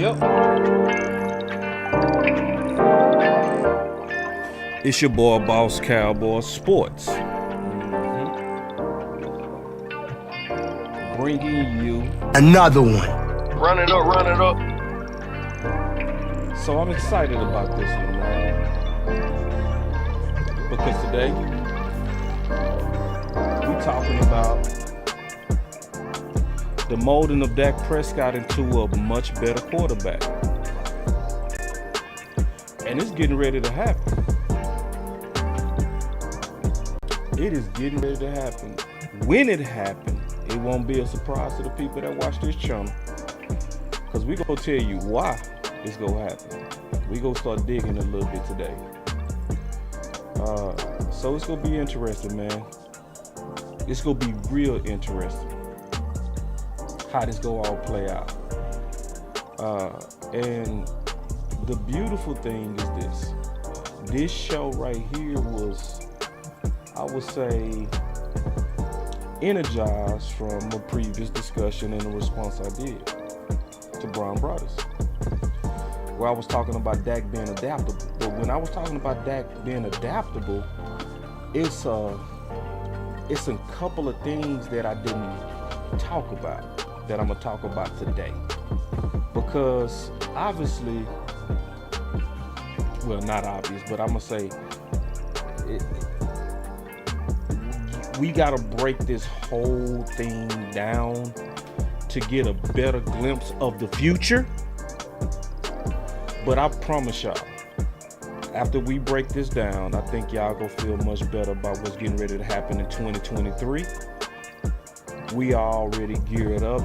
Yep. It's your boy, BossCowboySports. Bringing you another one. Run it up. So I'm excited about this one, man. Because today, we're talking about the molding of Dak Prescott into a much better quarterback. And it's getting ready to happen. It is getting ready to happen. When it happens, it won't be a surprise to the people that watch this channel. Because we're going to tell you why it's going to happen. We're going to start digging a little bit today. So it's going to be interesting, man. It's going to be real interesting how this going to all play out. And the beautiful thing is this. This show right here was, I would say, energized from a previous discussion and a response I did to Brown Brothers, where I was talking about Dak being adaptable. But when I was talking about Dak being adaptable, it's a couple of things that I didn't talk about that I'm gonna talk about today, because obviously, well, not obvious, but I'm gonna say we gotta break this whole thing down to get a better glimpse of the future. But I promise y'all, after we break this down, I think y'all gonna feel much better about what's getting ready to happen in 2023. We are already geared up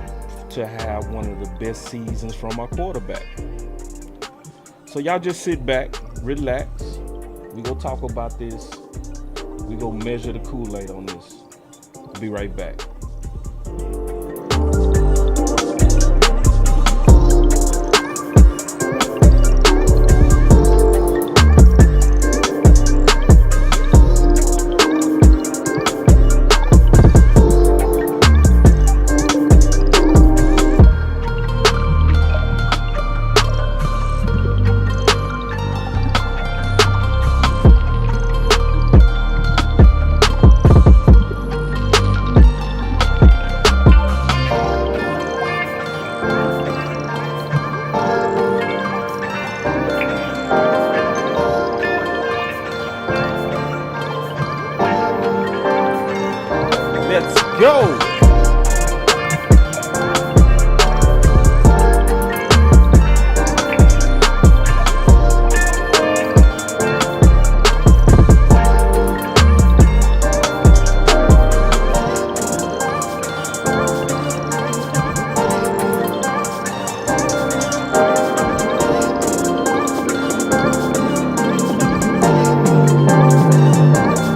to have one of the best seasons from our quarterback. So y'all just sit back, relax. We gonna talk about this. We gonna measure the Kool-Aid on this. Be right back. Let's go.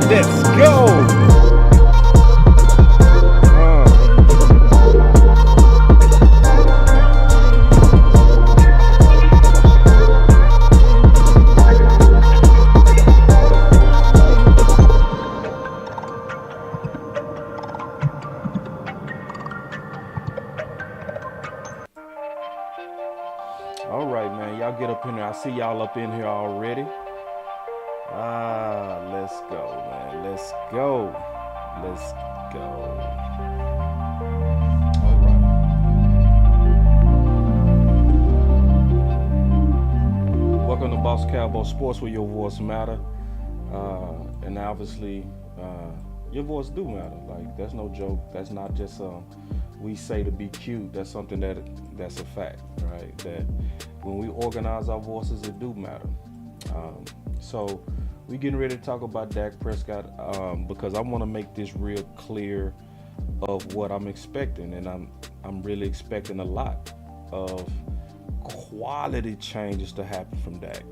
Let's go. All right, man. Y'all get up in here. I see y'all up in here already. Let's go, man. Let's go. Let's go. All right. Welcome to Boss Cowboy Sports, where your voice matter. And obviously, your voice do matter. Like, that's no joke. That's not just we say to be cute. That's something that's a fact, right? That when we organize our voices, it do matter. So we getting ready to talk about Dak Prescott, because I want to make this real clear of what I'm expecting, and I'm really expecting a lot of quality changes to happen from Dak.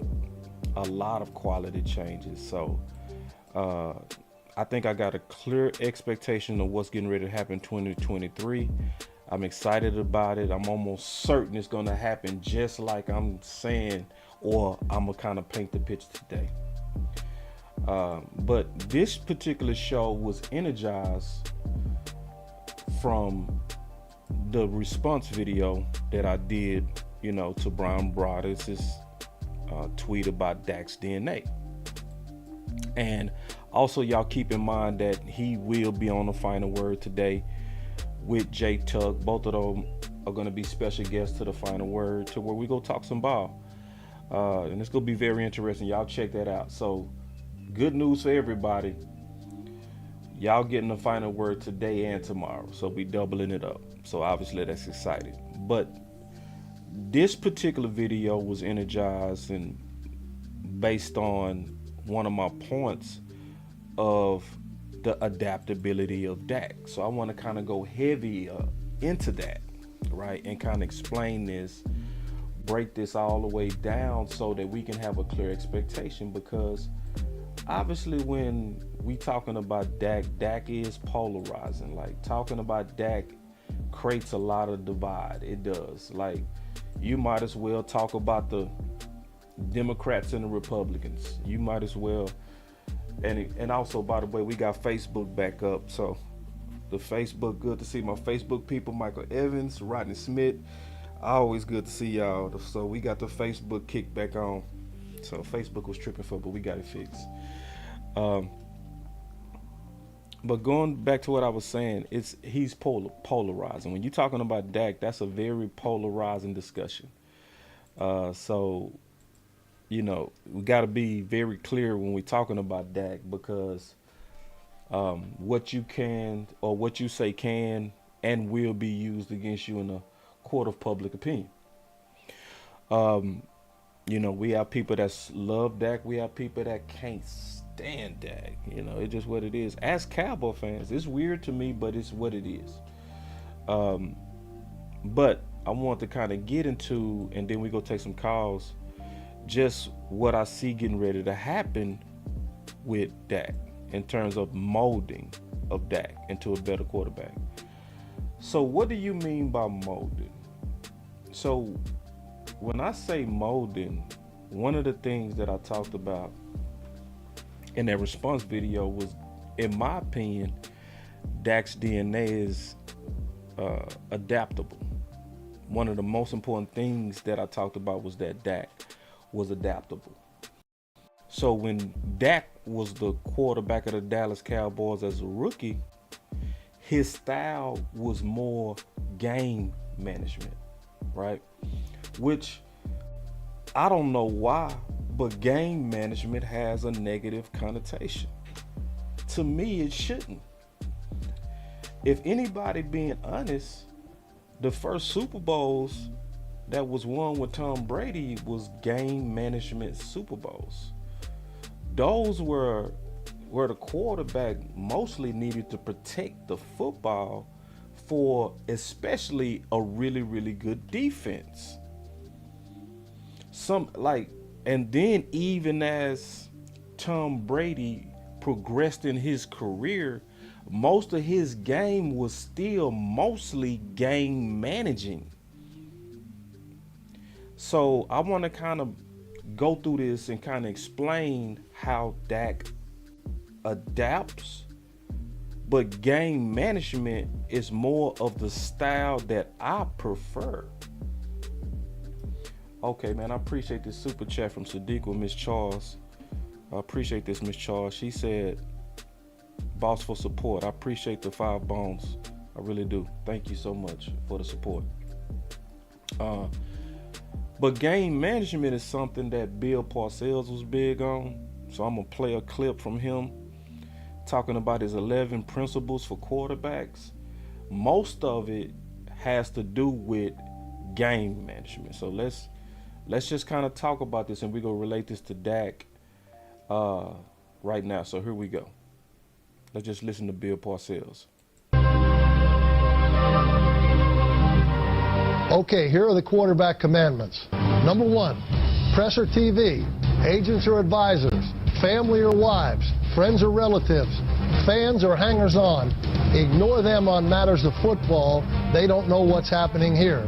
A lot of quality changes. So I think I got a clear expectation of what's getting ready to happen in 2023. I'm excited about it. I'm almost certain it's going to happen just like I'm saying, or I'm going to kind of paint the picture today. But this particular show was energized from the response video that I did to Brown Brothers' tweet about Dak's DNA. And also, y'all keep in mind that he will be on the Final Word today with Jay Tuck. Both of them are going to be special guests to the Final Word, to where we go talk some ball. And it's going to be very interesting. Y'all check that out. So, good news for everybody. Y'all getting the Final Word today and tomorrow. So, we doubling it up. So, obviously, that's exciting. But this particular video was energized and based on one of my points of the adaptability of Dak. So I want to kind of go heavy into that, right? And kind of explain this, break this all the way down so that we can have a clear expectation, because obviously when we talking about Dak is polarizing. Like, talking about Dak creates a lot of divide. It does. Like, you might as well talk about the Democrats and the Republicans. You might as well. And also, by the way, we got Facebook back up. So the Facebook, good to see my Facebook people, Michael Evans, Rodney Smith. Always good to see y'all. So we got the Facebook kick back on. So Facebook was tripping but we got it fixed. But going back to what I was saying, he's polarizing. When you're talking about Dak, that's a very polarizing discussion. So, we got to be very clear when we're talking about Dak, because what you can or what you say can and will be used against you in a court of public opinion. We have people that love Dak. We have people that can't stand Dak. It's just what it is. As Cowboy fans, it's weird to me, but it's what it is. But I want to kind of get into, and then we go take some calls, just what I see getting ready to happen with Dak in terms of molding of Dak into a better quarterback. So what do you mean by molding? So when I say molding, one of the things that I talked about in that response video was, in my opinion, Dak's DNA is adaptable. One of the most important things that I talked about was that Dak was adaptable. So when Dak was the quarterback of the Dallas Cowboys as a rookie, his style was more game management, right? Which I don't know why, but game management has a negative connotation. To me, it shouldn't. If anybody being honest, the first Super Bowls that was won with Tom Brady was game management Super Bowls. Those were where the quarterback mostly needed to protect the football for especially a really, really good defense. And then even as Tom Brady progressed in his career, most of his game was still mostly game managing. So I want to kind of go through this and kind of explain how Dak adapts, but game management is more of the style that I prefer. Okay, man, I appreciate this super chat from Sadiq with Miss Charles. I appreciate this, Miss Charles. She said, "Boss for support." I appreciate the 5 bones. I really do. Thank you so much for the support. But game management is something that Bill Parcells was big on. So I'm going to play a clip from him talking about his 11 principles for quarterbacks. Most of it has to do with game management. So let's just kind of talk about this, and we're going to relate this to Dak right now. So here we go. Let's just listen to Bill Parcells. Okay, here are the quarterback commandments. Number 1, press or TV, agents or advisors, family or wives, friends or relatives, fans or hangers-on. Ignore them on matters of football. They don't know what's happening here.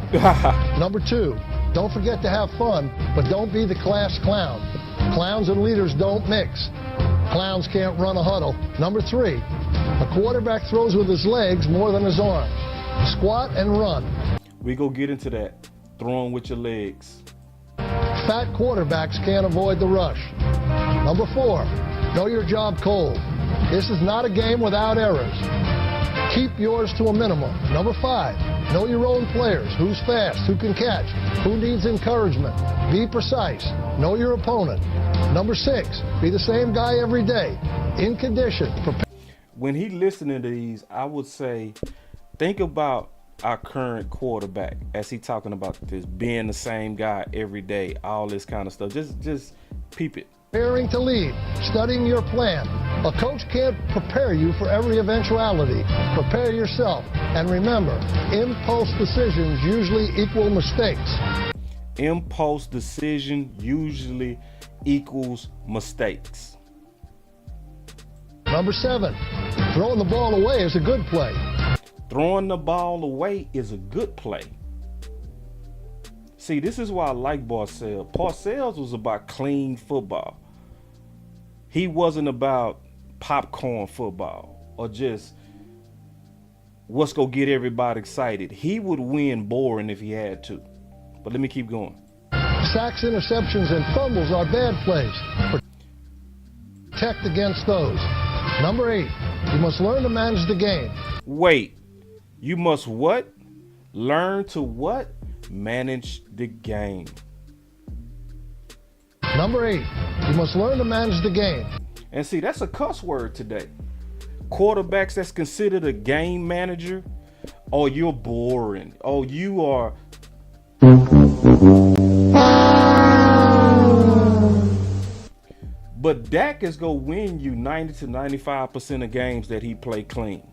Number 2, don't forget to have fun, but don't be the class clown. Clowns and leaders don't mix. Clowns can't run a huddle. Number 3, a quarterback throws with his legs more than his arms. Squat and run. We go get into that throwing with your legs. Fat quarterbacks can't avoid the rush. Number 4, know your job cold. This is not a game without errors. Keep yours to a minimum. Number 5, know your own players. Who's fast? Who can catch? Who needs encouragement? Be precise. Know your opponent. Number 6, be the same guy every day. In condition. When he listening to these, I would say, think about our current quarterback as he talking about this, being the same guy every day, all this kind of stuff. Just peep it. Preparing to lead, studying your plan. A coach can't prepare you for every eventuality. Prepare yourself. And remember, impulse decisions usually equal mistakes. Impulse decision usually equals mistakes. Number 7, throwing the ball away is a good play. Throwing the ball away is a good play. See, this is why I like Parcells. Parcells was about clean football. He wasn't about popcorn football or just what's going to get everybody excited. He would win boring if he had to. But let me keep going. Sacks, interceptions, and fumbles are bad plays. Protect against those. Number 8, you must learn to manage the game. Wait, you must what? Learn to what? Manage the game. Number 8, you must learn to manage the game. And see, that's a cuss word today. Quarterbacks that's considered a game manager, oh, you're boring. Oh, you are. But Dak is going to win you 90 to 95% of games that he play clean.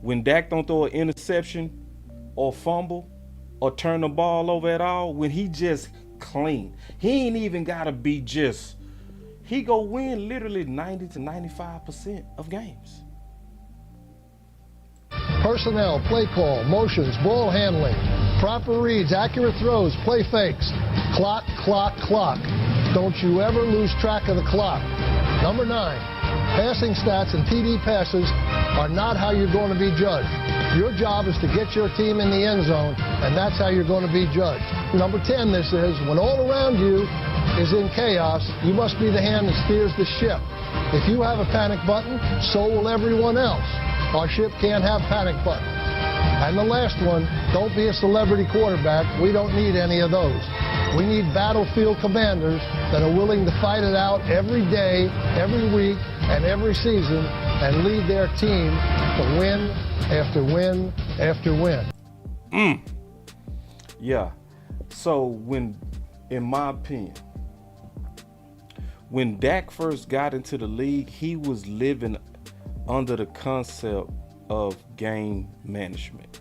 When Dak don't throw an interception or fumble or turn the ball over at all, when he just clean, he ain't even got to be just, he go win literally 90 to 95% of games. Personnel, play call, motions, ball handling, proper reads, accurate throws, play fakes. Clock, clock, clock. Don't you ever lose track of the clock. Number 9, passing stats and TD passes are not how you're going to be judged. Your job is to get your team in the end zone, and that's how you're going to be judged. Number 10, this is, when all around you is in chaos, you must be the hand that steers the ship. If you have a panic button, so will everyone else. Our ship can't have panic buttons. And the last one, don't be a celebrity quarterback. We don't need any of those. We need battlefield commanders that are willing to fight it out every day, every week, and every season, and lead their team to win after win after win. Yeah. So when, in my opinion, when Dak first got into the league, he was living under the concept of game management.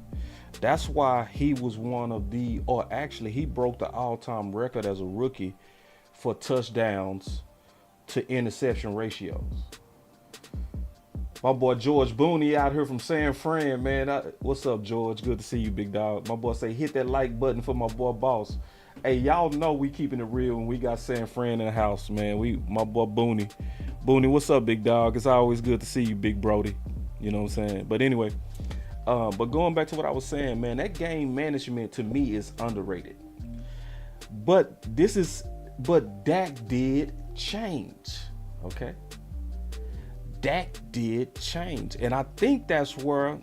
That's why he was one of the, or actually he broke the all-time record as a rookie for touchdowns to interception ratios. My boy George Booney out here from San Fran, man. What's up, George? Good to see you, big dog. My boy say hit that like button for my boy Boss. Hey, y'all know we keeping it real when we got San Fran in the house, man. My boy Booney. Booney, what's up, big dog? It's always good to see you, big Brody. You know what I'm saying? But anyway, but going back to what I was saying, man, that game management to me is underrated. But Dak did change, okay? Dak did change. And I think that's where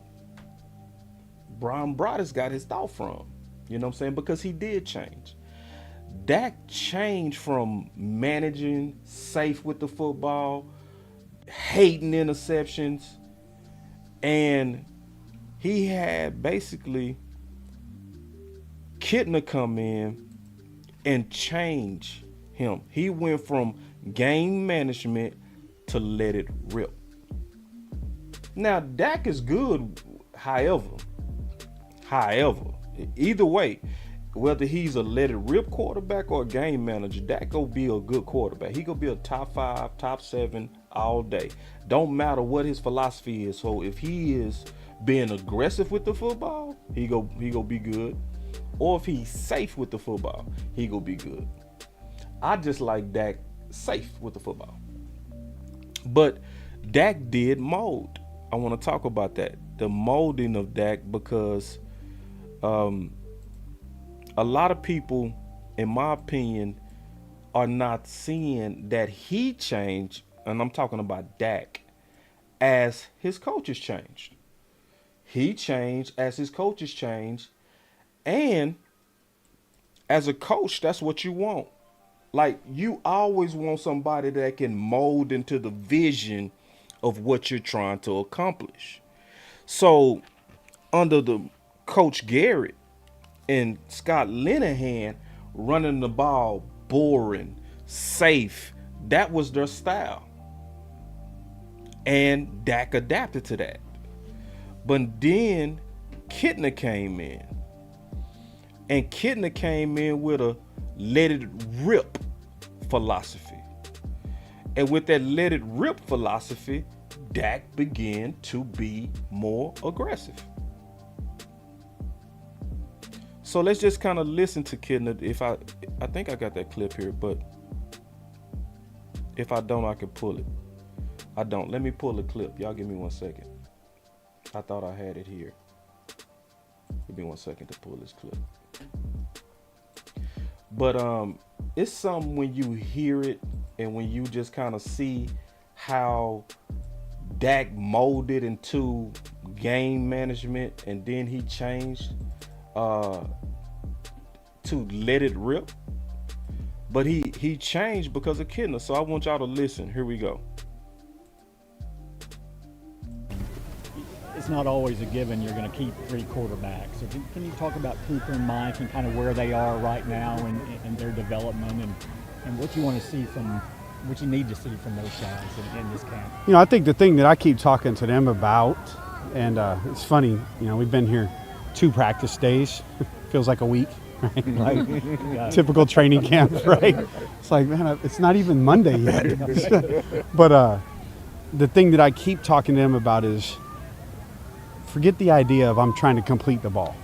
Brian Broaddus got his thought from. You know what I'm saying? Because he did change. Dak changed from managing safe with the football, hating interceptions, and he had basically Kittner come in and change him. He went from game management to let it rip. Now, Dak is good, however, either way, whether he's a let it rip quarterback or a game manager, Dak gonna be a good quarterback. He gonna be a top 5, top 7 all day. Don't matter what his philosophy is. So if he is being aggressive with the football, he go be good. Or if he's safe with the football, he gonna be good. I just like Dak safe with the football. But Dak did mold. I want to talk about that. The molding of Dak, because a lot of people, in my opinion, are not seeing that he changed, and I'm talking about Dak, as his coaches changed. He changed as his coaches changed, and as a coach, that's what you want. Like, you always want somebody that can mold into the vision of what you're trying to accomplish. So, under the Coach Garrett and Scott Linehan, running the ball boring, safe, that was their style. And Dak adapted to that. But then Kittner came in. And Kittner came in with a let it rip philosophy. And with that let it rip philosophy, Dak began to be more aggressive. So let's just kind of listen to Kittner. If I think I got that clip here, but if I don't, I can pull it. I don't. Let me pull the clip. Y'all give me 1 second. I thought I had it here. Give me 1 second to pull this clip. But it's something when you hear it and when you just kind of see how Dak molded into game management, and then he changed to let it rip. But he changed because of Kittner. So I want y'all to listen. Here we go. It's not always a given you're going to keep three quarterbacks. So can you talk about Cooper and Mike and kind of where they are right now and their development and what you want to see from, what you need to see from those guys in this camp? You know, I think the thing that I keep talking to them about, and it's funny, you know, we've been here 2 practice days. Feels like a week, right? Like typical training camp, right? It's like, man, it's not even Monday yet. But the thing that I keep talking to them about is, forget the idea of I'm trying to complete the ball.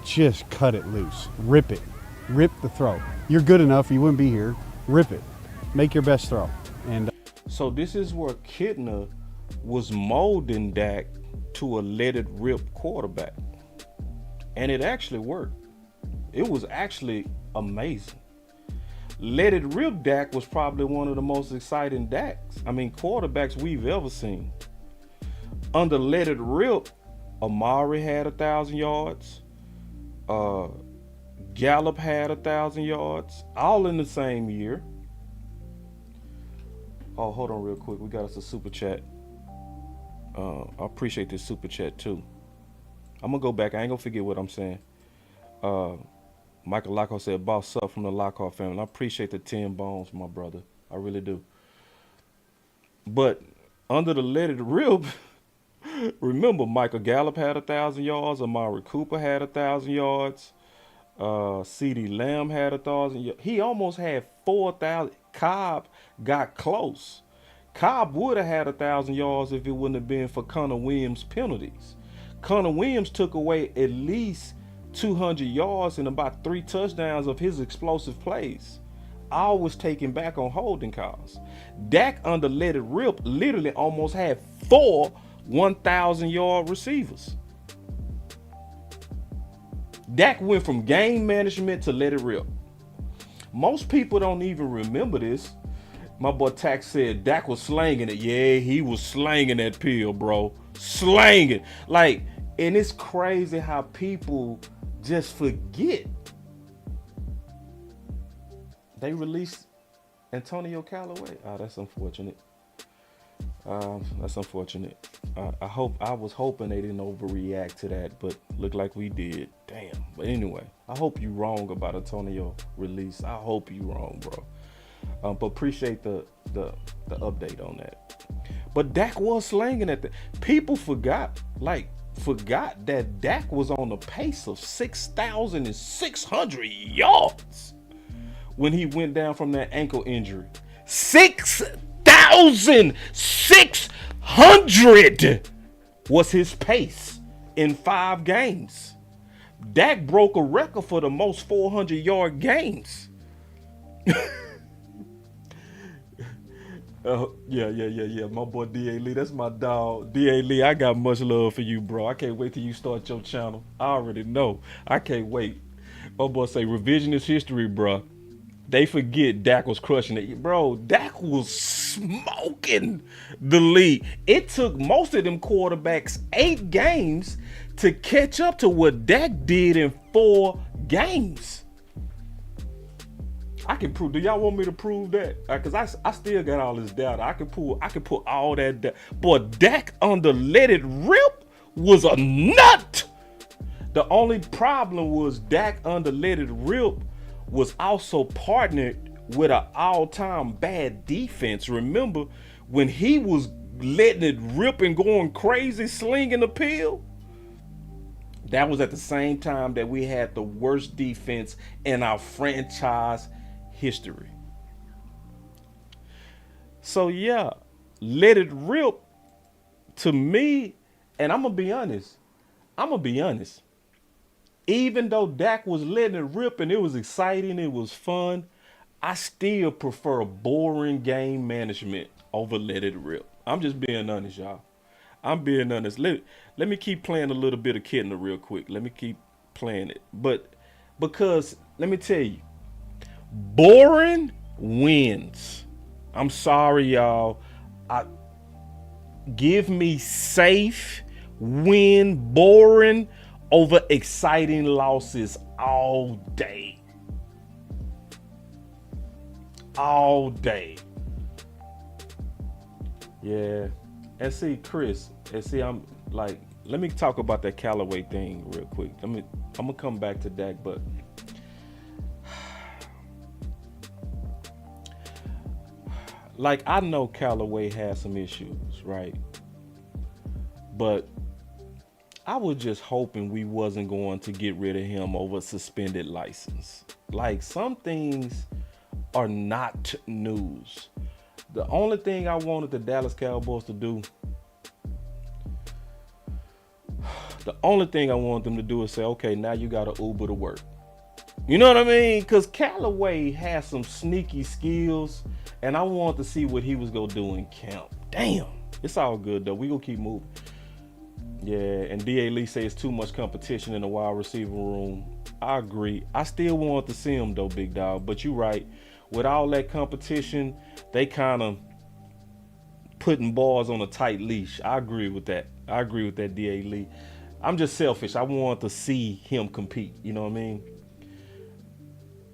Just cut it loose. Rip it. Rip the throw. You're good enough. You wouldn't be here. Rip it. Make your best throw. And so this is where Kittner was molding Dak to a let it rip quarterback. And it actually worked. It was actually amazing. Let it rip Dak was probably one of the most exciting quarterbacks we've ever seen. Under let it rip, Amari had 1,000 yards. Gallup had 1,000 yards, all in the same year. Oh, hold on real quick. We got us a super chat. I appreciate this super chat too. I'm gonna go back. I ain't gonna forget what I'm saying. Michael Lockhart said, "Boss up from the Lockhart family." I appreciate the 10 bones, my brother. I really do. But under the let it rip, remember, Michael Gallup had 1,000 yards. Amari Cooper had 1,000 yards. CeeDee Lamb had 1,000 yards. He almost had 4,000. Cobb got close. Cobb would have had 1,000 yards if it wouldn't have been for Connor Williams' penalties. Connor Williams took away at least 200 yards and about 3 touchdowns of his explosive plays. All was taken back on holding calls. Dak under let it rip literally almost had 4 1,000-yard receivers. Dak went from game management to let it rip. Most people don't even remember this. My boy Tax said Dak was slanging it. Yeah, he was slanging that pill, bro. Slanging. Like, and it's crazy how people just forget. They released Antonio Callaway. Oh, that's unfortunate. That's unfortunate. I was hoping they didn't overreact to that, but looked like we did. Damn. But anyway, I hope you wrong about Antonio release. I hope you wrong, bro. But appreciate the update on that. But Dak was slanging at the people forgot that Dak was on the pace of 6,600 yards when he went down from that ankle injury. 6,600 was his pace in 5 games. Dak broke a record for the most 400-yard games. Yeah. My boy D.A. Lee, that's my dog. D.A. Lee, I got much love for you, bro. I can't wait till you start your channel. I already know. I can't wait. Oh boy, say revisionist history, bro. They forget Dak was crushing it. Bro, Dak was smoking the league. It took most of them quarterbacks 8 games to catch up to what Dak did in 4 games. I can prove. Do y'all want me to prove that? Because I still got all this data. I can pull all that data. Boy, Dak on the Let It Rip was a nut. The only problem was Dak under Let It Rip was also partnered with an all-time bad defense. Remember when he was letting it rip and going crazy, slinging the pill? That was at the same time that we had the worst defense in our franchise history. So yeah, Let It Rip to me, and I'm gonna be honest. Even though Dak was letting it rip and it was exciting, it was fun, I still prefer boring game management over Let It Rip. I'm just being honest, y'all. I'm being honest. Let me keep playing a little bit of Kidna real quick. Let me keep playing it. But because, let me tell you, boring wins. I'm sorry, y'all. Give me safe, win, boring over exciting losses all day. All day. Yeah. And see, Chris, I'm like, let me talk about that Callaway thing real quick. I'm gonna come back to Dak, but like, I know Callaway has some issues, right? But I was just hoping we wasn't going to get rid of him over suspended license. Like, some things are not news. The only thing I wanted the Dallas Cowboys to do, is say, okay, now you got to Uber to work. You know what I mean? Because Callaway has some sneaky skills, and I wanted to see what he was going to do in camp. Damn. It's all good, though. We going to keep moving. Yeah, and D.A. Lee says too much competition in the wide receiver room. I agree. I still want to see him, though, big dog. But you're right. With all that competition, they kind of putting balls on a tight leash. I agree with that. D.A. Lee. I'm just selfish. I want to see him compete. You know what I mean?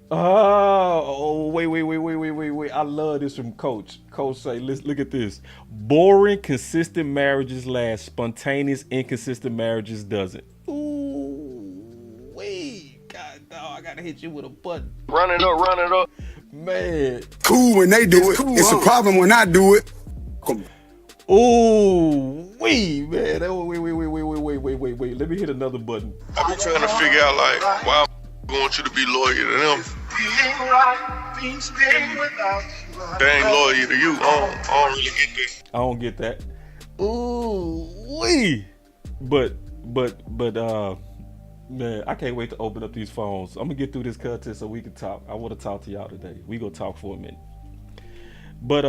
Oh, wait. I love this from Coach. Coach say, look at this. Boring, consistent marriages last. Spontaneous, inconsistent marriages doesn't. Ooh, wait. God, dog, I got to hit you with a button. Run it up. Man. Cool when they do it. It's a problem when I do it. Ooh, wait, man. Wait. Let me hit another button. I be trying to figure out, like, why I want you to be loyal to them. They ain't loyal to you. I don't really get that. I don't get that. Ooh, wee. But, man, I can't wait to open up these phones. I'm gonna get through this content so we can talk. I want to talk to y'all today. We gonna talk for a minute. But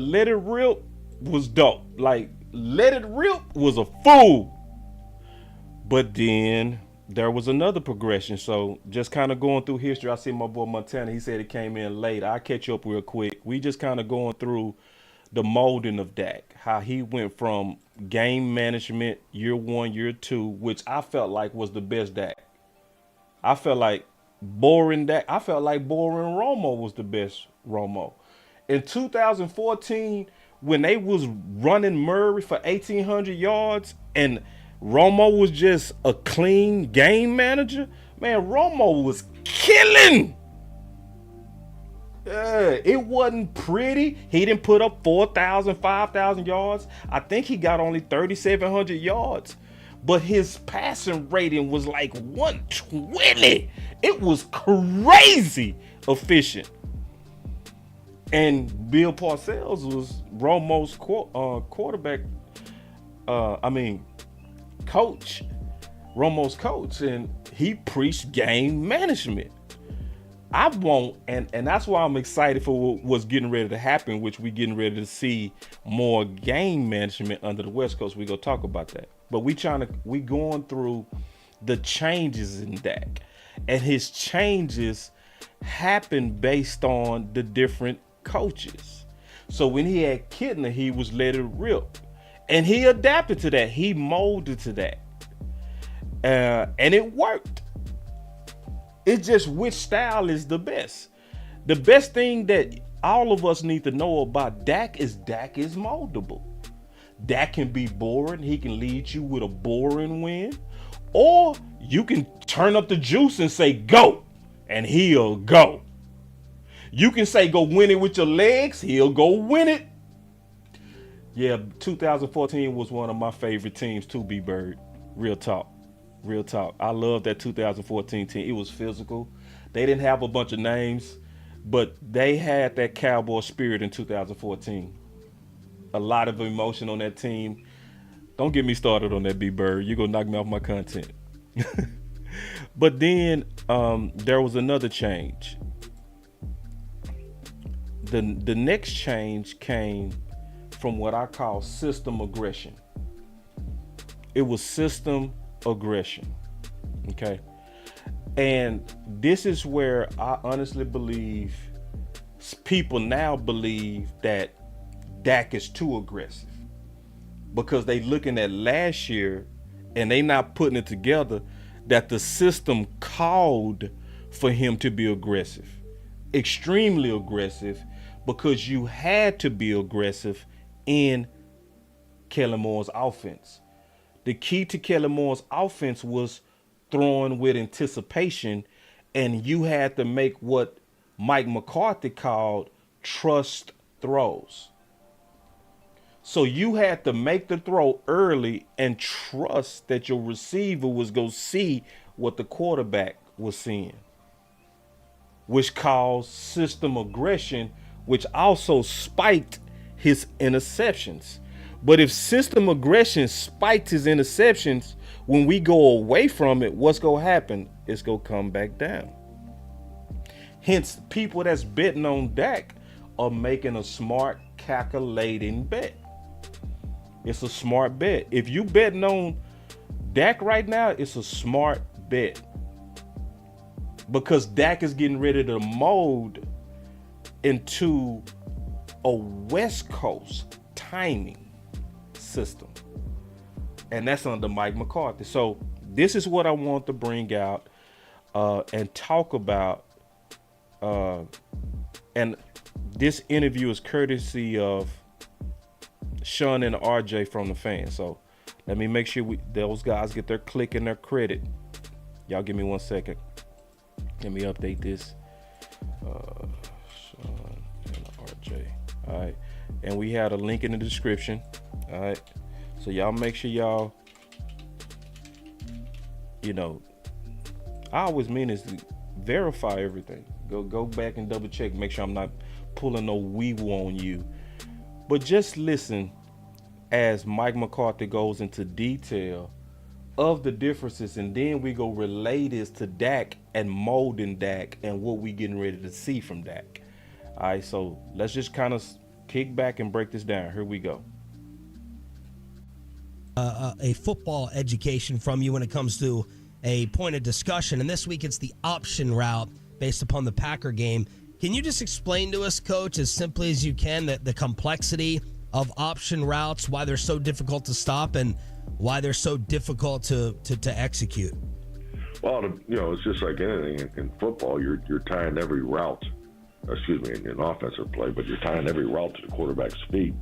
Let It Rip was dope. Like, Let It Rip was a fool. But then there was another progression. So just kind of going through history, I see my boy Montana. He said it came in late. I'll catch you up real quick. We just kind of going through the molding of Dak, how he went from game management year 1, year 2, which I felt like was the best Dak. I felt like boring Dak. I felt like boring Romo was the best Romo. In 2014, when they was running Murray for 1,800 yards and Romo was just a clean game manager, man, Romo was killing. It wasn't pretty. He didn't put up 4,000, 5,000 yards. I think he got only 3,700 yards. But his passing rating was like 120. It was crazy efficient. And Bill Parcells was Romo's quarterback. Coach. Romo's coach, and he preached game management. I won't, and that's why I'm excited for what's getting ready to happen, which we getting ready to see more game management under the West Coast. We gonna talk about that, but we going through the changes in Dak, and his changes happen based on the different coaches. So when he had Kittner, he was let it rip, and he adapted to that. He molded to that, and it worked. It's just which style is the best. The best thing that all of us need to know about Dak is moldable. Dak can be boring. He can lead you with a boring win, or you can turn up the juice and say go, and he'll go. You can say go win it with your legs, he'll go win it. Yeah, 2014 was one of my favorite teams too, B-Bird. Real talk. I love that 2014 team. It was physical. They didn't have a bunch of names, but they had that Cowboy spirit in 2014. A lot of emotion on that team. Don't get me started on that, B-Bird. You're going to knock me off my content. But then there was another change. The next change came from what I call system aggression. It was system aggression. Okay. And this is where I honestly believe people now believe that Dak is too aggressive, because they looking at last year and they not putting it together that the system called for him to be aggressive, extremely aggressive, because you had to be aggressive in Kellen Moore's offense. The key to Kellen Moore's offense was throwing with anticipation, and you had to make what Mike McCarthy called trust throws. So you had to make the throw early and trust that your receiver was going to see what the quarterback was seeing, which caused system aggression, which also spiked his interceptions. But if system aggression spiked his interceptions, when we go away from it, what's going to happen? It's going to come back down. Hence, people that's betting on Dak are making a smart, calculating bet. It's a smart bet. If you betting on Dak right now, it's a smart bet, because Dak is getting ready to mold into a West Coast timing system, and that's under Mike McCarthy. So this is what I want to bring out and talk about, and this interview is courtesy of Sean and RJ from the Fan. So let me make sure those guys get their click and their credit. Y'all give me 1 second. Let me update this. Sean and RJ. All right. And we had a link in the description. All right. So y'all make sure y'all, I always mean is to verify everything. Go back and double check. Make sure I'm not pulling no wee-woo on you. But just listen as Mike McCarthy goes into detail of the differences, and then we go relay this to Dak and molding Dak and what we getting ready to see from Dak. All right, so let's just kind of kick back and break this down. Here we go. A football education from you when it comes to a point of discussion, and this week it's the option route based upon the Packer game. Can you just explain to us, Coach, as simply as you can, the complexity of option routes, why they're so difficult to stop, and why they're so difficult to execute? Well, it's just like anything in football. You're tying every route, in an offensive play, but you're tying every route to the quarterback's feet.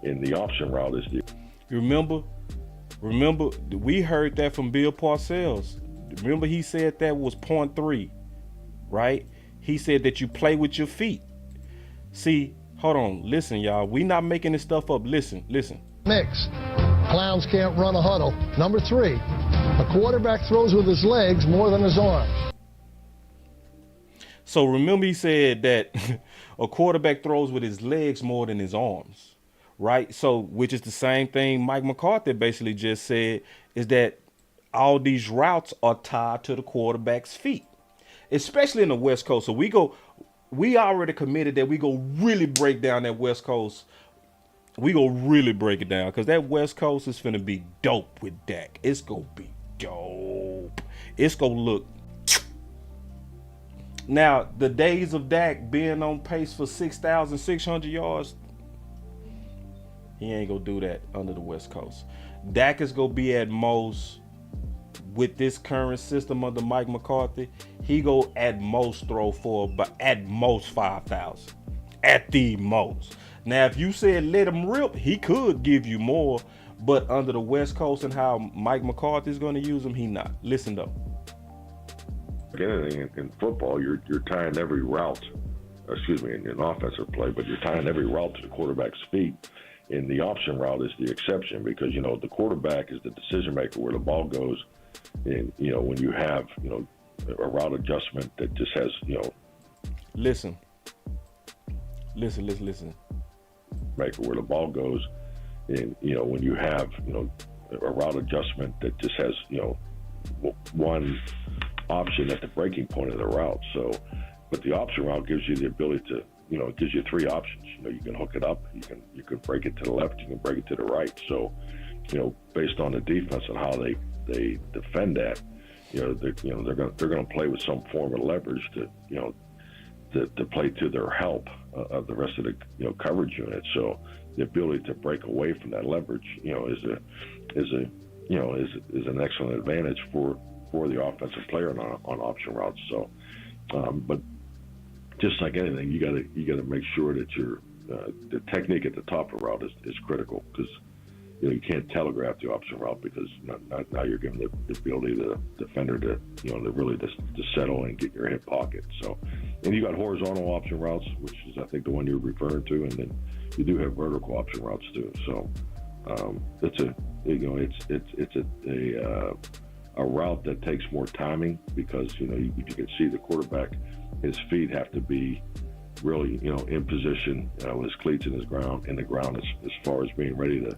And the option route is the. Remember, we heard that from Bill Parcells. Remember, he said that was point 3, right? He said that you play with your feet. See, hold on. Listen, y'all. We not making this stuff up. Listen. Mix. Clowns can't run a huddle. Number 3, a quarterback throws with his legs more than his arms. So remember, he said that a quarterback throws with his legs more than his arms, right? So, which is the same thing Mike McCarthy basically just said, is that all these routes are tied to the quarterback's feet, especially in the West Coast. So we already committed that we go really break down that West Coast. We go really break it down, because that West Coast is finna be dope with Dak. It's gonna be dope. It's gonna look Now, the days of Dak being on pace for 6,600 yards, he ain't going to do that under the West Coast. Dak is going to be at most, with this current system under Mike McCarthy, he go at most throw for, but at most 5,000. At the most. Now, if you said let him rip, he could give you more, but under the West Coast and how Mike McCarthy is going to use him, he not. Listen, though. Anything in football, you're tying every route, in an offensive play, but you're tying every route to the quarterback's feet. And the option route is the exception because, the quarterback is the decision maker where the ball goes. And, when you have, a route adjustment that just has, Listen. Maker where the ball goes. And, when you have, a route adjustment that just has, one option at the breaking point of the route. So, but the option route gives you the ability to, it gives you three options. You can hook it up, you can break it to the left, you can break it to the right. So, based on the defense and how they defend that, they're going to play with some form of leverage to play to their help of the rest of the coverage unit. So the ability to break away from that leverage, is an excellent advantage for the offensive player on option routes. So, but just like anything, you got to make sure that the technique at the top of the route is critical because you can't telegraph the option route because now you're giving the ability to the defender to really settle and get your hip pocket. So, and you got horizontal option routes, which is I think the one you're referring to, and then you do have vertical option routes too. So it's a route that takes more timing because you can see the quarterback, his feet have to be really in position with his cleats in the ground as far as being ready to.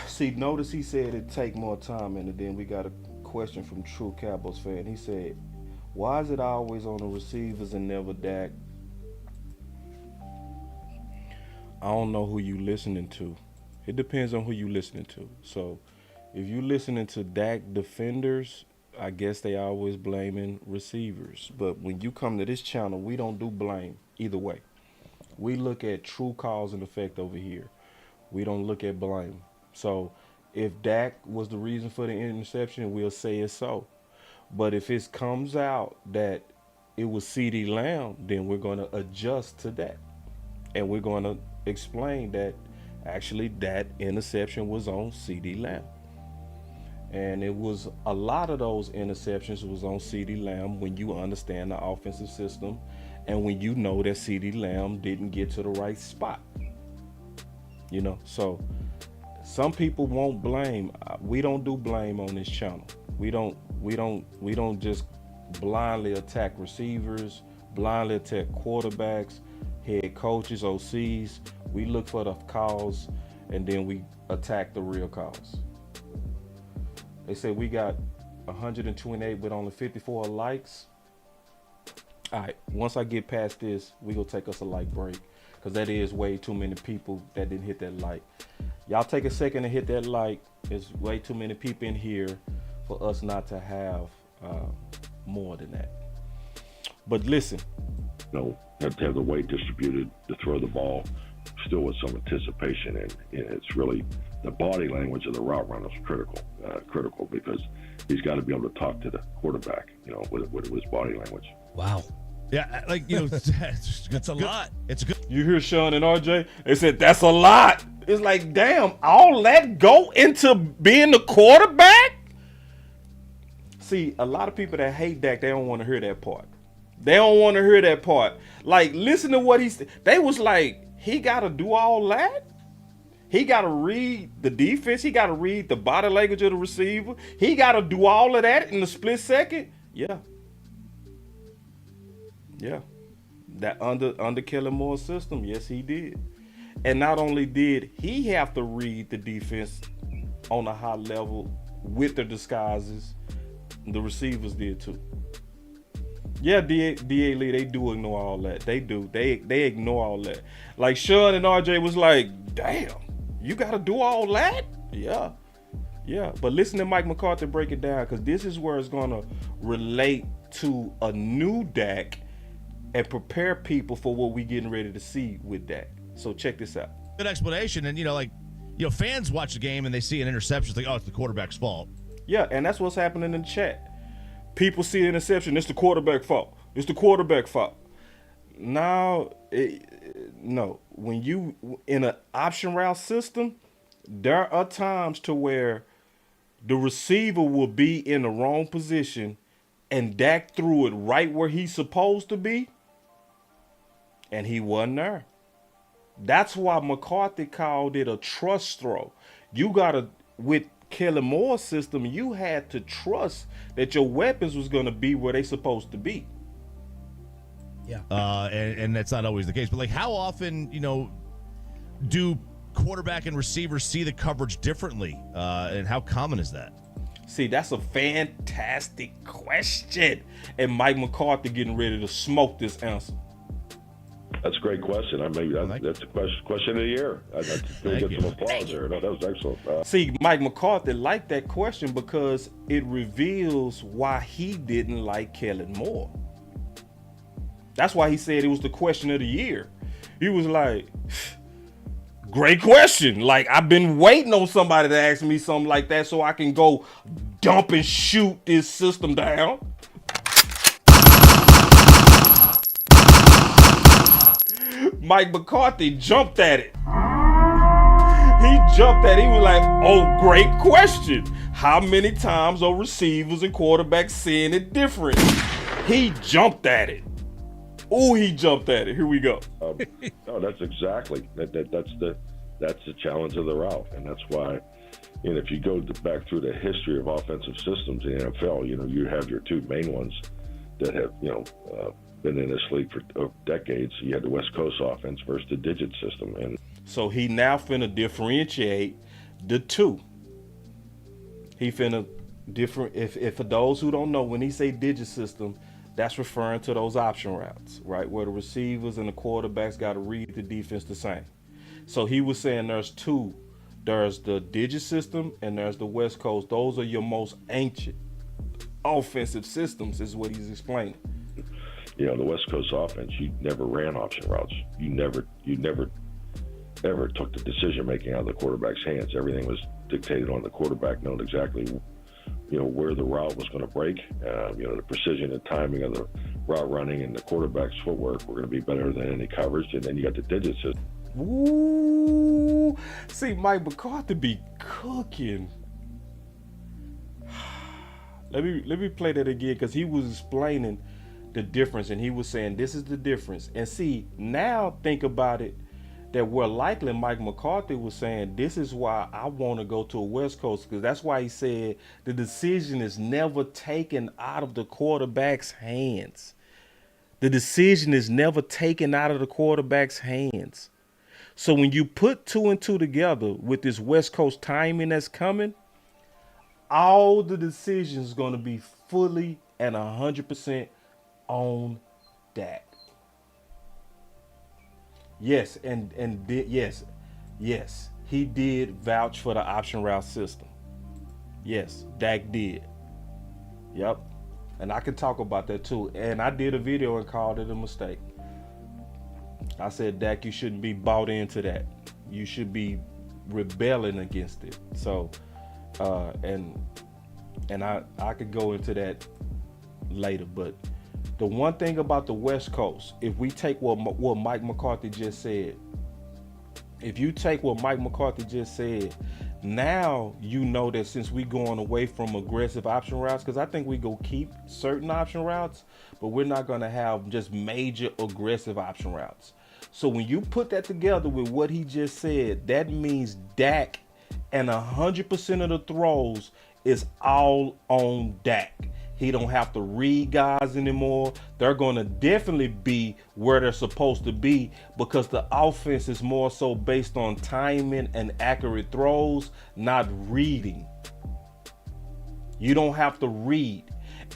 See, notice he said it'd take more time, and then we got a question from True Cowboys fan. He said, "Why is it always on the receivers and never Dak?" I don't know who you listening to. It depends on who you listening to. So, if you listening to Dak defenders, I guess they always blaming receivers. But when you come to this channel, we don't do blame either way. We look at true cause and effect over here. We don't look at blame. So if Dak was the reason for the interception, we'll say it's so. But if it comes out that it was CeeDee Lamb, then we're going to adjust to that. And we're going to explain that actually that interception was on CeeDee Lamb. And it was a lot of those interceptions was on CeeDee Lamb when you understand the offensive system and when you know that CeeDee Lamb didn't get to the right spot. So some people won't blame. We don't do blame on this channel. We don't just blindly attack receivers, blindly attack quarterbacks, head coaches, OCs. We look for the cause and then we attack the real cause. They say we got 128 with only 54 likes. All right, once I get past this, we gonna take us a like break because that is way too many people that didn't hit that like. Y'all take a second to hit that like. There's way too many people in here for us not to have more than that. But listen. Have to have the weight distributed to throw the ball still with some anticipation. And it's really the body language of the route runner is critical because he's got to be able to talk to the quarterback, with his body language. Wow. Yeah, that's a lot. It's good. You hear Sean and RJ? They said that's a lot. It's like, damn, all that go into being the quarterback? See, a lot of people that hate Dak, they don't want to hear that part. They don't want to hear that part. Like, listen to what they was like, he got to do all that? He got to read the defense. He got to read the body language of the receiver. He got to do all of that in a split second? Yeah. That under Kellen Moore's system, yes, he did. And not only did he have to read the defense on a high level with their disguises, the receivers did too. Yeah, D.A. Lee, they do ignore all that. They do. They ignore all that. Like Sean and RJ was like, damn, you got to do all that? Yeah. But listen to Mike McCarthy break it down because this is where it's going to relate to a new Dak and prepare people for what we're getting ready to see with Dak. So check this out. Good explanation. And, fans watch the game and they see an interception. It's like, oh, it's the quarterback's fault. Yeah, and that's what's happening in the chat. People see an interception. It's the quarterback fault. It's the quarterback fault. Now, no. When you in an option route system, there are times to where the receiver will be in the wrong position and Dak threw it right where he's supposed to be, and he wasn't there. That's why McCarthy called it a trust throw. You got to, with Kellen Moore's system, you had to trust that your weapons was going to be where they supposed to be. Yeah. And that's not always the case. But, how often, do quarterback and receivers see the coverage differently? And how common is that? See, that's a fantastic question. And Mike McCarthy getting ready to smoke this answer. That's a great question. That's a question of the year. That's get some applause there. No, that was excellent. See, Mike McCarthy liked that question because it reveals why he didn't like Kellen Moore. That's why he said it was the question of the year. He was like, great question. Like, I've been waiting on somebody to ask me something like that so I can go dump and shoot this system down. Mike McCarthy jumped at it. He jumped at it. He was like, oh, great question. How many times are receivers and quarterbacks seeing it different? He jumped at it. Oh, he jumped at it. Here we go. No, that's exactly that's the challenge of the route, and that's why. And if you go back through the history of offensive systems in the NFL, you have your two main ones that have been in this league for decades. You had the West Coast offense versus the digit system, and so he now finna differentiate the two. He finna different. If for those who don't know, when he say digit system, that's referring to those option routes, right? Where the receivers and the quarterbacks got to read the defense the same. So he was saying there's two. There's the digit system and there's the West Coast. Those are your most ancient offensive systems, is what he's explaining. The West Coast offense, you never ran option routes. You never ever took the decision making out of the quarterback's hands. Everything was dictated on the quarterback, knowing exactly where the route was going to break. The precision and timing of the route running and the quarterback's footwork were going to be better than any coverage. And then you got the digit system. Ooh, see, Mike McCarthy be cooking. Let me play that again, because he was explaining the difference, and he was saying this is the difference. And see, now think about it, that we're likely Mike McCarthy was saying this is why I want to go to a West Coast, because that's why he said the decision is never taken out of the quarterback's hands. The decision is never taken out of the quarterback's hands. So when you put two and two together with this West Coast timing that's coming, all the decisions going to be fully and 100% on Dak. Yes, yes, he did vouch for the option route system. Yes, Dak did. Yep, and I can talk about that too. And I did a video and called it a mistake. I said, Dak, you shouldn't be bought into that. You should be rebelling against it. So, and I could go into that later, but the one thing about the West Coast, if we take what Mike McCarthy just said, if you take what Mike McCarthy just said, now you know that since we going away from aggressive option routes, because I think we go keep certain option routes, but we're not going to have just major aggressive option routes. So when you put that together with what he just said, that means Dak and 100% of the throws is all on Dak. He don't have to read guys anymore. They're going to definitely be where they're supposed to be, because the offense is more so based on timing and accurate throws, not reading. You don't have to read.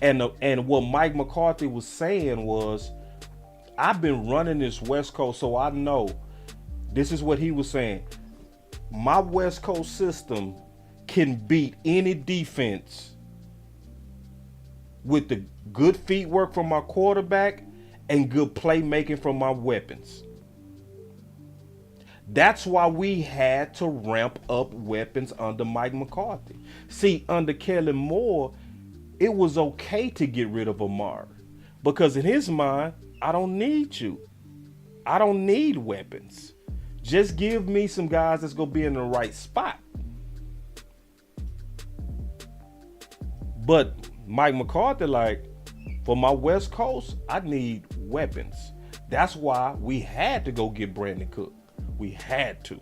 And what Mike McCarthy was saying was, I've been running this West Coast, so I know. This is what he was saying. My West Coast system can beat any defense with the good feet work from my quarterback and good playmaking from my weapons. That's why we had to ramp up weapons under Mike McCarthy. See, under Kellen Moore, it was okay to get rid of Amari because in his mind, I don't need you. I don't need weapons. Just give me some guys that's going to be in the right spot. But Mike McCarthy, like, for my West Coast, I need weapons. That's why we had to go get Brandon Cook. We had to.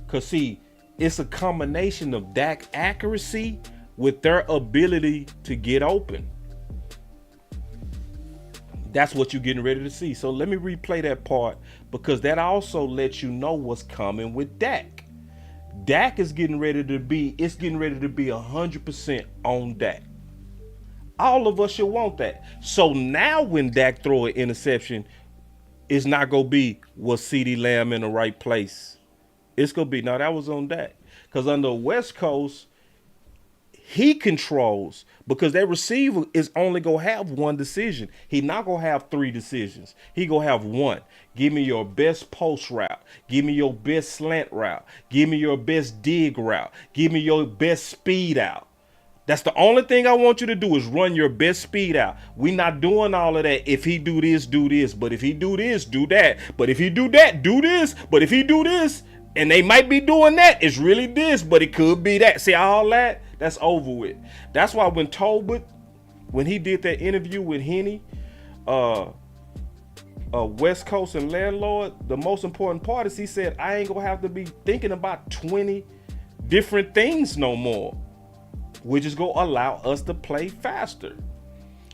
Because, see, it's a combination of Dak accuracy with their ability to get open. That's what you're getting ready to see. So let me replay that part because that also lets you know what's coming with Dak. Dak is getting ready to be 100% on Dak. All of us should want that. So now when Dak throw an interception, it's not going to be, was CeeDee Lamb in the right place? It's going to be, no, that was on Dak. Because under West Coast, he controls because that receiver is only going to have one decision. He not going to have three decisions. He going to have one. Give me your best post route. Give me your best slant route. Give me your best dig route. Give me your best speed out. That's the only thing I want you to do is run your best speed out. We not doing all of that. If he do this, do this. But if he do this, do that. But if he do that, do this. But if he do this, and they might be doing that, it's really this, but it could be that. See, all that, that's over with. That's why when Tolbert, when he did that interview with Henny, West Coast and Landlord, the most important part is he said, I ain't gonna have to be thinking about 20 different things no more. We're just gonna allow us to play faster.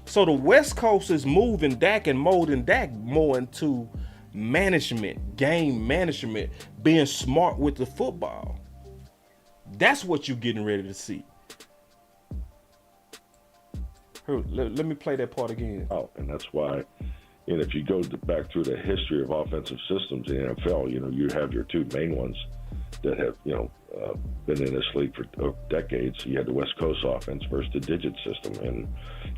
So the West Coast is moving Dak and molding Dak more into management, game management, being smart with the football. That's what you're getting ready to see. Here, let me play that part again. Oh, and that's why, and if you go back through the history of offensive systems in the NFL, you have your two main ones that have, been in this league for decades. You had the West Coast offense versus the digit system. And,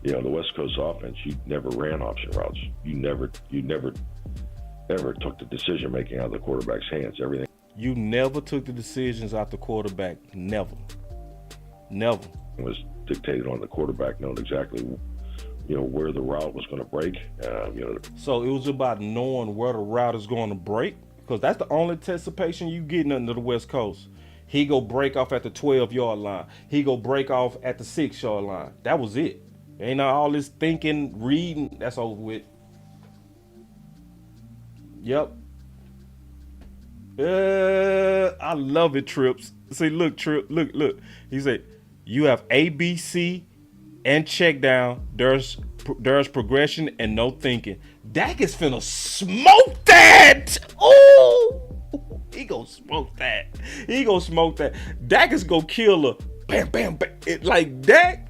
the West Coast offense, you never ran option routes. You never ever took the decision-making out of the quarterback's hands. Everything. You never took the decisions out the quarterback. Never. It was dictated on the quarterback knowing exactly, where the route was going to break. So it was about knowing where the route is going to break, because that's the only anticipation you getting under the West Coast. He go break off at the 12-yard line. He go break off at the 6-yard line. That was it. Ain't all this thinking, reading. That's over with. Yep. I love it, Trips. See, look, Trip, look. He said, you have A, B, C, and check down. There's progression and no thinking. Dak is finna smoke that. Oh, he gonna smoke that. Dak is gonna kill her. Bam, bam, bam. Like Dak.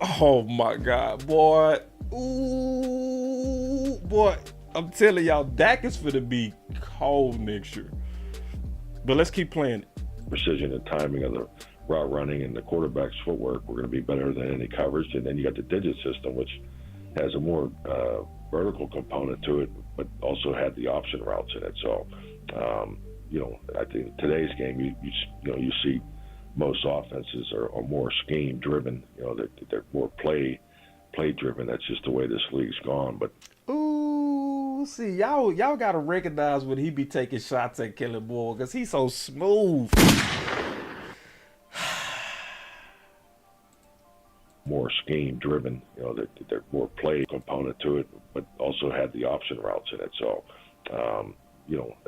Oh my God, boy. Ooh, boy. I'm telling y'all, Dak is finna be cold next year. But let's keep playing it. Precision and timing of the route running and the quarterback's footwork were going to be better than any coverage. And then you got the digit system, which has a more vertical component to it, but also had the option routes in it. So, I think in today's game, you see most offenses are more scheme driven. They're more play driven. That's just the way this league's gone. But see, y'all gotta recognize when he be taking shots at Kellen Moore, because he's so smooth. More scheme driven, they're more play component to it, but also had the option routes in it. So,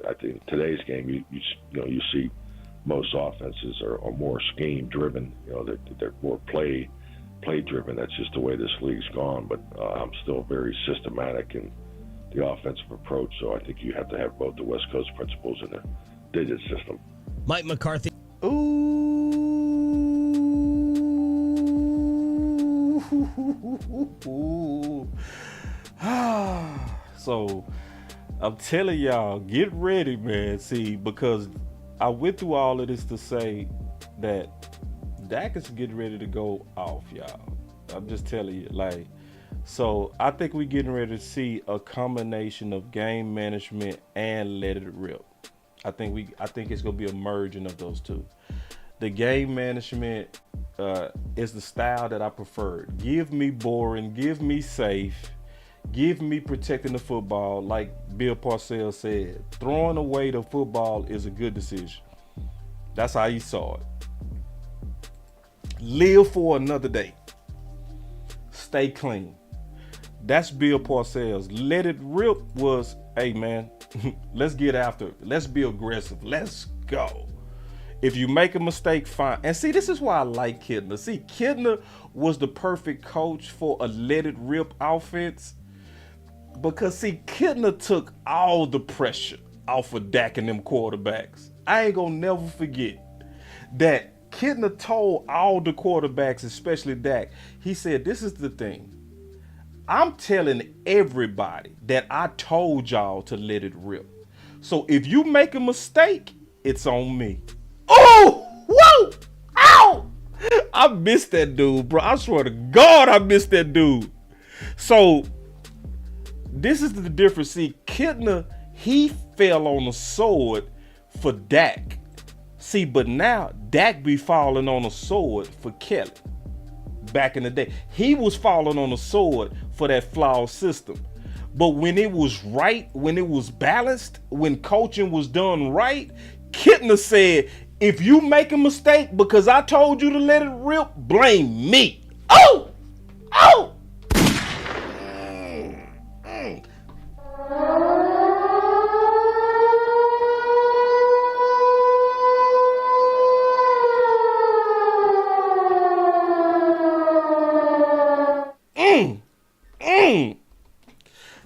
I think in today's game, you see most offenses are more scheme driven. They're more play driven. That's just the way this league's gone. But I'm still very systematic in the offensive approach. So I think you have to have both the West Coast principles and the digit system. Mike McCarthy. So I'm telling y'all, get ready, man. See, because I went through all of this to say that Dak is getting ready to go off, y'all. I'm just telling you, like, so I think we're getting ready to see a combination of game management and let it rip. I think it's gonna be a merging of those two. The game management is the style that I prefer. Give me boring, give me safe, give me protecting the football. Like Bill Parcells said, throwing away the football is a good decision. That's how he saw it. Live for another day. Stay clean. That's Bill Parcells. Let it rip was, hey man, let's get after it. Let's be aggressive. Let's go. If you make a mistake, fine. And see, this is why I like Kidner. See, Kidner was the perfect coach for a let it rip offense. Because see, Kidner took all the pressure off of Dak and them quarterbacks. I ain't gonna never forget that Kidner told all the quarterbacks, especially Dak, he said, this is the thing. I'm telling everybody that I told y'all to let it rip. So if you make a mistake, it's on me. Oh, whoa, ow! I missed that dude, bro. I swear to God, I missed that dude. So this is the difference. See, Kidner, he fell on the sword for Dak. See, but now Dak be falling on a sword for Kelly. Back in the day, he was falling on a sword for that flawed system. But when it was right, when it was balanced, when coaching was done right, Kidner said, if you make a mistake because I told you to let it rip, blame me. Oh! Oh!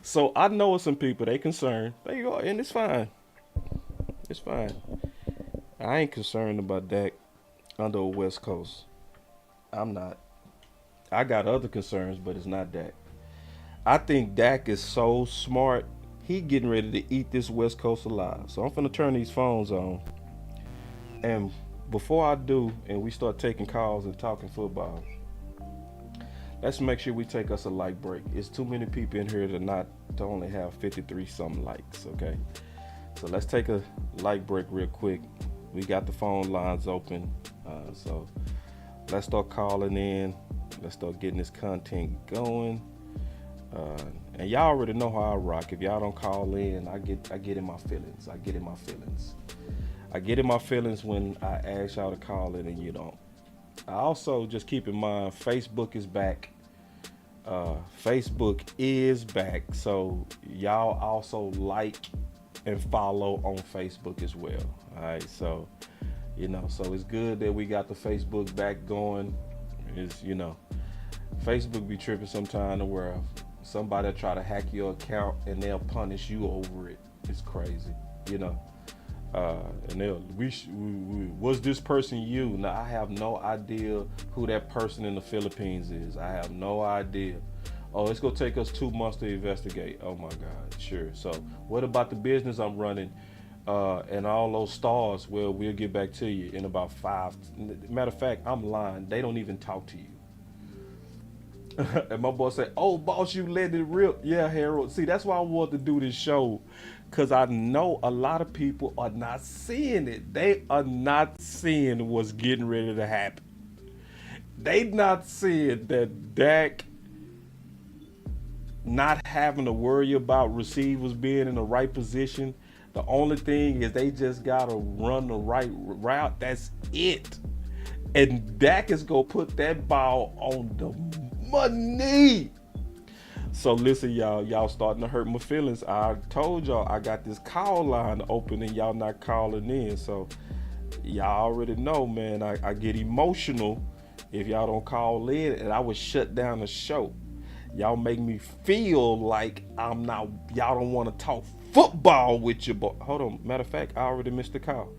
So I know some people, they concerned. There you go, and it's fine. It's fine. I ain't concerned about Dak under a West Coast. I'm not. I got other concerns, but it's not Dak. I think Dak is so smart. He getting ready to eat this West Coast alive. So I'm finna turn these phones on. And before I do, and we start taking calls and talking football, let's make sure we take us a light break. It's too many people in here to only have 53 something likes, okay? So let's take a light break real quick. We got the phone lines open. So let's start calling in. Let's start getting this content going. And y'all already know how I rock. If y'all don't call in, I get in my feelings. I get in my feelings when I ask y'all to call in and you don't. I also just keep in mind, Facebook is back. Facebook is back. So y'all also like and follow on Facebook as well. All right. So, so it's good that we got the Facebook back going. It's, Facebook be tripping sometime where somebody try to hack your account and they'll punish you over it. It's crazy, and was this person you? Now I have no idea who that person in the Philippines is. I have no idea. Oh, it's gonna take us 2 months to investigate. Oh my God, sure. So what about the business I'm running and all those stars? Well, we'll get back to you in about 5. Matter of fact, I'm lying. They don't even talk to you. And my boss said, oh, boss, you let it rip. Yeah, Harold. See, that's why I want to do this show, because I know a lot of people are not seeing it. They are not seeing what's getting ready to happen. They not seeing that Dak not having to worry about receivers being in the right position. The only thing is they just got to run the right route. That's it. And Dak is going to put that ball on the money. So listen, y'all starting to hurt my feelings. I told y'all I got this call line open and y'all not calling in. So y'all already know, man, I get emotional if y'all don't call in, and I would shut down the show. Y'all make me feel like y'all don't want to talk football with you. But hold on, matter of fact, I already missed the call.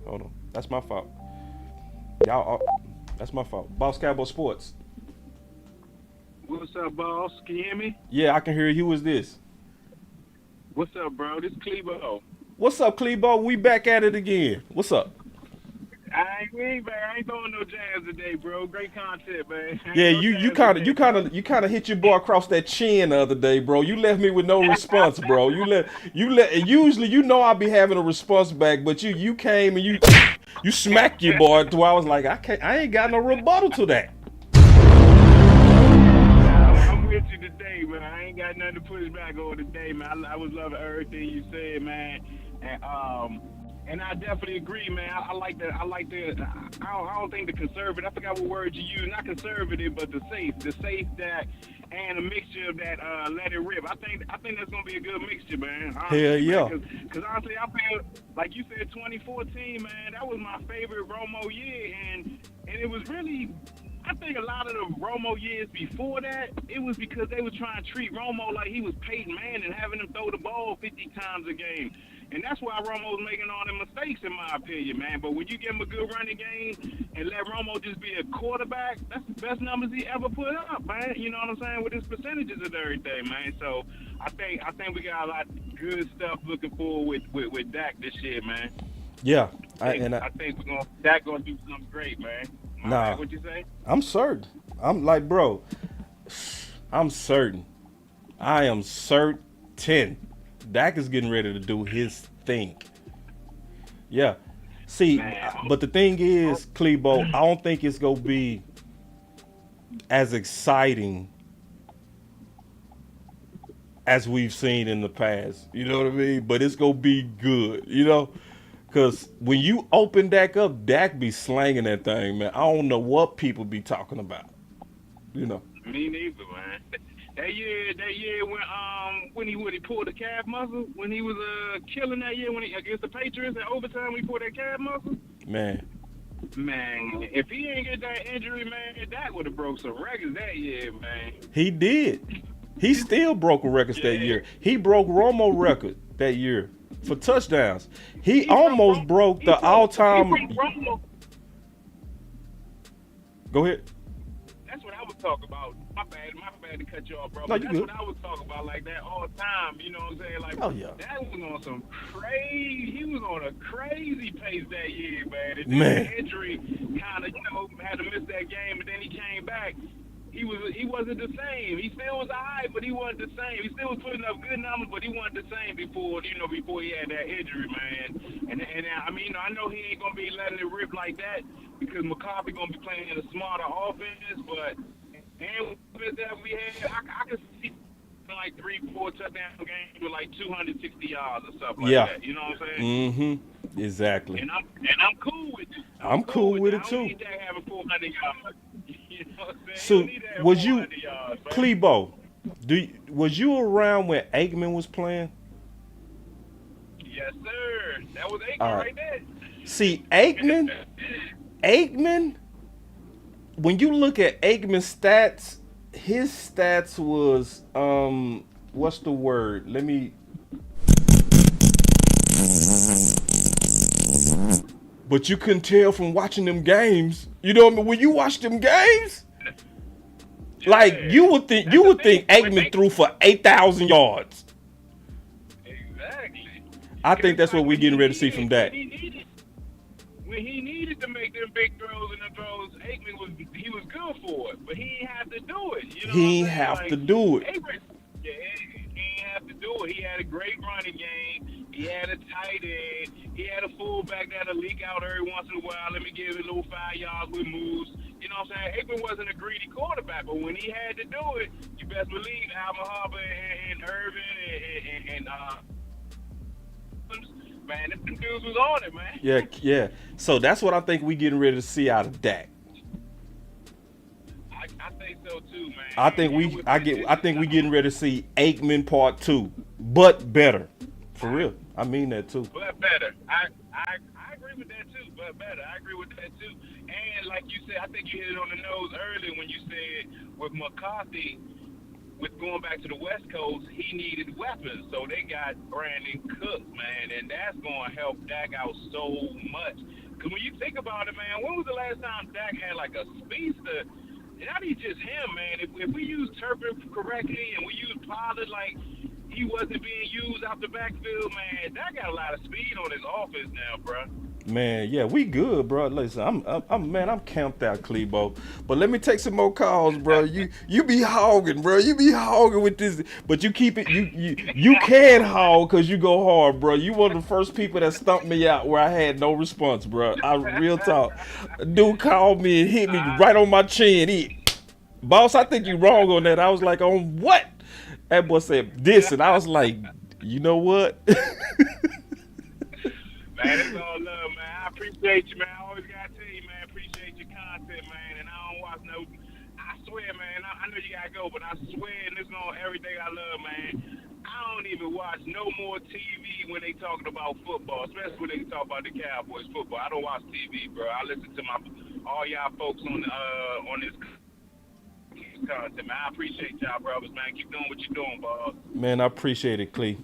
Hold on, that's my fault. That's my fault. Boss Cowboy Sports. What's up, boss? Can you hear me? Yeah, I can hear you. Who is this? What's up, bro? This Clebo. What's up, Clebo? We back at it again. What's up? We ain't throwing no jabs today, bro. Great content, man. Yeah, you kind of hit your boy across that chin the other day, bro. You left me with no response, bro. And usually I be having a response back, but you came and you smacked your boy to where I was like, I ain't got no rebuttal to that. I'm with you today, man. I ain't got nothing to push back on today, man. I was loving everything you said, man. And I definitely agree, man. I don't think the conservative, I forgot what word you use, not conservative, but the safe that, and a mixture of that, let it rip. I think that's gonna be a good mixture, man. Honestly, Hell yeah. Because honestly, I feel like you said 2014, man. That was my favorite Romo year, and it was really. I think a lot of the Romo years before that, it was because they were trying to treat Romo like he was Peyton Manning, having him throw the ball 50 times a game. And that's why Romo's making all the mistakes, in my opinion, man. But when you give him a good running game and let Romo just be a quarterback, that's the best numbers he ever put up, man. You know what I'm saying? With his percentages and everything, man. So I think we got a lot of good stuff looking forward with Dak this year, man. Yeah. I think Dak gonna do something great, man. Nah. What'd you say? I'm certain. I'm like, bro, I'm certain. I am certain. Dak is getting ready to do his thing. Yeah. See, but the thing is, Klebo, I don't think it's going to be as exciting as we've seen in the past. You know what I mean? But it's going to be good, you know? Because when you open Dak up, Dak be slanging that thing, man. I don't know what people be talking about, you know. Me neither, man. That year when he pulled the calf muscle, when he was killing that year when he against the Patriots at overtime, we pulled that calf muscle. Man, if he ain't get that injury, man, Dak would have broke some records that year, man. He did. He still broke a record that year. He broke Romo record that year for touchdowns. He almost broke the all-time. Go ahead. That's what I was talking about. My bad to cut you off, bro. No, But you that's good. what I was talking about, like that all the time. You know what I'm saying? Like, oh yeah. That was on some crazy. He was on a crazy pace that year, man. And Man. the injury kind of, had to miss that game, and then he came back. He wasn't the same. He still was alright, but he wasn't the same. He still was putting up good numbers, but he wasn't the same before he had that injury, man. And I mean, I know he ain't gonna be letting it rip like that because McCarthy gonna be playing in a smarter offense, but with that we had, I could see like 3-4 touchdown games with like 260 yards or something like that. You know what I'm saying? Mm-hmm. Exactly. And I'm cool with it. I'm cool with it I too. don't need that having 400 yards. You know what I'm saying? So was you, Klebo? Was you around when Aikman was playing? Yes, sir. That was Aikman right there. See, Aikman, when you look at Aikman's stats, his stats was what's the word? But you couldn't tell from watching them games. You know what I mean? When you watch them games, like you would think Aikman threw for 8,000 yards. Exactly. I think that's what we're getting ready to see from Dak. When he needed to make them big throws and the throws, Aikman was good for it, but he didn't have to do it. You know He didn't have to do it. Aikman, he didn't have to do it. He had a great running game. He had a tight end. He had a fullback that'll leak out every once in a while. Let me give it a little 5 yards with moves. You know what I'm saying? Aikman wasn't a greedy quarterback, but when he had to do it, you best believe Alvin Harper and Irvin and man, them dudes was on it, man. Yeah. So that's what I think we getting ready to see out of Dak. I think so too, man. I think we getting ready to see Aikman Part 2, but better. For real. I mean that too. But better. I agree with that too, but better. I agree with that too. And like you said, I think you hit it on the nose earlier when you said with McCarthy, with going back to the West Coast, he needed weapons. So they got Brandon Cooks, man, and that's going to help Dak out so much. Because when you think about it, man, when was the last time Dak had like a speedster? Not even just him, man. If we use Turpin correctly and we use Pollard like he wasn't being used out the backfield, man, Dak got a lot of speed on his offense now, bro. Man, yeah, we good, bro. Listen, I'm camped out, Clebo. But let me take some more calls, bro. You be hogging, bro. You be hogging with this, but you keep it. You can hog because you go hard, bro. You one of the first people that stumped me out where I had no response, bro. I real talk. Dude called me and hit me right on my chin. Boss, I think you wrong on that. I was like, on what? That boy said this, and I was like, you know what? Man, it's all love, man. I appreciate you, man. I always gotta tell you, man, appreciate your content, man. And I don't watch no. I swear, man. I know you gotta go, but I swear, and this is on everything I love, man. I don't even watch no more TV when they talking about football, especially when they talk about the Cowboys football. I don't watch TV, bro. I listen to all y'all folks on this content, man. I appreciate y'all, brothers, man. Keep doing what you're doing, boss. Man, I appreciate it, Cle.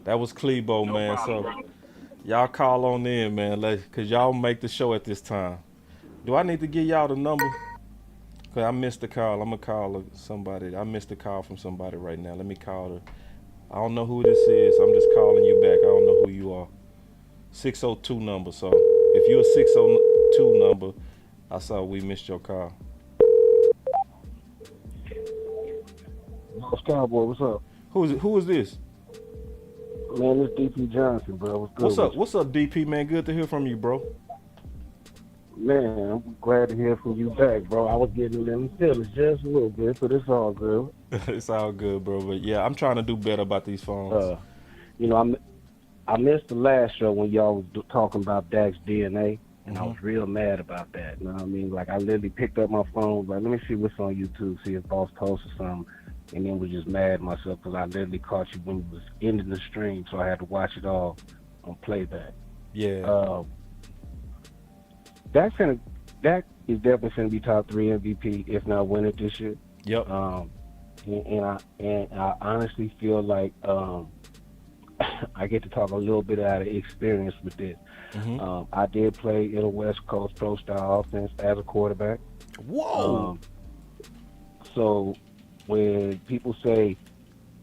That was Clebo, No man. problem, So. bro. Y'all call on in, man, because y'all make the show at this time. Do I need to give y'all the number? Because I missed the call. I'm going to call somebody. I missed the call from somebody right now. Let me call her. I don't know who this is. I'm just calling you back. I don't know who you are. 602 number. So if you're a 602 number, I saw we missed your call. Boss Cowboy, what's up? Who is this? Man, it's DP Johnson, bro. What's good? What's up? What's up, DP, man? Good to hear from you, bro. Man, I'm glad to hear from you back, bro. I was getting them feelings just a little bit, but it's all good. It's all good, bro. But yeah, I'm trying to do better about these phones. I missed the last show when y'all was talking about Dak's DNA, and I was real mad about that. You know what I mean? Like, I literally picked up my phone, like, let me see what's on YouTube, see if Boss posted something. And then was just mad at myself because I literally caught you when you was ending the stream, so I had to watch it all on playback. Yeah. Dak is definitely going to be top 3 MVP, if not win it this year. Yep. And I honestly feel like I get to talk a little bit out of experience with this. Mm-hmm. I did play in a West Coast pro style offense as a quarterback. Whoa. So when people say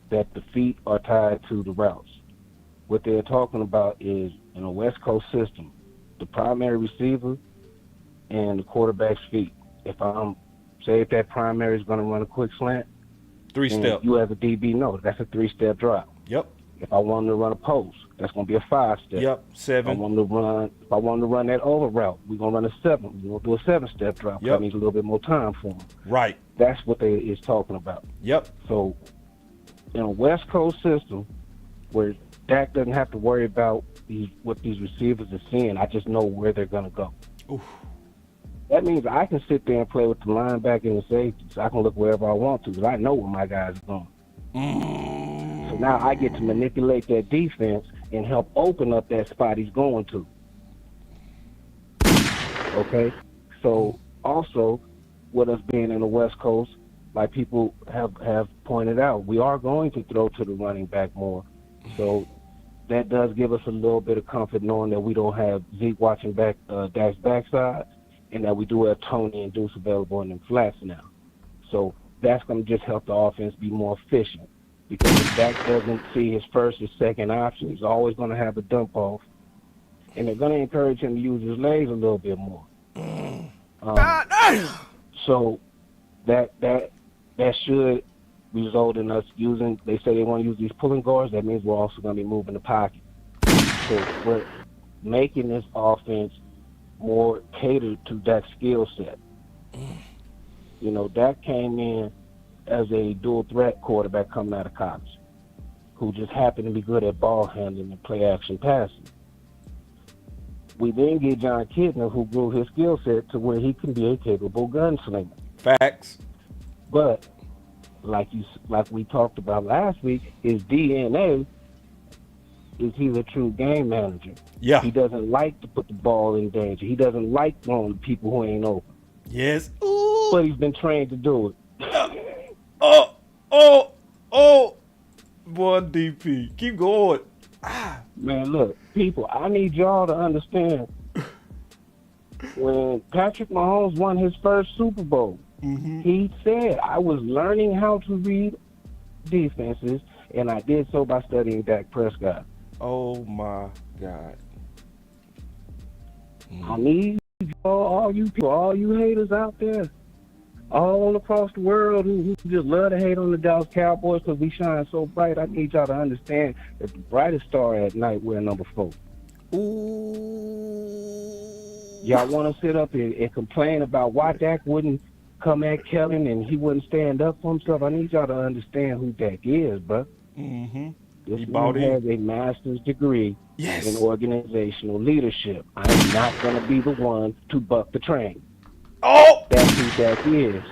that the feet are tied to the routes, what they're talking about is in a West Coast system, the primary receiver and the quarterback's feet. If that primary is going to run a quick slant, 3-step. You as a DB know that's a 3-step drop. Yep. If I want to run a post, that's going to be a 5-step. Yep. 7. If I want to run that over route, we're going to run a 7. We're going to do a 7-step drop. Yep. That needs a little bit more time for them. Right. That's what they is talking about. Yep. So in a West Coast system where Dak doesn't have to worry about what these receivers are seeing, I just know where they're going to go. Oof. That means I can sit there and play with the linebacker and the safeties. I can look wherever I want to because I know where my guys are going. So now I get to manipulate that defense and help open up that spot he's going to. Okay? So also, with us being in the West Coast, like people have pointed out, we are going to throw to the running back more. So that does give us a little bit of comfort knowing that we don't have Zeke watching back Dak's backside and that we do have Tony and Deuce available in them flats now. So that's going to just help the offense be more efficient because if Dak doesn't see his first or second option, he's always going to have a dump off. And they're going to encourage him to use his legs a little bit more. So that should result in us using, they say they want to use these pulling guards, that means we're also going to be moving the pocket. So we're making this offense more catered to Dak's skill set. You know, Dak came in as a dual threat quarterback coming out of college who just happened to be good at ball handling and play action passing. We then get John Kidner, who grew his skill set to where he can be a capable gunslinger. Facts. But like we talked about last week, his DNA is he's a true game manager. Yeah. He doesn't like to put the ball in danger. He doesn't like throwing to people who ain't open. Yes. Ooh. But he's been trained to do it. Boy, DP. Keep going. Man, look, people, I need y'all to understand when Patrick Mahomes won his first Super Bowl, he said, I was learning how to read defenses, and I did so by studying Dak Prescott. Oh, my God. I need all you people, all you haters out there, all across the world who just love to hate on the Dallas Cowboys because we shine so bright. I need y'all to understand that the brightest star at night, we're number 4. Ooh. Y'all want to sit up and complain about why Dak wouldn't come at Kellen and he wouldn't stand up for himself. I need y'all to understand who Dak is, bro. Mm-hmm. This man has a master's degree in organizational leadership. I'm not going to be the one to buck the train. Oh! That's who Dak is.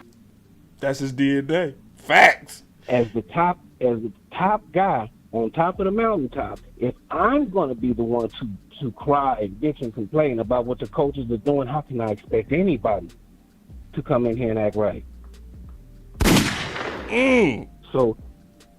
That's his DNA. Facts. As the top guy on top of the mountaintop, if I'm going to be the one to cry and bitch and complain about what the coaches are doing, how can I expect anybody to come in here and act right? So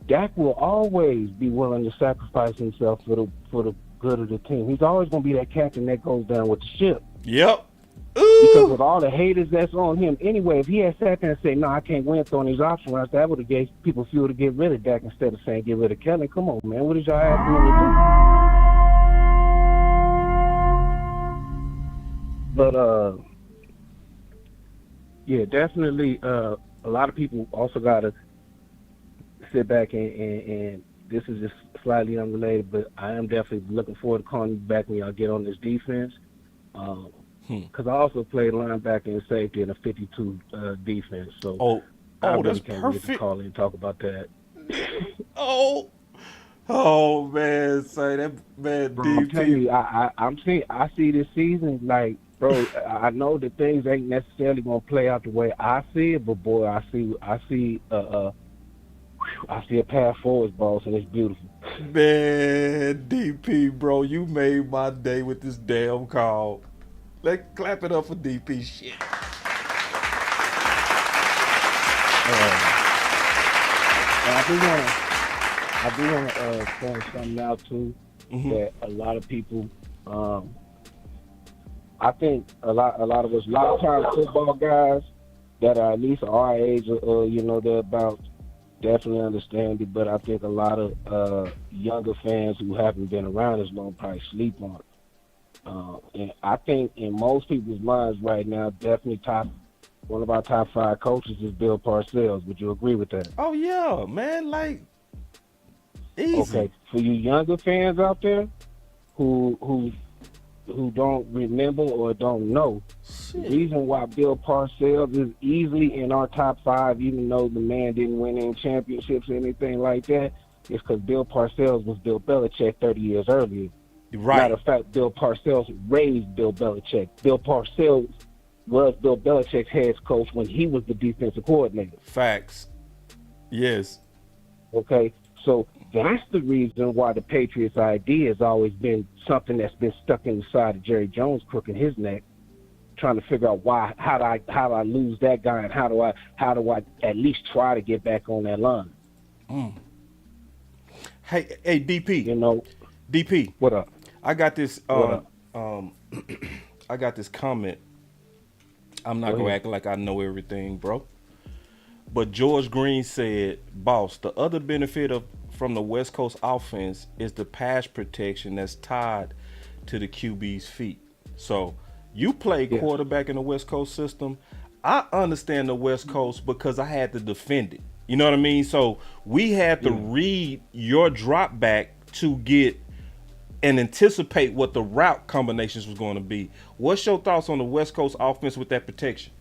Dak will always be willing to sacrifice himself for the good of the team. He's always going to be that captain that goes down with the ship. Yep. Because with all the haters that's on him, anyway, if he had sat there and said, no, I can't win throwing these option routes, that would have gave people fuel to get rid of Dak instead of saying get rid of Kelly. Come on, man. What did y'all ask him to do? But, yeah, definitely a lot of people also got to sit back and this is just slightly unrelated, but I am definitely looking forward to calling you back when y'all get on this defense. Because I also played linebacker and safety in a 52 defense, so I really that's can't perfect. get to call in and talk about that. Oh man, say that man. Bro, I'm telling you, I see this season like, bro. I know that things ain't necessarily gonna play out the way I see it, but boy, I see a path forward, boss, and it's beautiful. Man, DP, bro, you made my day with this damn call. Let's clap it up for DP. Shit. I do want to point something out too, that a lot of people, I think a lot of us, a lot of times football guys that are at least our age, they're about, definitely understand it, but I think a lot of younger fans who haven't been around as long probably sleep on it. And I think in most people's minds right now, definitely one of our top 5 coaches is Bill Parcells. Would you agree with that? Oh yeah, man, like easy. Okay, for you younger fans out there who don't remember or don't know, the reason why Bill Parcells is easily in our top 5, even though the man didn't win any championships or anything like that, is because Bill Parcells was Bill Belichick 30 years earlier. Right. Matter of fact, Bill Parcells raised Bill Belichick. Bill Parcells was Bill Belichick's head coach when he was the defensive coordinator. Facts. Yes. Okay, so that's the reason why the Patriots idea has always been something that's been stuck in the side of Jerry Jones' crook in his neck, trying to figure out how do I lose that guy, and how do I at least try to get back on that line. Hey, DP. DP. What up? I got this. I got this comment. I'm not gonna act like I know everything, bro. But George Green said, "Boss, the other benefit from the West Coast offense is the pass protection that's tied to the QB's feet." So you play quarterback in the West Coast system. I understand the West Coast because I had to defend it. You know what I mean? So we had to read your drop back to get and anticipate what the route combinations was going to be. What's your thoughts on the West Coast offense with that protection?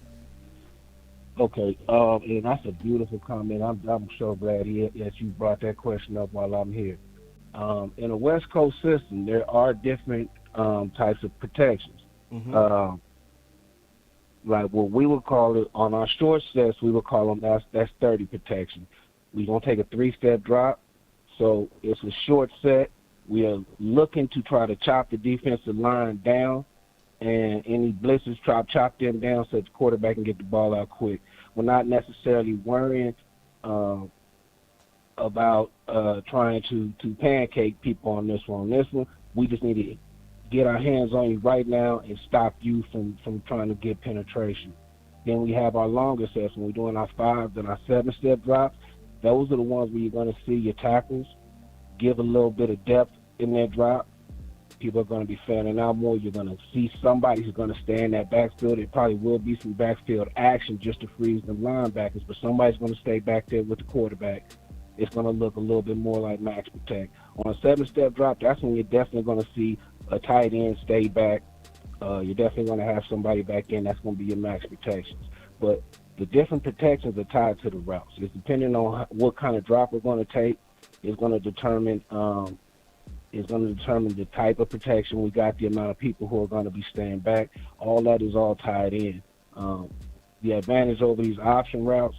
Okay, and that's a beautiful comment. I'm so glad that you brought that question up while I'm here. In a West Coast system, there are different types of protections. Like what we would call it on our short sets, we would call them that's 30 protection. We're gonna take a 3-step drop, so it's a short set. We are looking to try to chop the defensive line down, and any blitzes, chop them down so the quarterback can get the ball out quick. We're not necessarily worrying about trying to pancake people on this one. We just need to get our hands on you right now and stop you from trying to get penetration. Then we have our longer sets. When we're doing our 5 and our 7-step drops, those are the ones where you're going to see your tackles give a little bit of depth in their drop, People are going to be fanning out more. You're going to see somebody who's going to stay in that backfield. It probably will be some backfield action just to freeze the linebackers, but somebody's going to stay back there with the quarterback. It's going to look a little bit more like max protect. On a 7-step drop, that's when you're definitely going to see a tight end stay back. You're definitely going to have somebody back in. That's going to be your max protections. But the different protections are tied to the routes. It's depending on what kind of drop we're going to take. It's going to determine the type of protection we got, the amount of people who are going to be staying back. All that is all tied in. The advantage over these option routes,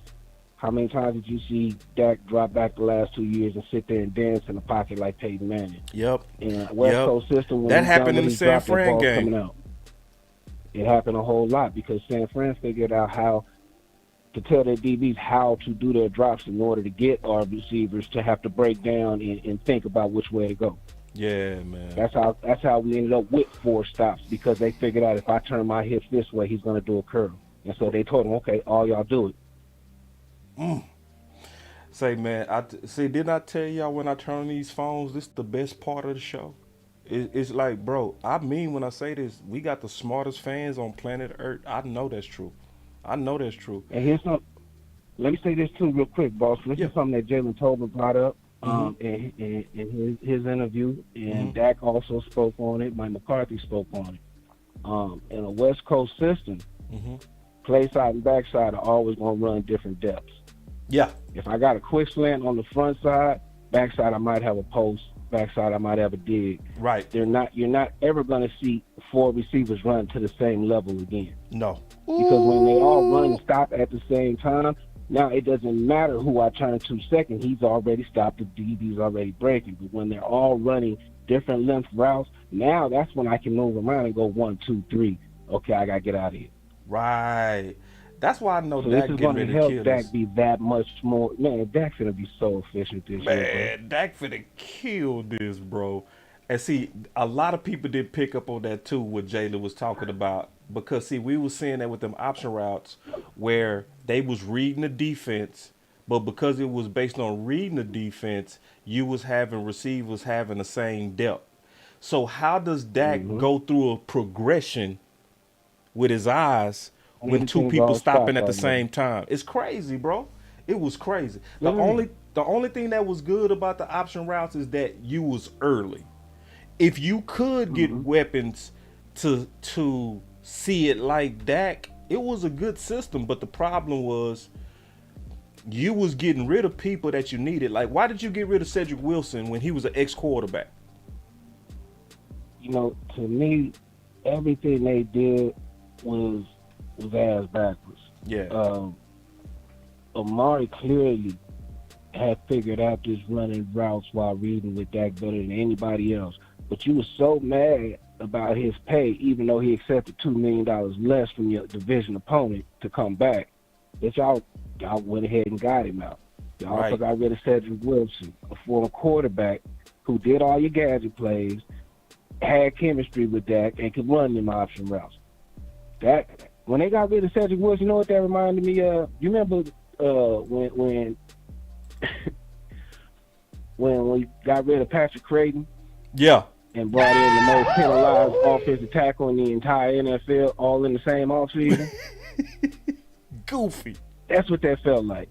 how many times did you see Dak drop back the last 2 years and sit there and dance in the pocket like Peyton Manning? Yep. In a West Coast system, when that happened in the San Fran game. It happened a whole lot because San Fran figured out how to tell their DBs how to do their drops in order to get our receivers to have to break down and think about which way to go. Yeah, man. That's how we ended up with 4 stops, because they figured out if I turn my hips this way, he's going to do a curl. And so they told him, okay, all y'all do it. Say, man, didn't I tell y'all when I turn on these phones, this is the best part of the show? It's like, bro, I mean when I say this, we got the smartest fans on planet Earth. I know that's true. And here's some. Let me say this too, real quick, boss. This is something that Jalen Tobin brought up in his interview, and Dak also spoke on it. Mike McCarthy spoke on it. In a West Coast system, play side and backside are always going to run different depths. Yeah. If I got a quick slant on the front side, backside I might have a post. Backside I might have a dig. Right. You're not ever going to see 4 receivers run to the same level again. No. Because when they all run and stop at the same time, now it doesn't matter who I turn to second. He's already stopped. The DB's already breaking. But when they're all running different length routes, now that's when I can move around and go 1, 2, 3. Okay, I got to get out of here. Right. That's why I know So Dak this is getting going to ready to help kill Dak this. be that much more. Man, Dak's going to be so efficient this year. Man, Dak finna kill this, bro. And see, a lot of people did pick up on that too, what Jalen was talking about. Because see, we was seeing that with them option routes where they was reading the defense, but because it was based on reading the defense, you was having receivers having the same depth. So how does Dak go through a progression with his eyes when 2 people stopping at the same time? It's crazy, bro. It was crazy. The only thing that was good about the option routes is that you was early. If you could get weapons to see it like Dak, it was a good system. But the problem was you was getting rid of people that you needed. Like, why did you get rid of Cedric Wilson when he was an ex-quarterback? You know, to me, everything they did was ass backwards. Yeah. Amari clearly had figured out this running routes while reading with Dak better than anybody else. But you were so mad about his pay, even though he accepted $2 million less from your division opponent to come back, that y'all went ahead and got him out. Y'all also got rid of Cedric Wilson, a former quarterback who did all your gadget plays, had chemistry with Dak, and could run them option routes. That when they got rid of Cedric Wilson, you know what that reminded me of? You remember when when we got rid of Patrick Creighton? Yeah. And brought in the most penalized offensive tackle in the entire NFL, all in the same offseason. Goofy. That's what that felt like.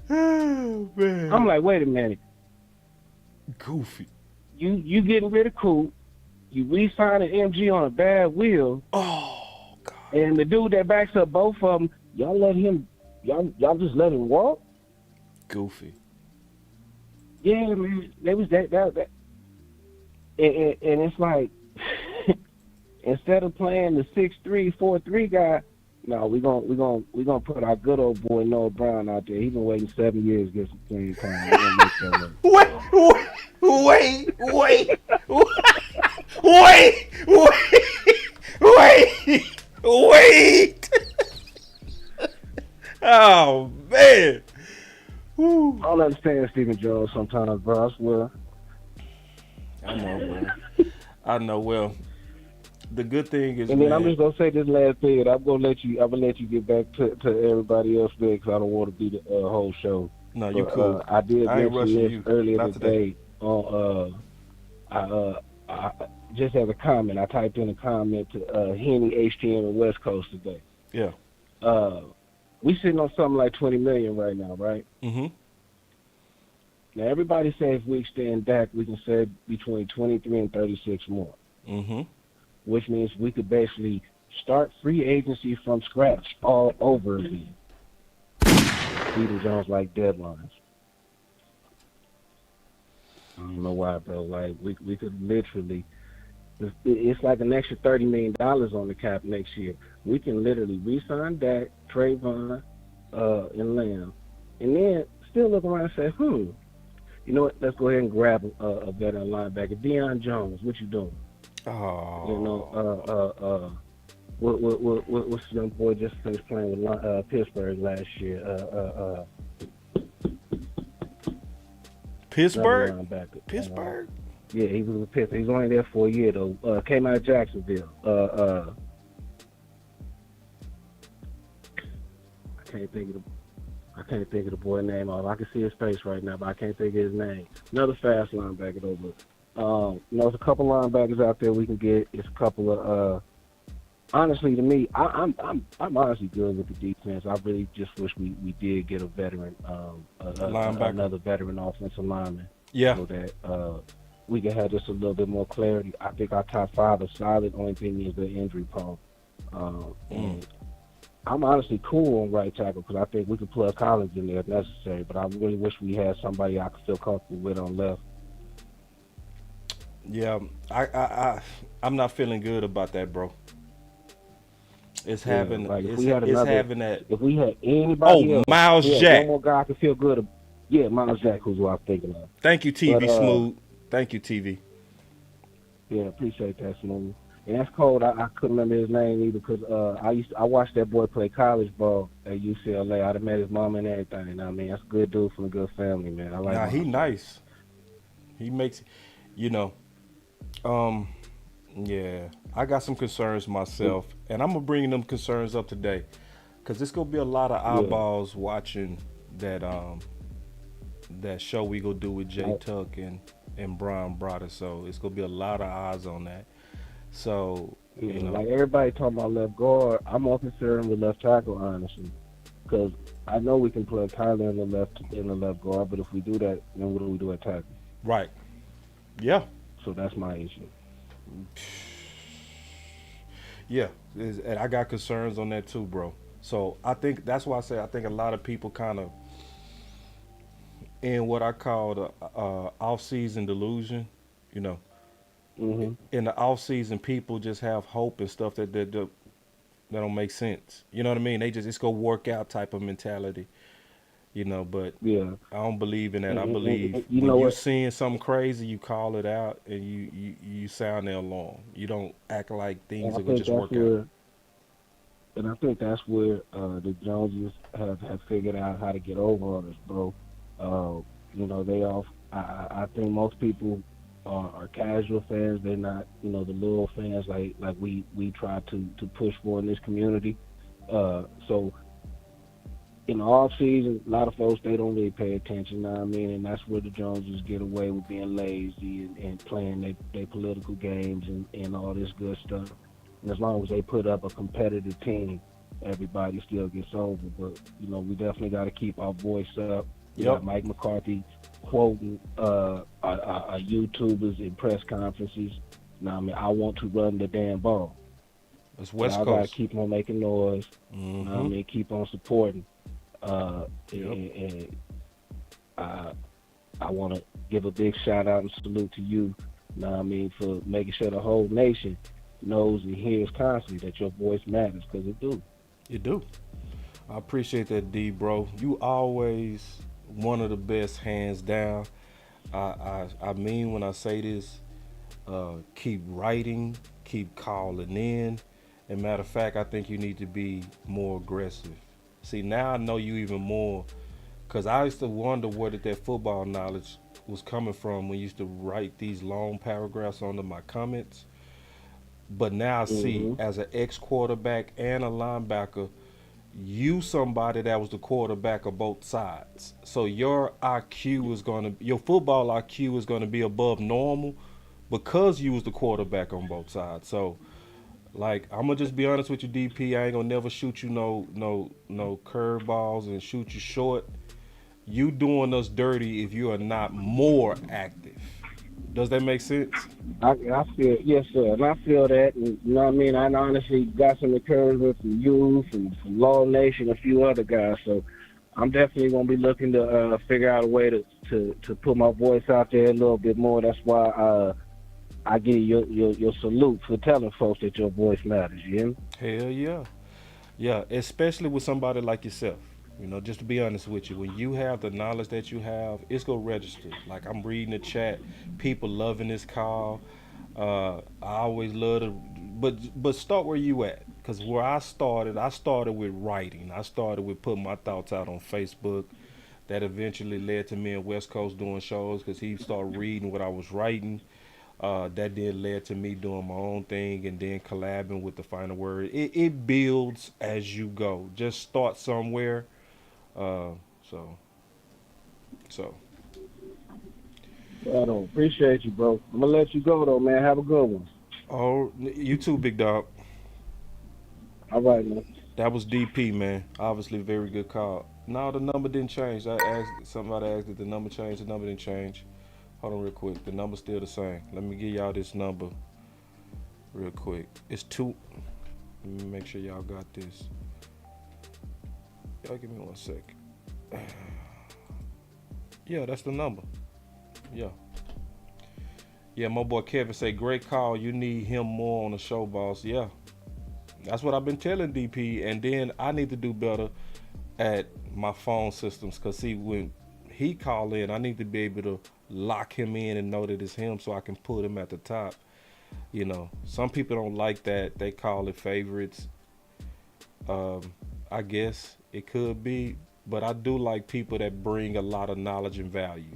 Oh, man. I'm like, wait a minute. Goofy. You getting rid of Coop. You re-signing MG on a bad wheel. Oh, God. And the dude that backs up both of them, y'all just let him walk? Goofy. Yeah, man. There was that. And it's like, instead of playing the 6'3", 4'3" guy, no, we gonna put our good old boy Noah Brown out there. He's been waiting 7 years to get some playing time. We're gonna make that work. Wait. Oh, man. Woo. I don't understand Stephen Jones sometimes, bro. I swear. I know, bro. I know. Well, the good thing is, and then man, I'm just gonna say this last thing. I'm gonna let you get back to everybody else there because I don't want to be the whole show. No, you cool. I did I ain't mention this you. earlier Not today on I just as a comment, I typed in a comment to Henny, HTM, and West Coast today. Yeah. We sitting on something like 20 million right now, right? Mm-hmm. Now everybody says if we extend Dak, we can save between 23 and 36 more. Mm-hmm. Which means we could basically start free agency from scratch all over again. Stephen Jones like deadlines. I don't know why, bro. Like we could literally, it's like an extra $30 million on the cap next year. We can literally re-sign Dak, Trayvon, and Lamb, and then still look around and say, you know what? Let's go ahead and grab a veteran linebacker, Deion Jones. What you doing? Oh. You know, what's the young boy just finished playing with Pittsburgh last year? Pittsburgh? Pittsburgh? Yeah, he was with Pittsburgh. He's only there for a year, though. Came out of Jacksonville. I can't think of the boy's name. I can see his face right now, but I can't think of his name. Another fast linebacker, though. But, there's a couple linebackers out there we can get. It's a couple of honestly, to me, I'm honestly good with the defense. I really just wish we did get a veteran, another veteran offensive lineman. Yeah. So that we can have just a little bit more clarity. I think our top five are solid. Only thing is the injury prone. And I'm honestly cool on right tackle because I think we could plug Collins in there if necessary. But I really wish we had somebody I could feel comfortable with on left. Yeah, I'm not feeling good about that, bro. It's having, like it's having that. If we had anybody else, Miles Jack. One more guy I could feel good about. Yeah, Miles Jack, who's what I'm thinking of. Thank you, TV Smooth. Thank you, TV. Yeah, appreciate that, Smooth. And that's cold. I couldn't remember his name either because I watched that boy play college ball at UCLA. I'd have met his mom and everything. I mean, that's a good dude from a good family, man. I like. Nah, he nice. He makes, yeah. I got some concerns myself, and I'm gonna bring them concerns up today, cause there's gonna be a lot of eyeballs watching that that show we gonna do with Jay Tuck and Brian Broder. So it's gonna be a lot of eyes on that. So like everybody talking about left guard, I'm more concerned with left tackle, honestly, because I know we can plug Tyler in the left guard, but if we do that, then what do we do at tackle? Right. Yeah. So that's my issue. Yeah, and I got concerns on that too, bro. So I think that's why I say I think a lot of people kind of in what I call the off-season delusion, Mm-hmm. In the off-season, people just have hope and stuff that don't make sense. You know what I mean? It's go work out type of mentality. But yeah, I don't believe in that. I believe when you're seeing something crazy, you call it out and you sound the alarm. You don't act like things are gonna just work out. And I think that's where the Joneses have figured out how to get over on us, bro. I think most people are casual fans. They're not, the loyal fans like we try to push for in this community. So in the off season, a lot of folks, they don't really pay attention, you know what I mean? And that's where the Joneses get away with being lazy and playing their political games and all this good stuff. And as long as they put up a competitive team, everybody still gets over. But, we definitely got to keep our voice up. You got Mike McCarthy quoting YouTubers in press conferences. You know what I mean? I want to run the damn ball. It's West Coast. I got to keep on making noise. Mm-hmm. You know what I mean? Keep on supporting. And I want to give a big shout out and salute to you, know what I mean, for making sure the whole nation knows and hears constantly that your voice matters, because it do. You do. I appreciate that, D, bro. You always one of the best, hands down. I mean when I say this, keep writing, keep calling in. And matter of fact, I think you need to be more aggressive. See, now I know you even more, because I used to wonder where that football knowledge was coming from when you used to write these long paragraphs under my comments. But now I see, as an ex-quarterback and a linebacker, you somebody that was the quarterback of both sides. So your football IQ is going to be above normal because you was the quarterback on both sides. So, like, I'm gonna just be honest with you, DP. I ain't gonna never shoot you no curveballs and shoot you short. You doing us dirty if you are not more active. Does that make sense? I feel, yes, sir. And I feel that. And, you know what I mean? I honestly got some encouragement from you, from Law Nation, a few other guys. So I'm definitely going to be looking to figure out a way to put my voice out there a little bit more. That's why I give you your salute for telling folks that your voice matters. You hear me? Hell yeah. Yeah, especially with somebody like yourself. You know, just to be honest with you, when you have the knowledge that you have, it's going to register. Like, I'm reading the chat, people loving this call. I always love to, but start where you at. Because where I started with writing. I started with putting my thoughts out on Facebook. That eventually led to me and West Coast doing shows because he started reading what I was writing. That then led to me doing my own thing and then collabing with the Final Word. It builds as you go. Just start somewhere. So. I don't appreciate you, bro. I'm going to let you go, though, man. Have a good one. Oh, you too, big dog. All right, man. That was DP, man. Obviously, very good call. No, the number didn't change. Somebody asked if the number changed. The number didn't change. Hold on real quick. The number's still the same. Let me give y'all this number real quick. It's 2. Let me make sure y'all got this. Y'all give me 1 second. Yeah, that's the number. Yeah. Yeah, my boy Kevin say, great call. You need him more on the show, boss. Yeah. That's what I've been telling DP. And then I need to do better at my phone systems. Because, see, when he call in, I need to be able to lock him in and know that it's him so I can put him at the top. You know, some people don't like that. They call it favorites. I guess it could be. But I do like people that bring a lot of knowledge and value.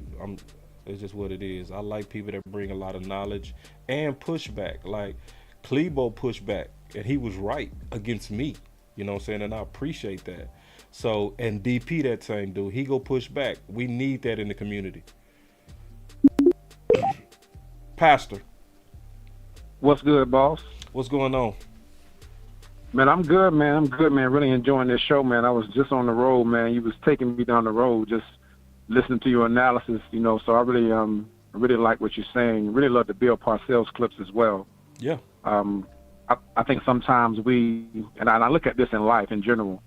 It's just what it is. I like people that bring a lot of knowledge and pushback. Like Klebo pushback, and he was right against me. You know what I'm saying? And I appreciate that. So, and DP, that same dude, he go push back. We need that in the community. Pastor. What's good, boss? What's going on? Man, I'm good, man. Really enjoying this show, man. I was just on the road, man. You was taking me down the road, just listening to your analysis, you know. So I really like what you're saying. Really love the Bill Parcells clips as well. Yeah. I think sometimes and I look at this in life in general,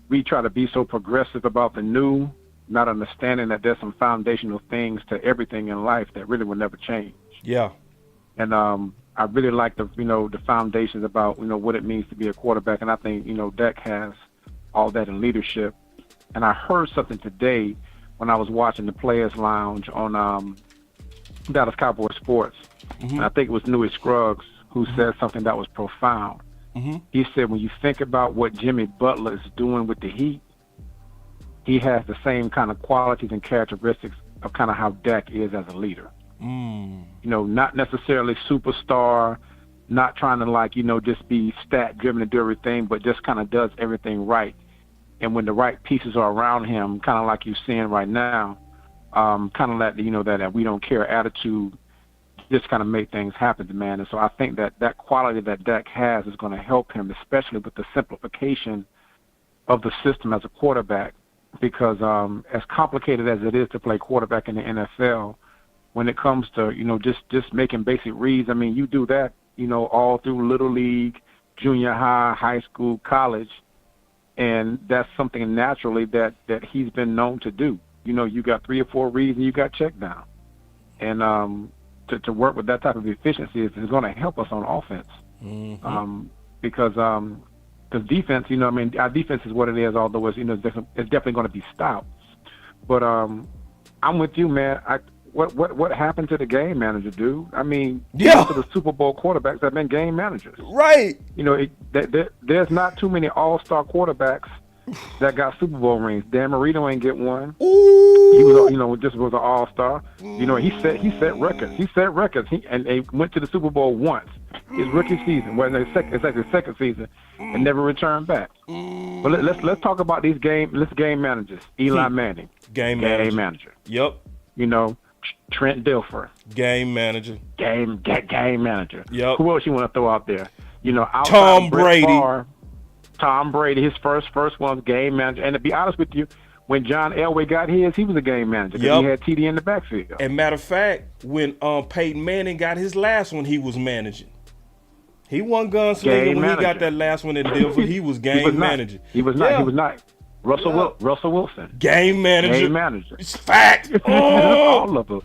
we try to be so progressive about the new, not understanding that there's some foundational things to everything in life that really will never change. Yeah. And I really like the foundations about, what it means to be a quarterback. And I think, Dak has all that in leadership. And I heard something today when I was watching the Players Lounge on Dallas Cowboys Sports. Mm-hmm. And I think it was Newy Scruggs who said something that was profound. Mm-hmm. He said, when you think about what Jimmy Butler is doing with the Heat, he has the same kind of qualities and characteristics of kind of how Dak is as a leader. Not necessarily superstar, not trying to just be stat driven and do everything, but just kind of does everything right. And when the right pieces are around him, kind of like you're seeing right now, kind of that we don't care attitude, just kind of make things happen, man. And so I think that quality that Dak has is going to help him, especially with the simplification of the system as a quarterback, because as complicated as it is to play quarterback in the NFL, when it comes to, just making basic reads, I mean, you do that, all through Little League, junior high, high school, college, and that's something naturally that he's been known to do. You got 3 or 4 reads and you got check down. And to work with that type of efficiency is going to help us on offense. Mm-hmm. Because defense, our defense is what it is, although it's definitely going to be stout. But I'm with you, man. What happened to the game manager, dude? I mean, most of the Super Bowl quarterbacks have been game managers. Right. There's not too many all-star quarterbacks that got Super Bowl rings. Dan Marino ain't get one. Ooh. He was, just was an all-star. He set records. He set records. He went to the Super Bowl once. His rookie season, it's like his second season, and never returned back. But let's talk about these game managers. Eli Manning, game manager. Yep. Trent Dilfer. Game manager. Game manager. Yep. Who else you want to throw out there? You know, outside Tom of Brett Brady. Favre, Tom Brady, his first one was game manager. And to be honest with you, when John Elway got his, he was a game manager. Yep. He had TD in the backfield. And matter of fact, when Peyton Manning got his last one, he was managing. He won gunslinger when he got that last one in Denver. He was game manager. He was not. He was not. Russell Wilson. Game manager. Game manager. It's fact. Oh. All of them.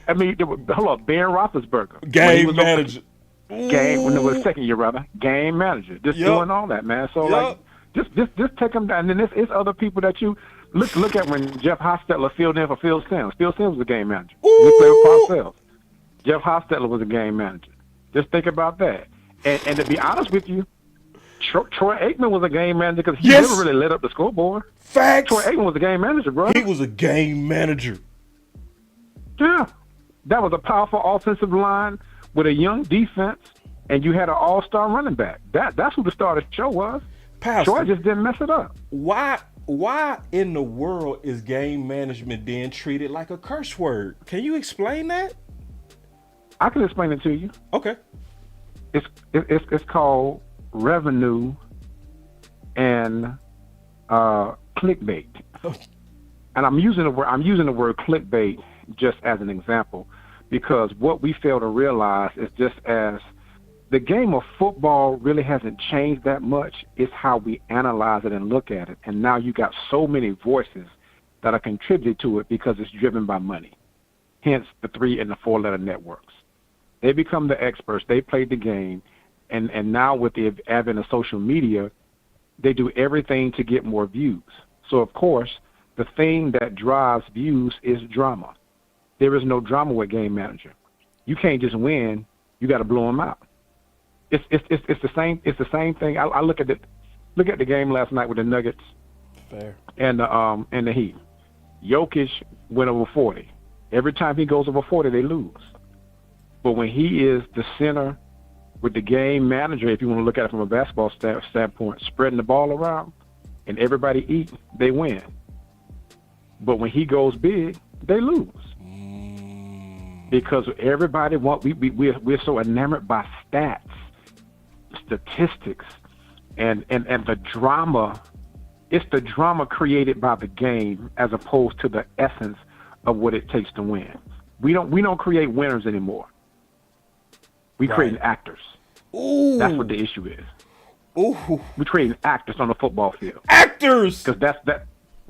I mean, hold on. Ben Roethlisberger. Game manager. Game. When it was second year, rather. Game manager. Just doing all that, man. So like, just take them down. And then it's other people that you look at when Jeff Hostetler filled in for Phil Simms. Phil Simms was a game manager. He played with Parcells. Jeff Hostetler was a game manager. Just think about that. And to be honest with you, Troy Aikman was a game manager because he never really lit up the scoreboard. Facts. Troy Aikman was a game manager, bro. He was a game manager. Yeah. That was a powerful offensive line with a young defense, and you had an all-star running back. That's who the star of the show was. Pastor, Troy just didn't mess it up. Why in the world is game management then treated like a curse word? Can you explain that? I can explain it to you. Okay. It's called revenue and clickbait. And I'm using the word clickbait just as an example, because what we fail to realize is just as the game of football really hasn't changed that much, it's how we analyze it and look at it. And now you got so many voices that are contributing to it because it's driven by money. Hence the 3 and the 4-letter networks. They become the experts. They played the game. And now with the advent of social media, they do everything to get more views. So, of course, the thing that drives views is drama. There is no drama with game manager. You can't just win. You got to blow them out. It's the same. It's the same thing. I look at the game last night with the Nuggets. Fair. And the Heat. Jokic went over 40. Every time he goes over 40, they lose. But when he is the center with the game manager, if you want to look at it from a basketball standpoint, spreading the ball around and everybody eat, they win. But when he goes big, they lose. Because everybody we're so enamored by stats, statistics, and the drama. It's the drama created by the game as opposed to the essence of what it takes to win. We don't create winners anymore. We create actors. Ooh. That's what the issue is. Ooh. We're creating actors on the football field. Actors. Because that's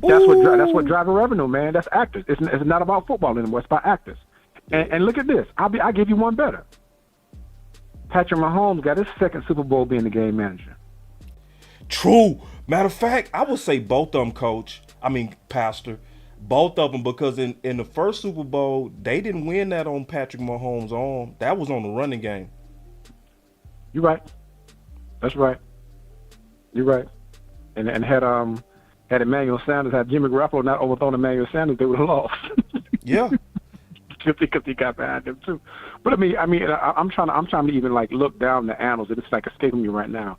what driving revenue, man. That's actors. It's not about football anymore. It's about actors. And look at this. I'll give you one better. Patrick Mahomes got his second Super Bowl being the game manager. True. Matter of fact, I would say both of them, Pastor. Both of them, because in the first Super Bowl, they didn't win that on Patrick Mahomes' arm. That was on the running game. You're right. That's right. You're right. And had Emmanuel Sanders, had Jimmy Garoppolo not overthrown Emmanuel Sanders, they would have lost. Yeah. Because he got behind him too. But I'm trying to even like look down the annals. It's like escaping me right now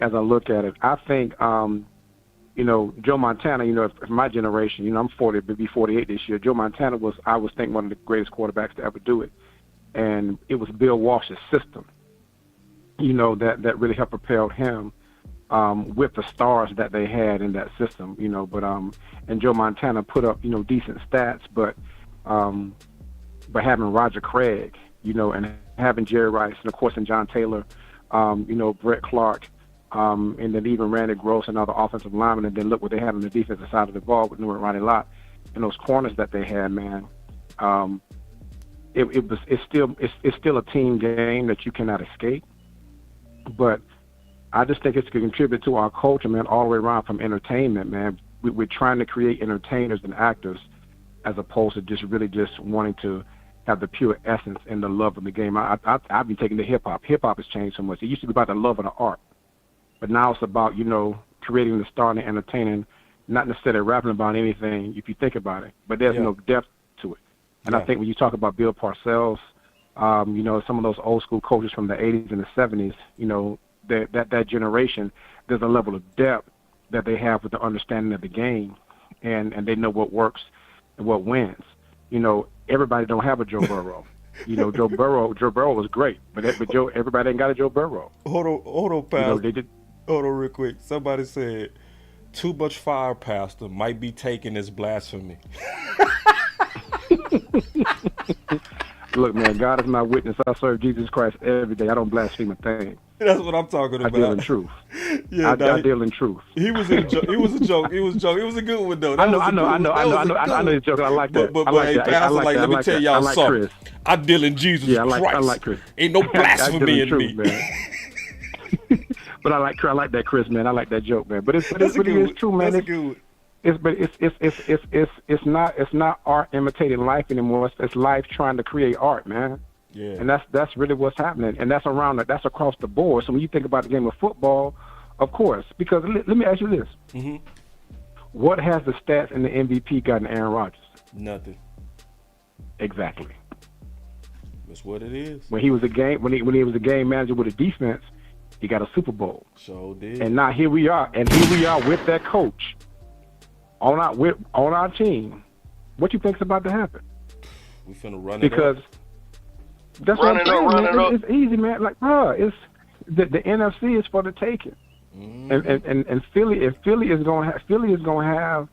as I look at it. I think Joe Montana, if my generation, I'm 40, but be 48 this year. Joe Montana was, I was think, one of the greatest quarterbacks to ever do it. And it was Bill Walsh's system, that really helped propel him with the stars that they had in that system, and Joe Montana put up, decent stats, but having Roger Craig, and having Jerry Rice, and of course, and John Taylor, Brett Clark, and then even Randy Gross and other offensive linemen, and then look what they had on the defensive side of the ball with Newark Ronnie Lott and those corners that they had, man. It's still a team game that you cannot escape. But I just think it's going to contribute to our culture, man, all the way around from entertainment, man. We're trying to create entertainers and actors as opposed to just wanting to have the pure essence and the love of the game. I've been taking to hip-hop. Hip-hop has changed so much. It used to be about the love of the art. But now it's about, creating the star and the entertaining, not necessarily rapping about anything if you think about it. But there's no depth to it. And I think when you talk about Bill Parcells, some of those old school coaches from the 80s and the 70s, that generation, there's a level of depth that they have with the understanding of the game, and they know what works and what wins. everybody don't have a Joe Burrow. Joe Burrow was great, but everybody ain't got a Joe Burrow. Hold on, Pastor. They did. Hold on real quick. Somebody said, too much fire, Pastor, might be taken as blasphemy. Look, man, God is my witness. I serve Jesus Christ every day. I don't blaspheme a thing. That's what I'm talking about. I deal in truth. Yeah, I deal in truth. He was a joke. It was a joke. It was a good one though. I know he's joking. I like that. But hey, Pastor, let me tell y'all something. I deal in Jesus Christ. I like Chris. Ain't no blasphemy in me. Man. But I like that Chris, man. I like that joke, man. But it's true, man. That's good. It's not art imitating life anymore. It's life trying to create art, man. Yeah. And that's really what's happening, and that's across the board. So when you think about the game of football, of course, because let me ask you this: what has the stats and the MVP gotten Aaron Rodgers? Nothing. Exactly. That's what it is. When he was a game was a game manager with a defense, he got a Super Bowl. So did. And now here we are with that coach on our team. What you think's about to happen? We finna run it because. Up. That's what I'm saying, man. It's easy, man. Like, it's the NFC is for the taking, and Philly is going to have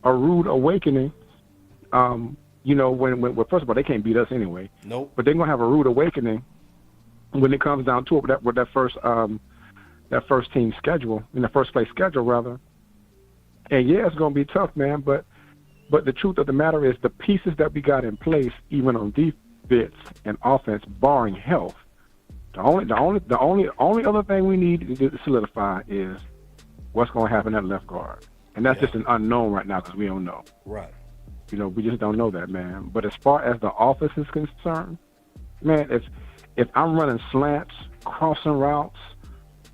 a rude awakening. When first of all they can't beat us anyway. Nope. But they're going to have a rude awakening when it comes down to it with that first team schedule, in the first place schedule rather. And yeah, it's going to be tough, man. But the truth of the matter is the pieces that we got in place, even on defense and offense, barring health. The only other thing we need to solidify is what's going to happen at left guard, and that's just an unknown right now because we don't know. Right. We just don't know that, man. But as far as the offense is concerned, man, if I'm running slants, crossing routes,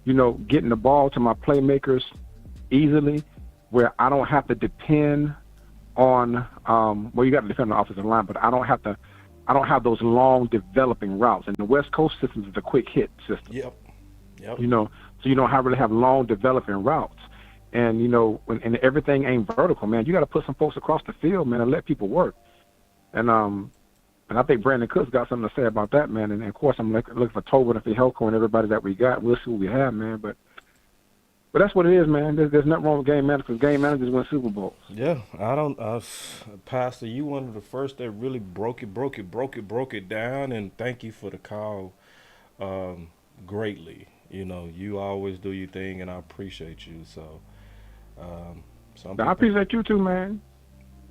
getting the ball to my playmakers easily, where I don't have to depend on you got to depend on the offensive line, but I don't have those long developing routes. And the West Coast system is a quick hit system. Yep. So you don't really have long developing routes. And when everything ain't vertical, man, you got to put some folks across the field, man, and let people work. And I think Brandon Cook's got something to say about that, man. And of course, I'm looking for Tobin and Fihelko and everybody that we got. We'll see what we have, man. But that's what it is, man. There's nothing wrong with game managers because game managers win Super Bowls. Yeah, Pastor, you one of the first that really broke it down, and thank you for the call greatly. You always do your thing, and I appreciate you. So, I appreciate you too, man.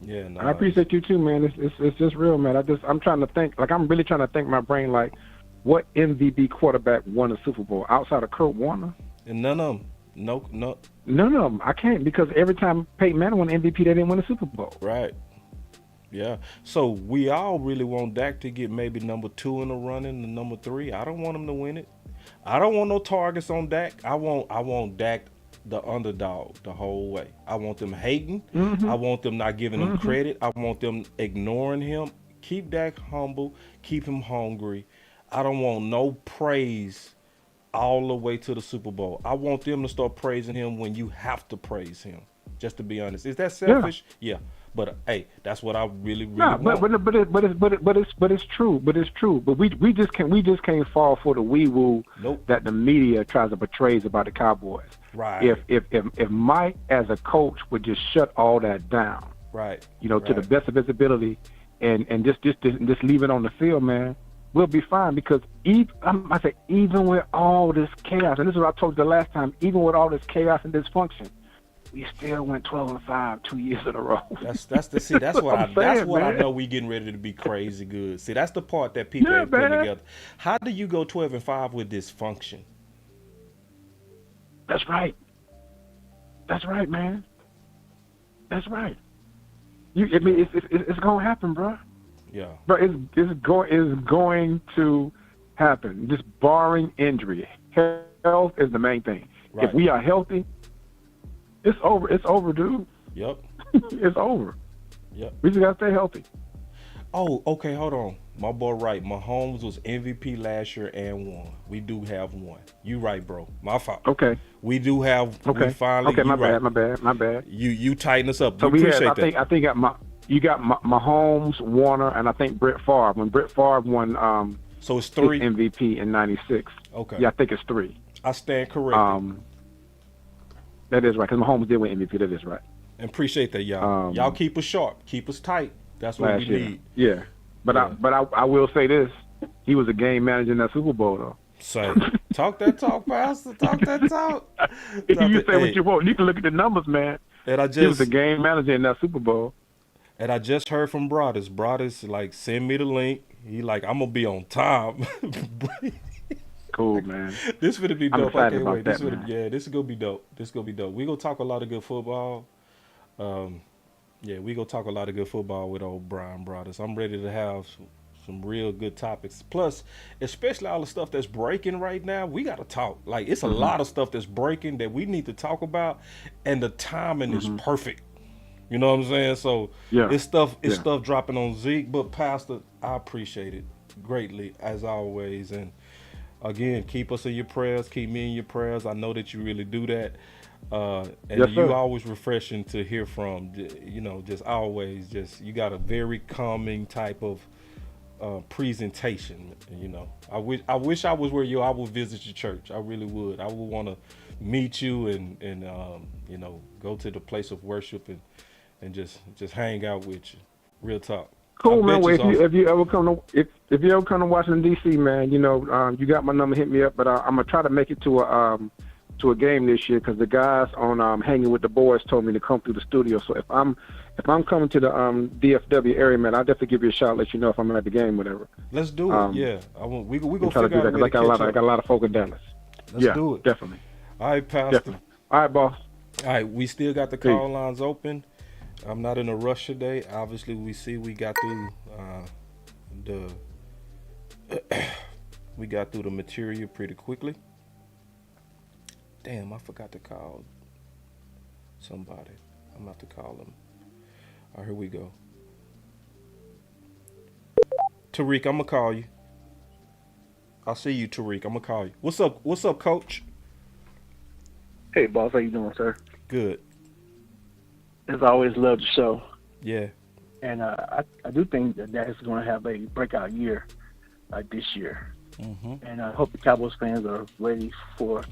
Yeah, no, I appreciate you too, man. It's just real, man. I'm trying to think, I'm really trying to think my brain, like, what MVP quarterback won a Super Bowl outside of Kurt Warner? And none of them. No. None of them. I can't, because every time Peyton Manning won MVP, they didn't win a Super Bowl. Right. Yeah. So we all really want Dak to get maybe number 2 in the running, and number 3. I don't want him to win it. I don't want no targets on Dak. I want Dak the underdog the whole way. I want them hating. I want them not giving him credit. I want them ignoring him. Keep Dak humble. Keep him hungry. I don't want no praise all the way to the Super Bowl. I want them to start praising him when you have to praise him. Just to be honest, is that selfish? Yeah. But hey, that's what I really want. But it's true. But we just can't fall for the wee woo that the media tries to portray about the Cowboys. Right. If Mike as a coach would just shut all that down, right, to the best of his ability, and just leave it on the field, man, we'll be fine. Because even with all this chaos, and this is what I told you the last time, even with all this chaos and dysfunction, we still went 12-5 2 years in a row. That's what I know. We getting ready to be crazy good. See, that's the part that people ain't putting together. How do you go 12-5 with dysfunction? That's right. That's right, man. That's right. It's gonna happen, bro. Yeah. But it's going to happen. Just barring injury, health is the main thing. Right. If we are healthy, it's over. It's over, dude. Yep. It's over. Yep. We just gotta stay healthy. Oh, okay. Hold on. My boy, right. Mahomes was MVP last year and won. We do have one. You right, bro. My fault. Okay. We do have. Okay. We finally. Okay. My right. bad. You tighten us up. So we appreciate that. I think You got Mahomes, Warner, and I think Brett Favre. When Brett Favre won so it's 3 MVP in '96. Okay. Yeah, I think it's 3. I stand corrected. That is right, because Mahomes did win MVP. That is right. And appreciate that, y'all. Y'all keep us sharp. Keep us tight. That's what we need. Yeah. But I will say this. He was a game manager in that Super Bowl, though. So, talk that talk, Pastor. Talk that talk. You say what you want. You can look at the numbers, man. And he was a game manager in that Super Bowl. And I just heard from Broadus. Broadus, like, send me the link. He like, I'm going to be on time. Cool, man. This finna be dope. I'm excited about this that, man. Yeah, this is going to be dope. This is going to be dope. We're going to talk a lot of good football. Yeah, we going to talk a lot of good football with old Brian Broadus. I'm ready to have some real good topics. Plus, especially all the stuff that's breaking right now, we got to talk. Like, it's a lot of stuff that's breaking that we need to talk about, and the timing is perfect. You know what I'm saying? So, it's stuff dropping on Zeke. But, Pastor, I appreciate it greatly, as always. And, again, keep us in your prayers. Keep me in your prayers. I know that you really do that. And you always refreshing to hear from. You know, just always, you got a very calming type of presentation. You know, I wish I was where you. I would visit your church. I really would. I would want to meet you and you know, go to the place of worship and just hang out with you. Real talk. Cool, man. Well, if you ever come to Washington D.C., man, you know, you got my number. Hit me up. But I'm gonna try to make it to a game this year, because the guys on Hanging with the Boys told me to come through the studio. So if I'm coming to the DFW area, man, I'll definitely give you a shout. Let you know if I'm at the game, whatever. Let's do it. Yeah, we gonna try to do that, because I got a lot of folk in Dallas. Let's do it. Definitely. All right, Pastor. Definitely. All right, boss. All right, we still got the call lines open. I'm not in a rush today. Obviously, we got through the material pretty quickly. Damn, I forgot to call somebody. I'm about to call them. All right, here we go. Tariq, I'm gonna call you. I'll see you, Tariq. I'm gonna call you. What's up, Coach? Hey, boss. How you doing, sir? Good. As always, love the show. Yeah. And I do think that is going to have a breakout year this year. And I hope the Cowboys fans are ready for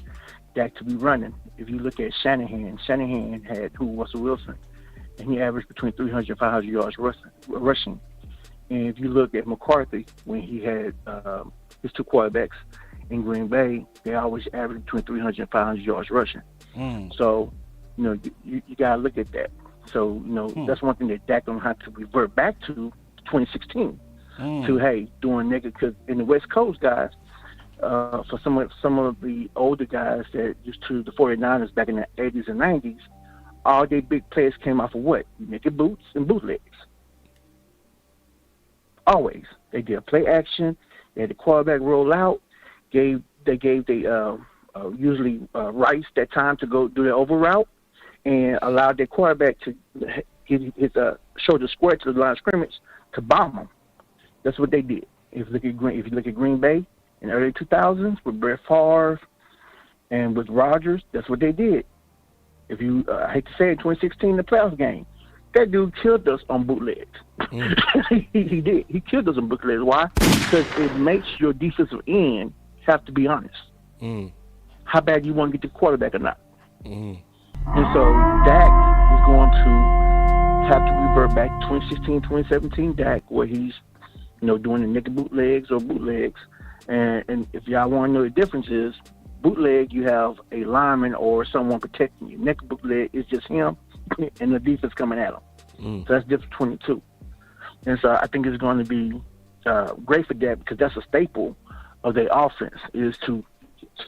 Dak to be running. If you look at Shanahan had Russell Wilson, and he averaged between 300 and 500 yards rushing. And if you look at McCarthy, when he had his two quarterbacks in Green Bay, they always averaged between 300 and 500 yards rushing. So, you know, you got to look at that. So, you know, that's one thing that Dak don't have to revert back to 2016 to, hey, doing negative. Because in the West Coast, guys, for some of the older guys that used to the 49ers back in the 80s and 90s, all their big plays came off of what? Naked boots and bootlegs. Always. They did play action. They had the quarterback roll out. They gave usually Rice that time to go do the over route, and allowed their quarterback to get his shoulder square to the line of scrimmage to bomb them. That's what they did. If you look at Green Bay in the early 2000s with Brett Favre and with Rodgers, that's what they did. If you, I hate to say it, 2016, the playoff game, that dude killed us on bootlegs. He did. He killed us on bootlegs. Why? Because it makes your defensive end have to be honest. How bad you want to get the quarterback or not. And so Dak is going to have to revert back to 2016, 2017 Dak, where he's, you know, doing the naked bootlegs or bootlegs. And if y'all want to know the difference is, bootleg, you have a lineman or someone protecting you. Naked bootleg is just him and the defense coming at him. So that's different between the two. And so I think it's going to be great for Dak, because that's a staple of their offense, is to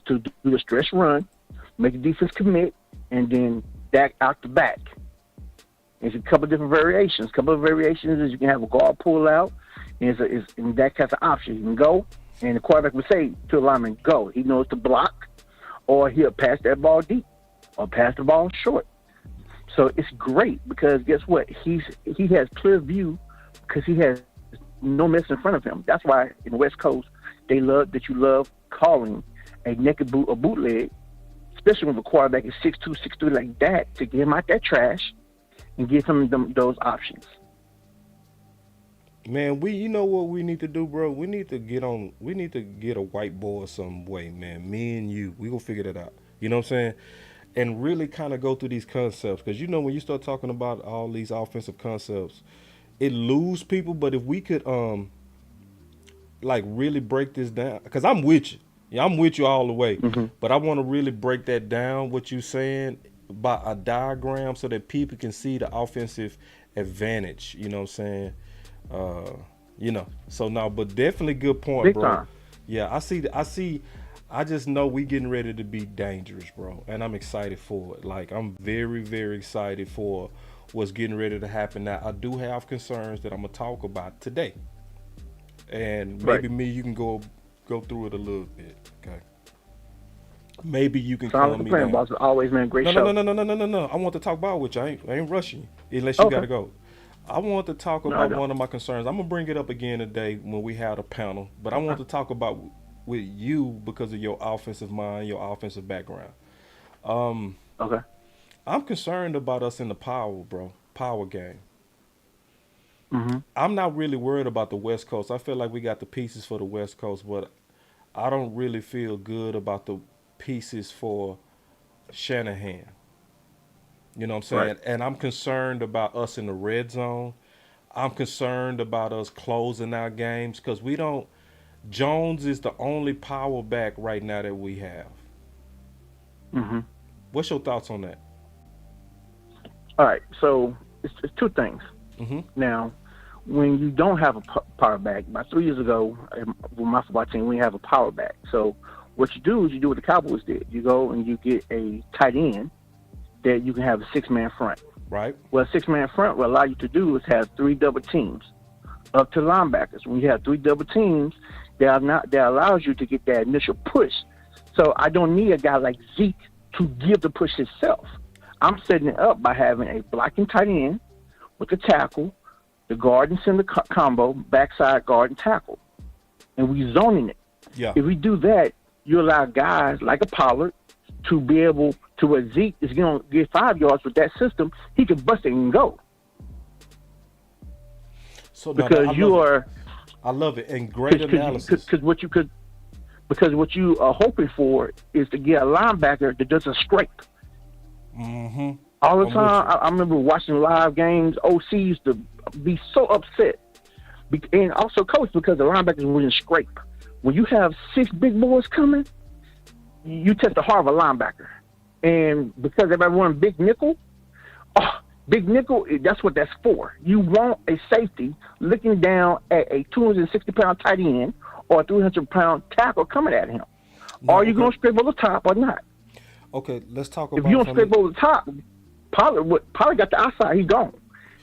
do the stretch run, make the defense commit, and then Dak out the back. There's a couple of different variations. A couple of variations is you can have a guard pull out, and Dak has an option. He can go, and the quarterback would say to the lineman, go. He knows to block, or he'll pass that ball deep, or pass the ball short. So it's great, because guess what? He has clear view, because he has no mess in front of him. That's why in the West Coast, they love calling a naked boot or bootleg, especially when the quarterback is 6'2", 6'3" like that, to get him out that trash and give him those options. Man, you know what we need to do, bro? We need to get a whiteboard some way, man. Me and you, we gonna figure that out. You know what I'm saying? And really kind of go through these concepts, because when you start talking about all these offensive concepts, it lose people. But if we could like really break this down, because I'm with you. Yeah, I'm with you all the way. Mm-hmm. But I want to really break that down, what you're saying, by a diagram, so that people can see the offensive advantage. You know what I'm saying? So now, but definitely good point, Big bro. time. Yeah, I see. I just know we getting ready to be dangerous, bro, and I'm excited for it. Like, I'm very, very excited for what's getting ready to happen. Now, I do have concerns that I'm gonna talk about today, and maybe you can go through it a little bit, okay? Maybe you can calm me down. Boss. Always, man, great no, show. No. I want to talk about it with you. I ain't rushing you, unless you gotta go. I want to talk about one of my concerns. I'm gonna bring it up again today when we have a panel, but I want to talk about with you because of your offensive mind, your offensive background. Okay. I'm concerned about us in the power game. Mm-hmm. I'm not really worried about the West Coast. I feel like we got the pieces for the West Coast, but I don't really feel good about the pieces for Shanahan. You know what I'm saying? Right. And I'm concerned about us in the red zone. I'm concerned about us closing our games, because Jones is the only power back right now that we have. Mm-hmm. What's your thoughts on that? All right, so it's two things. Mm-hmm. Now, when you don't have a power back, about 3 years ago, with my football team, we have a power back. So what you do is you do what the Cowboys did. You go and you get a tight end that you can have a six-man front. Right. Well, a six-man front will allow you to do is have three double teams up to linebackers. When you have three double teams, that allows you to get that initial push. So I don't need a guy like Zeke to give the push himself. I'm setting it up by having a blocking tight end with a tackle, the guard and center combo, backside guard and tackle, and we zoning it. Yeah. If we do that, you allow guys like a Pollard to be able to, where Zeke is going to get 5 yards with that system, he can bust it and go. So because I love it, and great analysis. Because what you are hoping for is to get a linebacker that doesn't scrape. Mm-hmm. All the time, I remember watching live games. OC used to be so upset, and also coach, because the linebackers wouldn't scrape. When you have 6 big boys coming, you test the heart of a linebacker, and because everybody run big nickel, that's what that's for. You want a safety looking down at a 260-pound tight end or a 300-pound tackle coming at him. Are you going to scrape over the top or not? Okay, let's talk about. If you don't scrape over the top, Pollard got the outside, he's gone.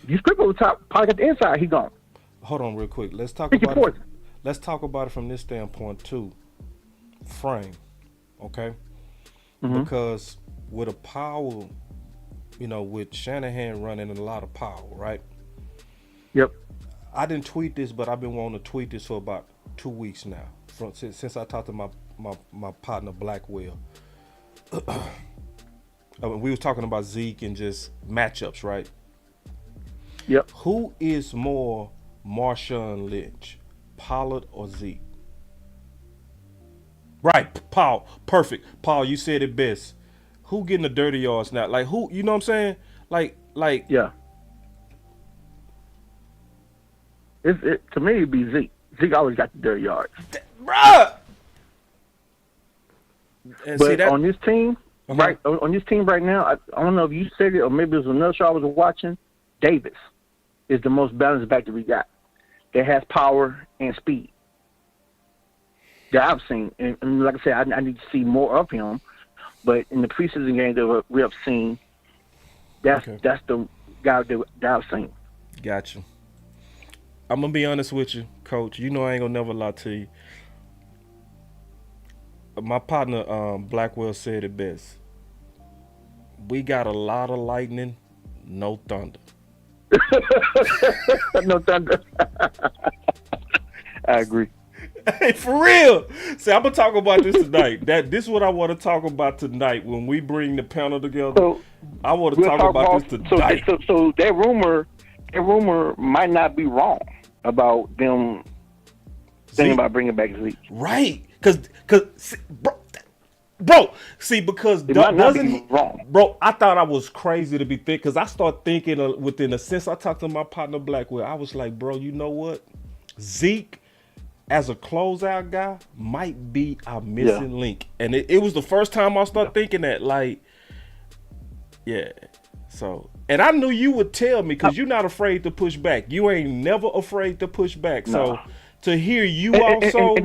If you scrape over the top, Pollard got the inside, he's gone. Hold on real quick. Let's talk about it. Let's talk about it from this standpoint too. Frame, okay? Mm-hmm. Because with a power, with Shanahan running a lot of power, right? Yep. I didn't tweet this, but I've been wanting to tweet this for about 2 weeks now. Since I talked to my partner Blackwell. We was talking about Zeke and just matchups, right? Yep. Who is more Marshawn Lynch, Pollard or Zeke? Right, Paul. Perfect. Paul, you said it best. Who getting the dirty yards now? Like who? You know what I'm saying? Like. Yeah. To me, it'd be Zeke. Zeke always got the dirty yards. Bruh. But on this team, right? On this team right now, I don't know if you said it or maybe it was another show I was watching. Davis is the most balanced back that we got. That has power and speed that I've seen. And like I said, I need to see more of him. But in the preseason game that we have seen, that's the guy that I've seen. Gotcha. I'm gonna be honest with you, Coach. I ain't gonna never lie to you. My partner Blackwell said it best. We got a lot of lightning, no thunder. No thunder. I agree. Hey, for real. See, I'm gonna talk about this tonight. This is what I want to talk about tonight when we bring the panel together. So I want to talk about this tonight. So that rumor might not be wrong. about them thinking about bringing back Zeke. Right, because bro, see, because doesn't he, wrong. Bro, I thought I was crazy to be thick, because I started thinking within the sense I talked to my partner Blackwell, I was like, bro, you know what? Zeke, as a closeout guy, might be our missing link. And it was the first time I started thinking that, like, yeah. So, and I knew you would tell me, because you're not afraid to push back. You ain't never afraid to push back. No. So, to hear you also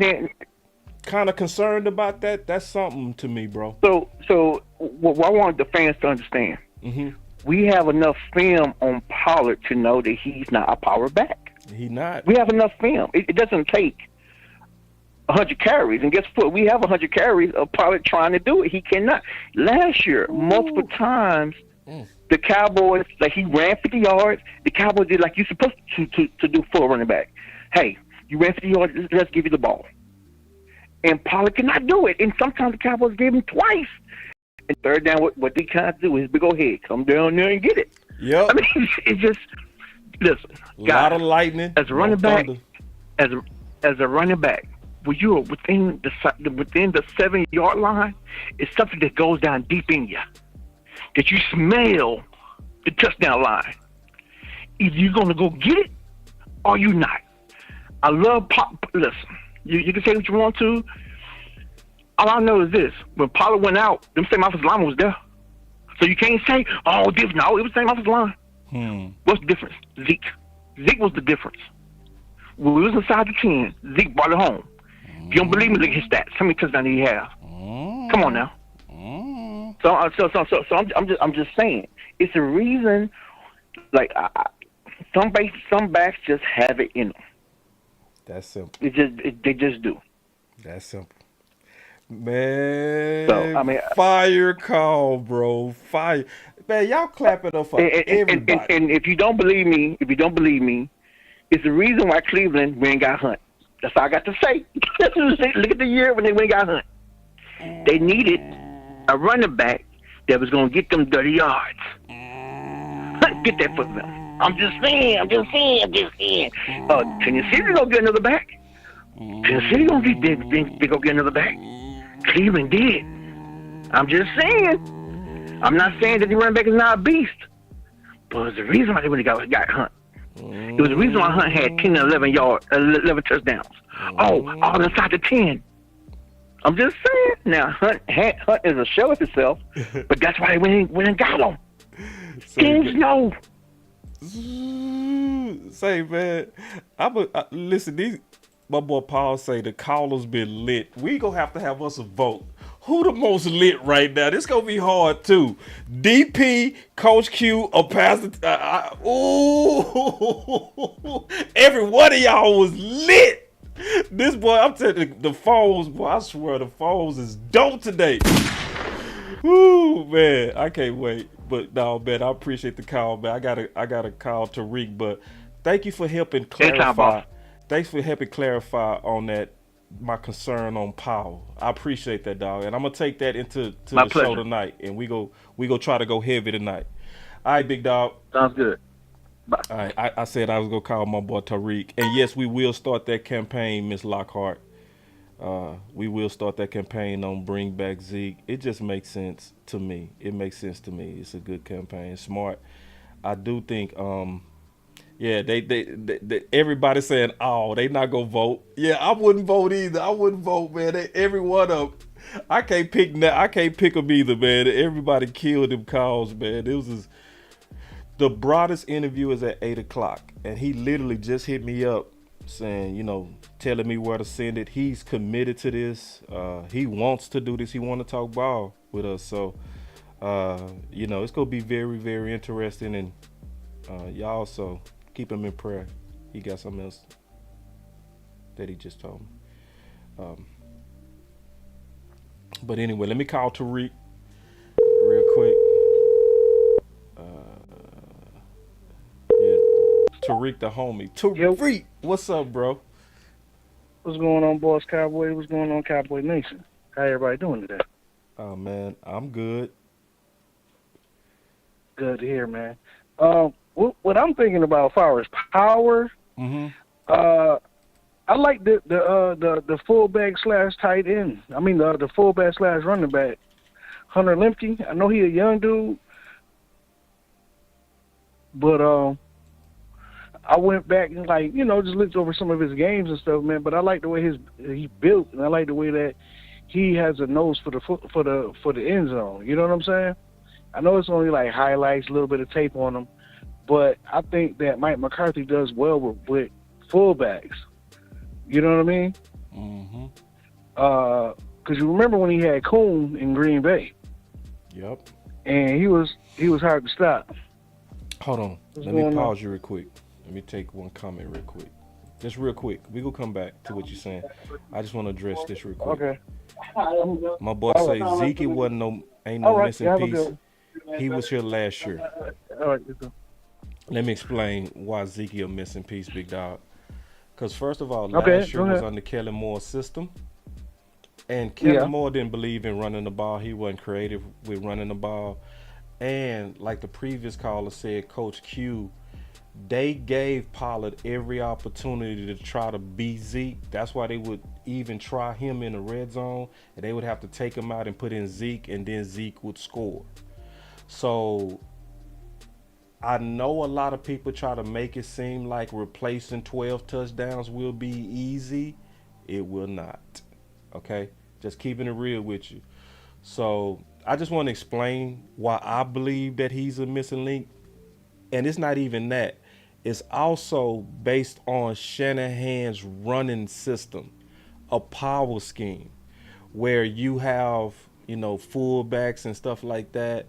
kind of concerned about that, that's something to me, bro. So what I want the fans to understand, we have enough film on Pollard to know that he's not a power back. He not. We have enough film. It doesn't take 100 carries. And guess what? We have 100 carries of Pollard trying to do it. He cannot. Last year, multiple times, the Cowboys, like, he ran 50 yards. The Cowboys did like you're supposed to do for a running back. Hey, you ran 50 yards, let's give you the ball. And Pollard cannot do it. And sometimes the Cowboys gave him twice. And third down, what they can't do is go ahead, come down there and get it. Yep. I mean, it's just, listen. A lot of lightning. As a running back, as a running back, when you're within the 7-yard line, it's something that goes down deep in you, that you smell the touchdown line. Either you're going to go get it or you're not. I love listen, you can say what you want to. All I know is this. When Pollard went out, them same offensive lineman was there. So you can't say, oh, no, it was the same offensive line. What's the difference? Zeke. Zeke was the difference. When we was inside the 10, Zeke brought it home. If you don't believe me, look at his stats. How many touchdowns did he have? Come on now. So I'm just saying, it's a reason. Like some backs just have it in them. That's simple. They just do. That's simple. Man, so, I mean, fire call, bro. Fire. Man, y'all clap it up for everybody. And if you don't believe me, it's the reason why Cleveland went and got Hunt. That's all I got to say. Look at the year when they went and got Hunt. They needed a running back that was going to get them 30 yards. Hunt get that for them. I'm just saying. Tennessee going to get another back. Tennessee going to go get another back. Cleveland did. I'm just saying. I'm not saying that the running back is not a beast, but there's a reason why they really got Hunt. It was the reason why Hunt had 10 and 11 touchdowns. All inside the 10. I'm just saying. Now, Hunt is a shell of himself, but that's why they went and got him. Teams know. Say, man, listen, my boy Paul say the caller's been lit. We gonna have us a vote. Who the most lit right now? This gonna be hard too. DP, Coach Q, or Pastor. Every one of y'all was lit. This boy, I'm telling you, the phones, boy, I swear the phones is dope today. Ooh, man, I can't wait. But no, man, I appreciate the call, man. I gotta call Tariq, but thank you for helping clarify. Thanks for helping clarify on that, my concern on Powell. I appreciate that, dog, and I'm gonna take that into the show tonight, and we go try to go heavy tonight. All right, big dog. Sounds good. Bye. All right, I said I was gonna call my boy Tariq, and yes, we will start that campaign, Miss Lockhart. We will start that campaign on Bring Back Zeke. It just makes sense to me. It's a good campaign, smart. I do think, yeah, they everybody saying, oh, they not gonna vote. Yeah, I wouldn't vote either. I wouldn't vote, man. Every one of them. I can't pick them either, man. Everybody killed them calls, man. It was the broadest interview is at 8:00, and he literally just hit me up saying, telling me where to send it. He's committed to this. He wants to do this. He want to talk ball with us. So, it's gonna be very, very interesting, and y'all also keep him in prayer. He got something else that he just told me. But anyway, let me call Tariq real quick. Tariq the homie. Tariq, what's up, bro? What's going on, Boss Cowboy? What's going on, Cowboy Nation? How everybody doing today? Oh, man, I'm good. Good to hear, man. What I'm thinking about as far as power, I like the fullback / tight end. I mean the fullback / running back, Hunter Lemke. I know he a young dude, but I went back and just looked over some of his games and stuff, man. But I like the way he built, and I like the way that he has a nose for the end zone. You know what I'm saying? I know it's only like highlights, a little bit of tape on him, but I think that Mike McCarthy does well with fullbacks. You know what I mean? Mm-hmm. Because you remember when he had Kuhn in Green Bay? Yep. And he was hard to stop. Hold on. Let me pause you real quick. Let me take one comment real quick. Just real quick. We gonna come back to what you're saying. I just want to address this real quick. Okay. My boy say Ezekiel ain't no missing piece. He was here last year. All right. Let me explain why Ezekiel missing piece, big dog. Because first of all, last year was under Kellen Moore's system. And Kellen Moore didn't believe in running the ball. He wasn't creative with running the ball. And like the previous caller said, Coach Q, they gave Pollard every opportunity to try to beat Zeke. That's why they would even try him in the red zone. And they would have to take him out and put in Zeke, and then Zeke would score. So I know a lot of people try to make it seem like replacing 12 touchdowns will be easy. It will not. Okay? Just keeping it real with you. So I just want to explain why I believe that he's a missing link. And it's not even that. It's also based on Shanahan's running system, a power scheme, where you have, fullbacks and stuff like that.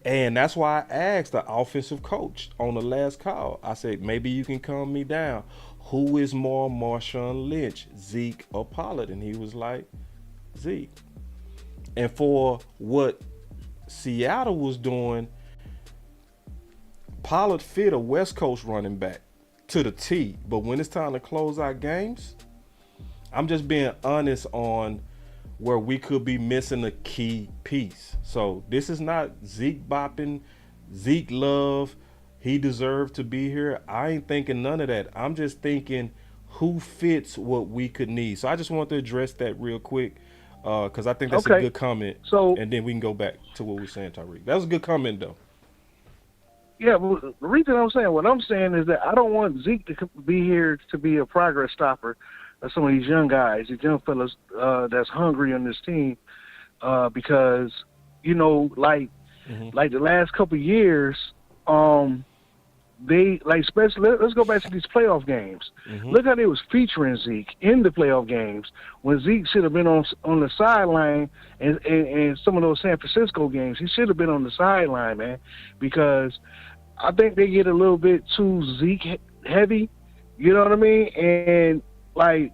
And that's why I asked the offensive coach on the last call. I said, maybe you can calm me down. Who is more Marshawn Lynch, Zeke or Pollard? And he was like, Zeke. And for what Seattle was doing, Pollard fit a West Coast running back to the T. But when it's time to close out games, I'm just being honest on where we could be missing a key piece. So this is not Zeke bopping, Zeke love, he deserved to be here. I ain't thinking none of that. I'm just thinking who fits what we could need. So I just want to address that real quick because I think that's a good comment. So, and then we can go back to what we were saying, Tyreek. That was a good comment, though. Yeah, well, the reason what I'm saying is that I don't want Zeke to be here to be a progress stopper of some of these young guys, these young fellas that's hungry on this team, because like the last couple of years, they especially let's go back to these playoff games. Mm-hmm. Look how they was featuring Zeke in the playoff games when Zeke should have been on the sideline, and some of those San Francisco games he should have been on the sideline, man, because I think they get a little bit too Zeke heavy. You know what I mean? And like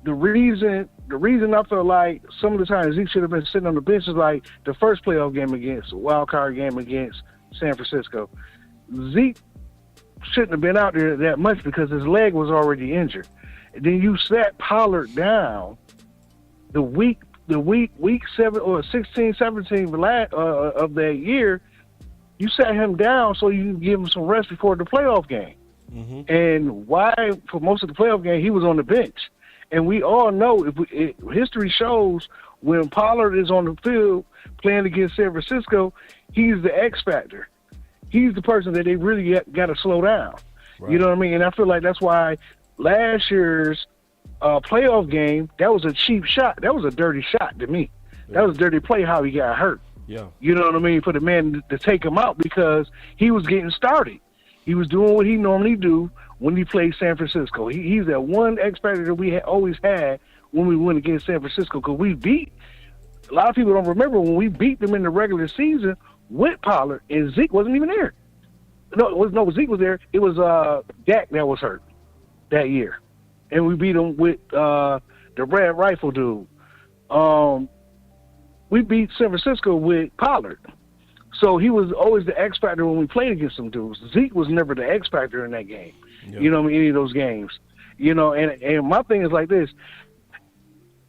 the reason I feel like some of the times Zeke should have been sitting on the bench is like the first playoff game wild card game against San Francisco. Zeke shouldn't have been out there that much because his leg was already injured. And then you sat Pollard down the week 7 or 16, 17 of that year. You sat him down so you can give him some rest before the playoff game. Mm-hmm. And why, for most of the playoff game, he was on the bench. And we all know, history shows when Pollard is on the field playing against San Francisco, he's the X factor. He's the person that they really got to slow down. Right. You know what I mean? And I feel like that's why last year's playoff game, that was a cheap shot. That was a dirty shot to me. Yeah. That was a dirty play how he got hurt. Yeah. You know what I mean? For the man to take him out because he was getting started. He was doing what he normally do when he played San Francisco. He's that one X factor that we always had when we went against San Francisco because we beat. A lot of people don't remember when we beat them in the regular season with Pollard and Zeke wasn't even there. No, Zeke was there. It was Dak that was hurt that year, and we beat him with the Red Rifle dude. We beat San Francisco with Pollard. So he was always the X factor when we played against some dudes. Zeke was never the X factor in that game. Yep. You know what I mean? Any of those games. You know, and my thing is like this.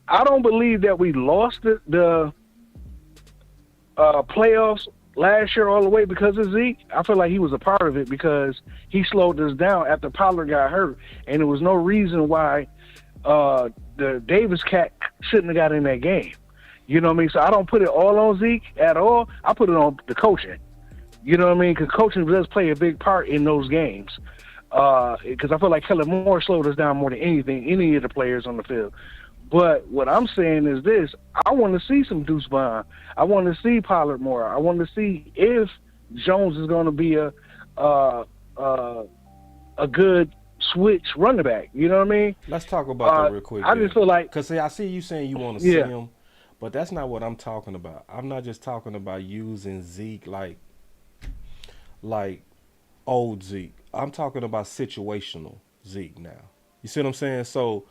I don't believe that we lost the playoffs last year all the way because of Zeke. I feel like he was a part of it because he slowed us down after Pollard got hurt, and there was no reason why the Davis cat shouldn't have got in that game. You know what I mean? So I don't put it all on Zeke at all. I put it on the coaching. You know what I mean? Because coaching does play a big part in those games. Because I feel like Kellen Moore slowed us down more than anything, any of the players on the field. But what I'm saying is this: I want to see some Deuce Vaughn. I want to see Pollard more. I want to see if Jones is going to be a good switch running back. You know what I mean? Let's talk about that real quick. I just feel like, because I see you saying you want to see him, but that's not what I'm talking about. I'm not just talking about using Zeke like old Zeke. I'm talking about situational Zeke now. You see what I'm saying? So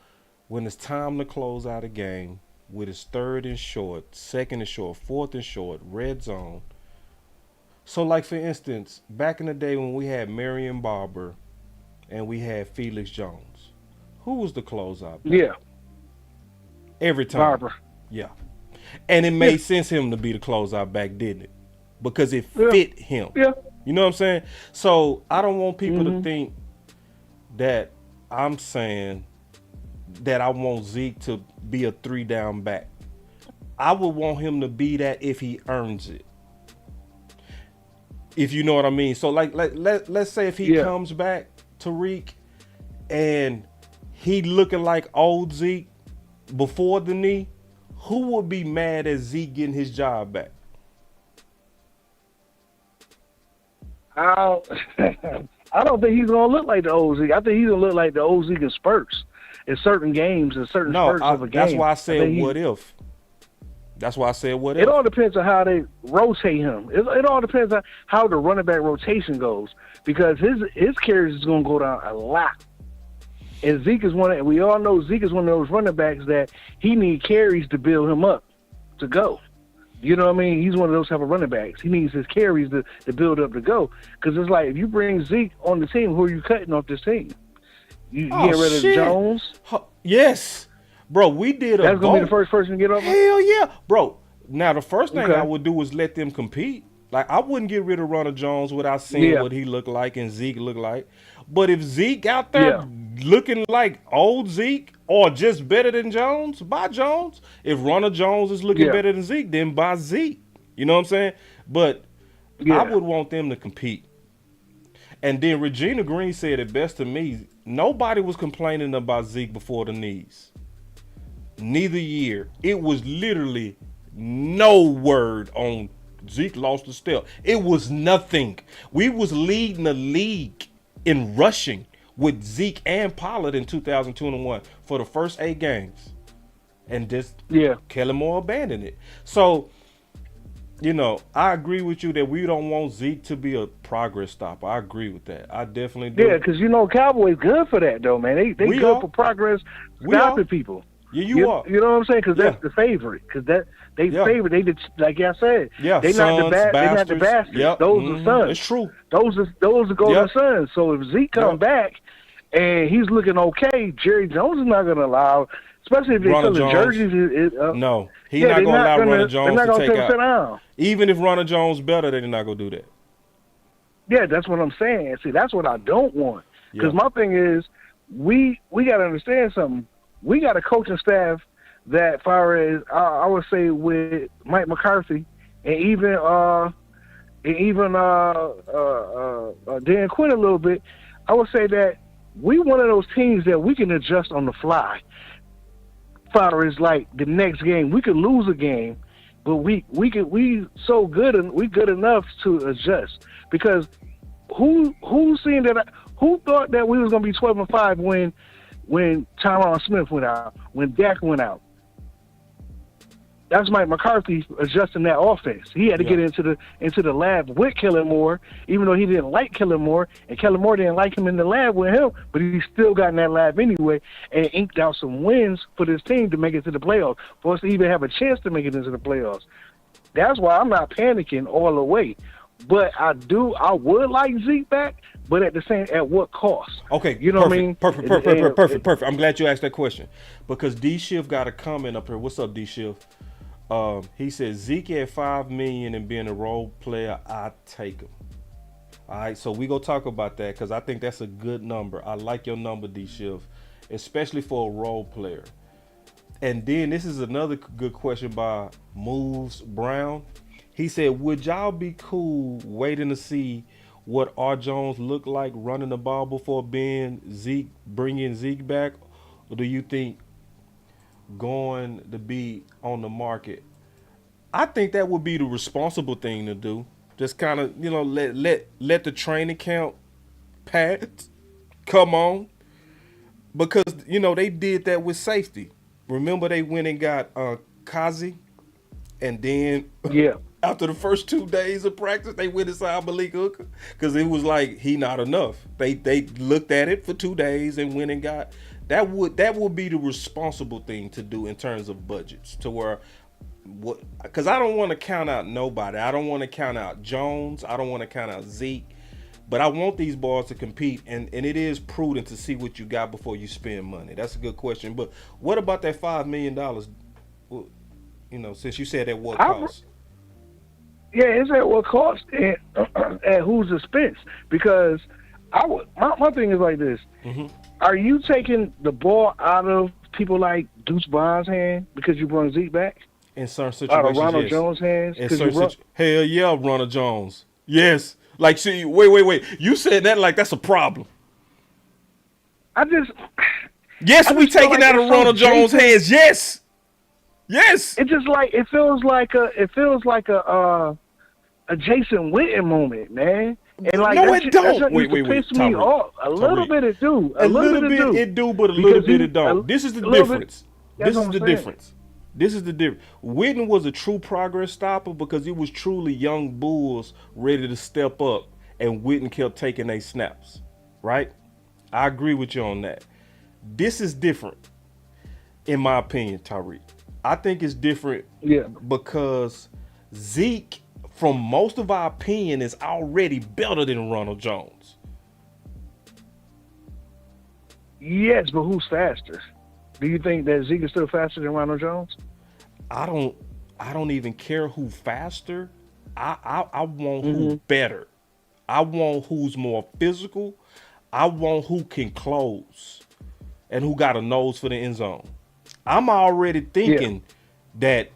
when it's time to close out a game with his 3rd and short, 2nd and short, 4th and short, red zone. So like for instance, back in the day when we had Marion Barber and we had Felix Jones, who was the closeout? Yeah. Every time. Barber. Yeah. And it made sense him to be the closeout back, didn't it? Because it fit him. Yeah. You know what I'm saying? So I don't want people to think that I'm saying that I want Zeke to be a 3-down back. I would want him to be that if he earns it. If you know what I mean. So like let's say if he comes back, Tariq, and he looking like old Zeke before the knee, who would be mad at Zeke getting his job back? I don't think he's gonna look like the old Zeke. I think he's gonna look like the old Zeke in spurts in certain games and certain spurts of a game. That's why I said what if. That's why I said what if. It all depends on how they rotate him. It all depends on how the running back rotation goes, because his carries is gonna go down a lot. And Zeke is we all know Zeke is one of those running backs that he need carries to build him up to go. You know what I mean? He's one of those type of running backs. He needs his carries to build up to go. Because it's like, if you bring Zeke on the team, who are you cutting off this team? You get rid of Jones? Yes. Bro, we did That's going to be the first person to get off? Hell yeah. Bro, now the first thing I would do is let them compete. Like, I wouldn't get rid of Ronald Jones without seeing what he looked like and Zeke looked like. But if Zeke out there looking like old Zeke or just better than Jones, buy Jones. If Ronald Jones is looking better than Zeke, then buy Zeke. You know what I'm saying? But I would want them to compete. And then Regina Green said it best to me. Nobody was complaining about Zeke before the knees. Neither year. It was literally no word on Zeke lost a step. It was nothing. We was leading the league in rushing with Zeke and Pollard in 2021 for the first 8 games. And just Kellen Moore abandoned it. So, you know, I agree with you that we don't want Zeke to be a progress stopper. I agree with that. I definitely do. Yeah, because, you know, Cowboys good for that, though, man. They good for progress stopping people. Yeah, you are. You know what I'm saying? Because that's the favorite. Because they favorite. They did, like I said. Yeah, they not the bastards. Yep. Those are sons. It's true. Those are golden sons. So if Zeke come back and he's looking okay, Jerry Jones is not going to allow, especially if they sell the jerseys. No, he's not going to allow Ronald Jones to take out. Down. Even if Ronald Jones better, they're not going to do that. Yeah, that's what I'm saying. See, that's what I don't want. Because my thing is, we got to understand something. We got a coaching staff that, far as I would say, with Mike McCarthy and even Dan Quinn a little bit, I would say that we one of those teams that we can adjust on the fly. Far as like the next game, we could lose a game, but we so good and we good enough to adjust. Because who seen that? Who thought that we was gonna be 12-5 when Tyron Smith went out, when Dak went out? That's Mike McCarthy adjusting that offense. He had to get into the lab with Kellen Moore, even though he didn't like Kellen Moore, and Kellen Moore didn't like him in the lab with him, but he still got in that lab anyway and inked out some wins for this team to make it to the playoffs, for us to even have a chance to make it into the playoffs. That's why I'm not panicking all the way. But I would like Zeke back, but at what cost? Okay, you know what I mean? Perfect. I'm glad you asked that question, because D Shift got a comment up here. What's up, D Shift? He said Zeke at $5 million and being a role player, I take him. All right, so we go talk about that because I think that's a good number. I like your number, D-Shift, especially for a role player. And then this is another good question by Moves Brown. He said, would y'all be cool waiting to see what R. Jones looked like running the ball before bringing Zeke back? Or do you think going to be on the market? I think that would be the responsible thing to do. Just kind of, let the training camp pads come on. Because, they did that with safety. Remember they went and got Kazi, and then after the first 2 days of practice, they went inside Malik Hooker because it was like he not enough. They looked at it for 2 days and went and got that. Would be the responsible thing to do in terms of budgets, to where because I don't want to count out nobody. I don't want to count out Jones. I don't want to count out Zeke. But I want these boys to compete, and it is prudent to see what you got before you spend money. That's a good question. But what about that $5 million? Since you said at what cost? Yeah, it's at what cost and at whose expense? Because my thing is like this. Mm-hmm. Are you taking the ball out of people like Deuce Vaughn's hand because you brought Zeke back? In certain situations, out of Ronald Jones' hands? Hell yeah, Ronald Jones. Yes. Like, see, wait. You said that like that's a problem. Yes, we taking out of Ronald Jones' hands. Yes. It just it feels like a Jason Witten moment, man. And no, it don't. Wait. Piss me off. A little bit it do. A little bit it do, but a little bit it don't. This is the difference. This is the difference. Witten was a true progress stopper because it was truly young bulls ready to step up, and Witten kept taking their snaps, right? I agree with you on that. This is different, in my opinion, Tyreek. I think it's different because Zeke, from most of our opinion, is already better than Ronald Jones. Yes, but who's faster? Do you think that Zeke is still faster than Ronald Jones? I don't even care who faster. I want who better. I want who's more physical. I want who can close and who got a nose for the end zone. I'm already thinking that,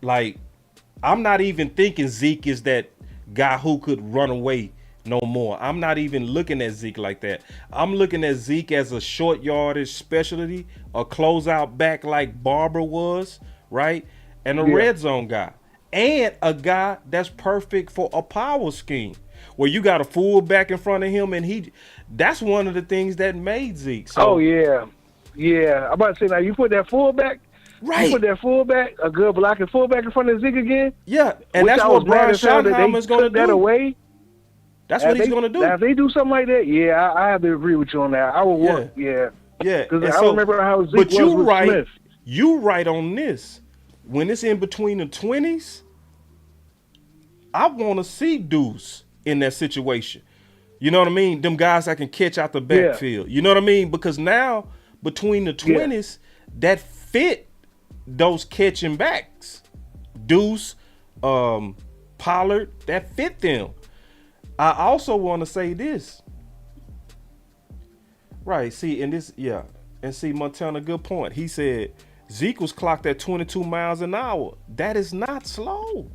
I'm not even thinking Zeke is that guy who could run away no more. I'm not even looking at Zeke like that. I'm looking at Zeke as a short yardage specialty, a closeout back like Barber was, right? And a red zone guy. And a guy that's perfect for a power scheme where you got a fullback in front of him, and that's one of the things that made Zeke. So, I'm about to say, now you put that fullback, right? You put that fullback, a good blocking fullback in front of Zeke again. Yeah, and that's what Brian Schottenheimer's going to do. That away. That's what he's going to do. Now, if they do something like that, I have to agree with you on that. I will work. Yeah. Because I remember how Zeke was with Smith. You right on this. When it's in between the 20s, I want to see Deuce in that situation. You know what I mean? Them guys that can catch out the backfield. You know what I mean? Because now, between the 20s, that fit those catching backs. Deuce, Pollard, that fit them. I also want to say this. Right, see, and this, and see, Montana, good point. He said Zeke was clocked at 22 miles an hour. That is not slow.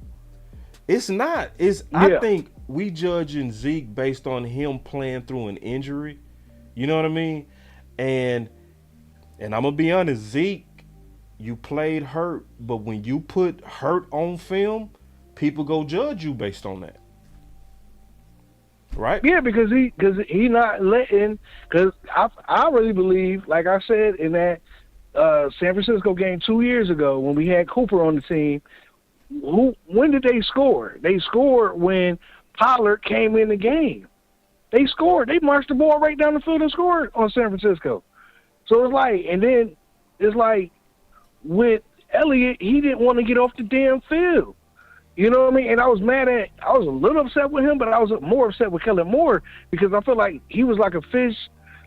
It's not. I think we judging Zeke based on him playing through an injury. You know what I mean? And I'm going to be honest, Zeke, you played hurt, but when you put hurt on film, people go judge you based on that. Right? Yeah, because he not letting, because I really believe, like I said in that San Francisco game 2 years ago when we had Cooper on the team, when did they score? They scored when Pollard came in the game. They scored. They marched the ball right down the field and scored on San Francisco. So it's like, and then it's like with Elliott, he didn't want to get off the damn field. You know what I mean? And I was a little upset with him, but I was more upset with Kellen Moore because I feel like he was like a fish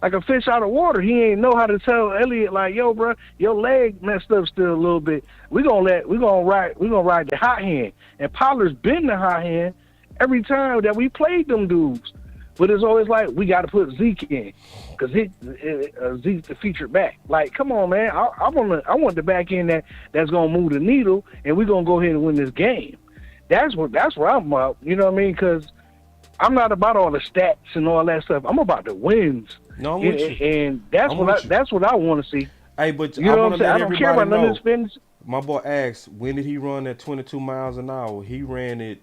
a fish out of water. He ain't know how to tell Elliott like, yo, bro, your leg messed up still a little bit. We gonna ride the hot hand. And Pollard's been the hot hand every time that we played them dudes. But it's always like, we got to put Zeke in because Zeke's the featured back. Like, come on, man. I want the back end that's going to move the needle, and we're going to go ahead and win this game. That's what I'm about. You know what I mean? Because I'm not about all the stats and all that stuff. I'm about the wins. No, I'm with you. And that's what I want to see. Hey, but you know what I'm saying? I don't care about none of this business. My boy asked, when did he run at 22 miles an hour? He ran it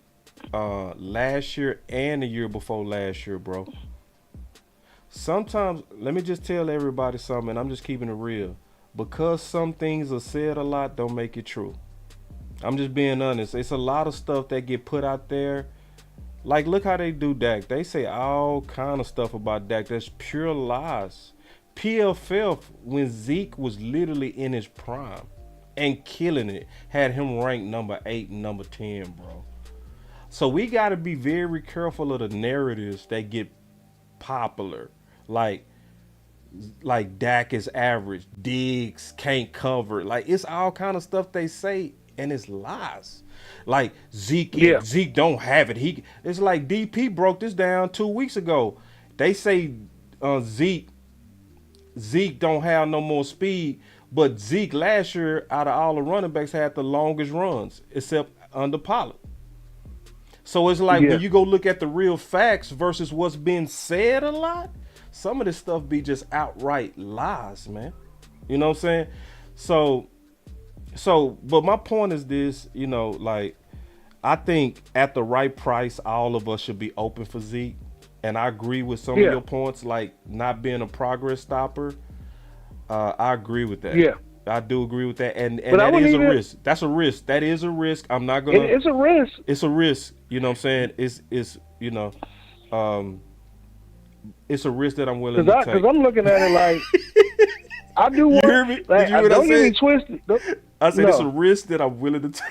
last year and the year before last year, bro. Sometimes, let me just tell everybody something, I'm just keeping it real. Because some things are said a lot, don't make it true. I'm just being honest. It's a lot of stuff that get put out there. Like, look how they do Dak. They say all kind of stuff about Dak. That's pure lies. PFF, when Zeke was literally in his prime and killing it, had him ranked number 8 and number 10, bro. So we got to be very careful of the narratives that get popular. Like Dak is average, Diggs can't cover. Like, it's all kind of stuff they say, and it's lies. Like, Zeke don't have it. It's like DP broke this down 2 weeks ago. They say Zeke don't have no more speed, but Zeke last year out of all the running backs had the longest runs, except under Pollard. So it's like when you go look at the real facts versus what's being said a lot, some of this stuff be just outright lies, man. You know what I'm saying? So, but my point is this, you know, like, I think at the right price, all of us should be open for Zeke. And I agree with some of your points, like not being a progress stopper. I agree with that. Yeah. I do agree with that. And that is a risk. That's a risk. That is a risk. I'm not going to. It's a risk. It's a risk. You know what I'm saying? It's it's a risk that I'm willing to take. Because I'm looking at it like, I do want. You hear me? Like, Did you hear what I don't said? get me twisted. I said it's a risk that I'm willing to take.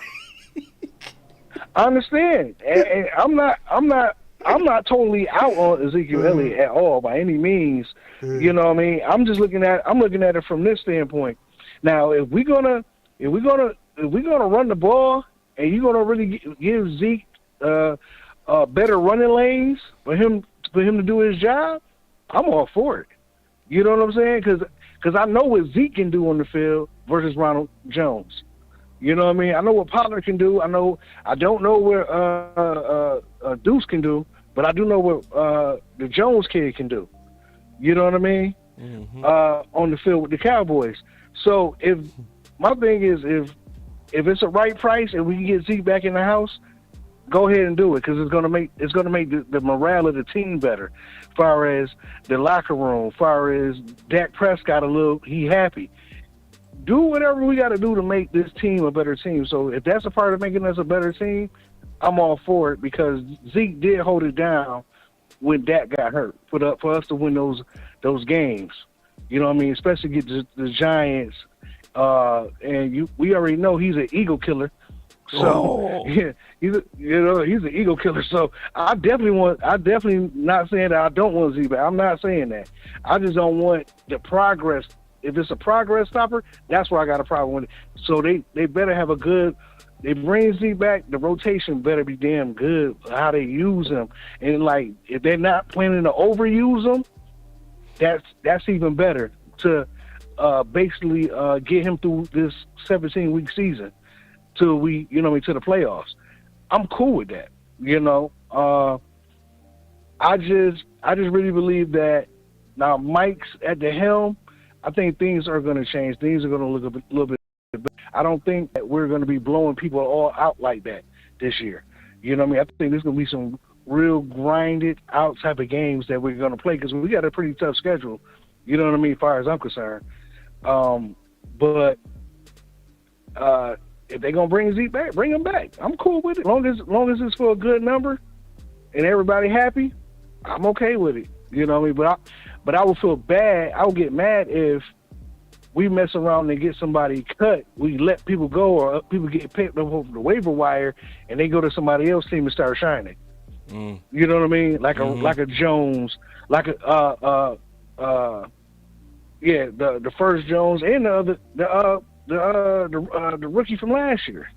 I understand, and I'm not totally out on Ezekiel Elliott at all by any means. You know what I mean? I'm looking at it from this standpoint. Now, if we're gonna run the ball and you're gonna really give Zeke better running lanes for him to do his job, I'm all for it. You know what I'm saying? Because I know what Zeke can do on the field versus Ronald Jones. You know what I mean? I know what Pollard can do. I don't know what Deuce can do, but I do know what the Jones kid can do. You know what I mean? Mm-hmm. On the field with the Cowboys. So if my thing is if it's a right price and we can get Zeke back in the house, go ahead and do it because it's gonna make the morale of the team better. As far as the locker room, as far as Dak Prescott he happy. Do whatever we got to do to make this team a better team. So if that's a part of making us a better team, I'm all for it because Zeke did hold it down when Dak got hurt for us to win those games. You know what I mean? Especially get the Giants. And we already know he's an ego killer. So he's an ego killer. So I definitely not saying that I don't want Zeke back. I'm not saying that. I just don't want the progress. If it's a progress stopper, that's where I got a problem with it. So they better have they bring Zeke back, the rotation better be damn good, how they use him. And, like, if they're not planning to overuse him, that's even better to basically get him through this 17-week season till to the playoffs. I'm cool with that, you know. I just really believe that now Mike's at the helm. I think things are going to change. Things are going to look a little bit better. I don't think that we're going to be blowing people all out like that this year. You know what I mean? I think there's going to be some real grinded out type of games that we're going to play because we got a pretty tough schedule. You know what I mean? As far as I'm concerned. But if they're going to bring Zeke back, bring him back. I'm cool with it. As long as it's for a good number and everybody happy, I'm okay with it. You know what I mean? But I would feel bad. I would get mad if we mess around and get somebody cut. We let people go or people get picked up over the waiver wire and they go to somebody else's team and start shining. You know what I mean? Like a Jones, like a the first Jones and the rookie from last year.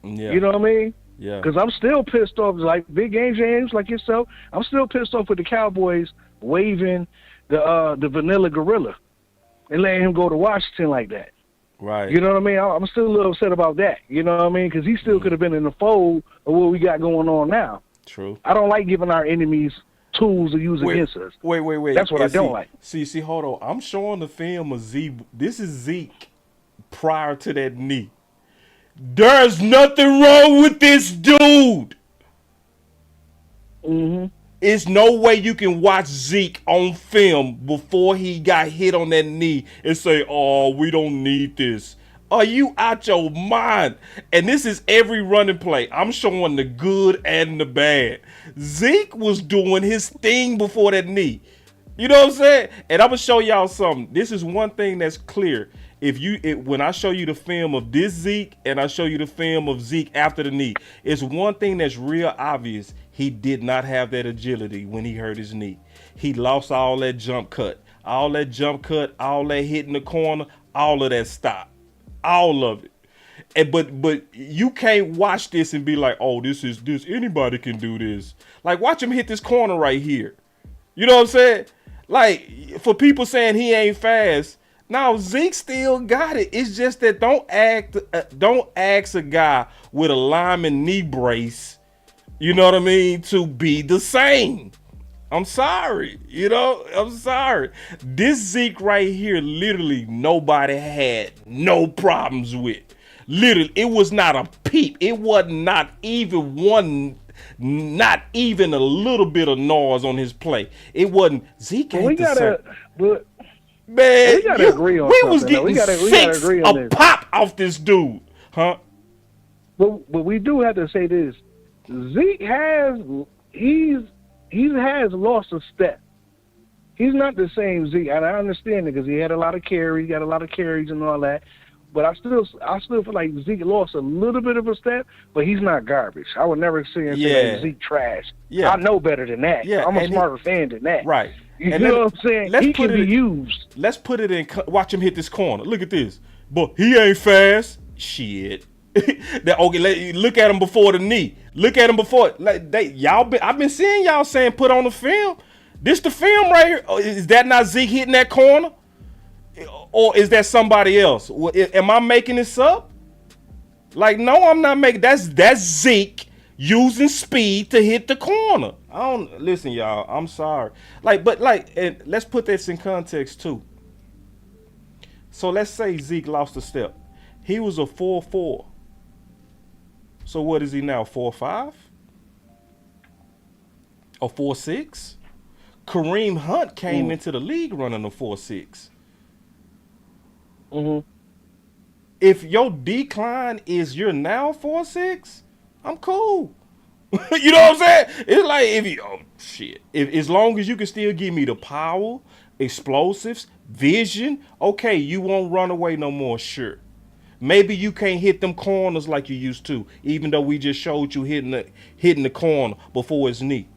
Yeah. You know what I mean? Yeah. Because I'm still pissed off, like big game James, like yourself. I'm still pissed off with the Cowboys waving the vanilla gorilla and letting him go to Washington like that. Right. You know what I mean? I'm still a little upset about that. You know what I mean? Because he still could have been in the fold of what we got going on now. True. I don't like giving our enemies tools to use against us. Wait. That's what I don't like. See, hold on. I'm showing the film of Zeke. This is Zeke prior to that knee. There's nothing wrong with this dude. Mm-hmm. It's no way you can watch Zeke on film before he got hit on that knee and say, oh, we don't need this. Are you out your mind? And this is every running play. I'm showing the good and the bad. Zeke was doing his thing before that knee. You know what I'm saying? And I'm going to show y'all something. This is one thing that's clear. When I show you the film of this Zeke and I show you the film of Zeke after the knee, it's one thing that's real obvious. He did not have that agility when he hurt his knee. He lost all that jump cut, all that hitting the corner, all of that stop, all of it. And but you can't watch this and be like, oh, this anybody can do this. Like, watch him hit this corner right here. You know what I'm saying? Like, for people saying he ain't fast, now Zeke still got it. It's just that don't ask a guy with a lineman knee brace, you know what I mean, to be the same. I'm sorry. I'm sorry. This Zeke right here, literally nobody had no problems with. Literally, it was not a peep. It was not even a little bit of noise on his play. It wasn't Zeke. We gotta agree on we something. Was getting we gotta six agree on a this. pop off this dude, huh? But we do have to say this: Zeke has lost a step. He's not the same Zeke, and I understand it because he had a lot of carries, got a lot of carries and all that. But I still feel like Zeke lost a little bit of a step, but he's not garbage. I would never say like Zeke trash. Yeah. I know better than that. Yeah, I'm a smarter fan than that. Right. You know what I'm saying? He can be used. Let's put it in. Watch him hit this corner. Look at this. But he ain't fast. Shit. Look at him before the knee. Look at him before. I've been seeing y'all saying put on the film. This the film right here. Is that not Zeke hitting that corner? Or is that somebody else? Am I making this up? Like, no, I'm not making. That's Zeke using speed to hit the corner. Listen, y'all. I'm sorry. And let's put this in context too. So let's say Zeke lost a step. He was a 4.4. So what is he now? 4.5? A 4.6? Kareem Hunt came into the league running a 4.6. Mm-hmm. If your decline is you're now 4.6, I'm cool. You know what I'm saying? It's like if as long as you can still give me the power, explosives, vision, okay, you won't run away no more, sure. Maybe you can't hit them corners like you used to, even though we just showed you hitting the corner before his knee.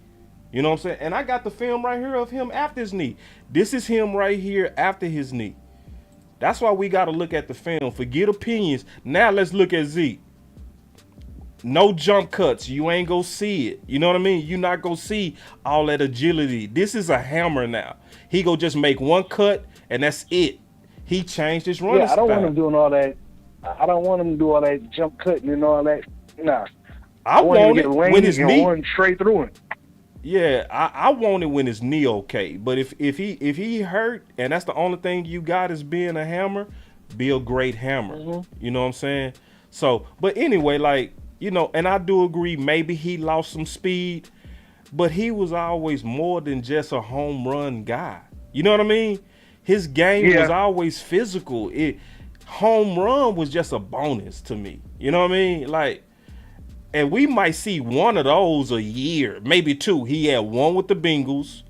You know what I'm saying? And I got the film right here of him after his knee. This is him right here after his knee. That's why we got to look at the film. Forget opinions. Now let's look at Zeke. No jump cuts. You ain't gonna see it. You know what I mean? You're not gonna see all that agility. This is a hammer now. He go just make one cut and that's it. He changed his running style. I don't style. want him doing all that. I don't want him to do all that jump cutting and all that. Nah. I want it when his knee going straight through it. Yeah, I want it when his knee okay. But if he hurt and that's the only thing you got is being a hammer, be a great hammer. Mm-hmm. You know what I'm saying? So, but anyway, and I do agree, maybe he lost some speed, but he was always more than just a home run guy. You know what I mean? His game was always physical. Home run was just a bonus to me. You know what I mean? And we might see one of those a year, maybe two. He had one with the Bengals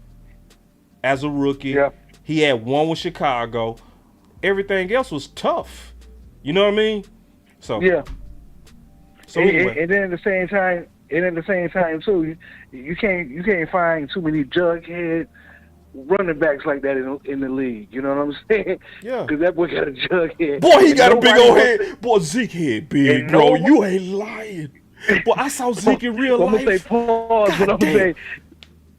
as a rookie. Yeah. He had one with Chicago. Everything else was tough. You know what I mean? So yeah. So anyway. And then at the same time too, you can't find too many jughead running backs like that in the league. You know what I'm saying? Yeah. Because that boy got a jug head. Boy, he And got a big nobody old wants head. Boy, Zeke head big, And bro. nobody- You ain't lying. Boy, I saw Zeke in real I'm life. gonna say pause, but I'm gonna say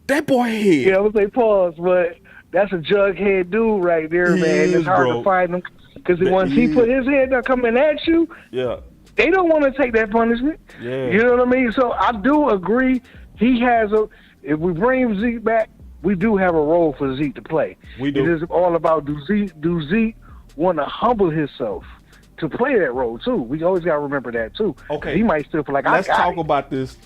that boy head. yeah, I'm gonna say pause, but that's a jughead dude right there, He man. is, It's hard bro. to find him because That once he is. put his head down coming at you, Yeah. they don't want to take that punishment. Yeah. You know what I mean? So I do agree. He has a. If we bring Zeke back, we do have a role for Zeke to play. We do. It is all about do Zeke want to humble himself to play that role too? We always got to remember that too. Okay. He might still feel like Let's I got talk it. about this.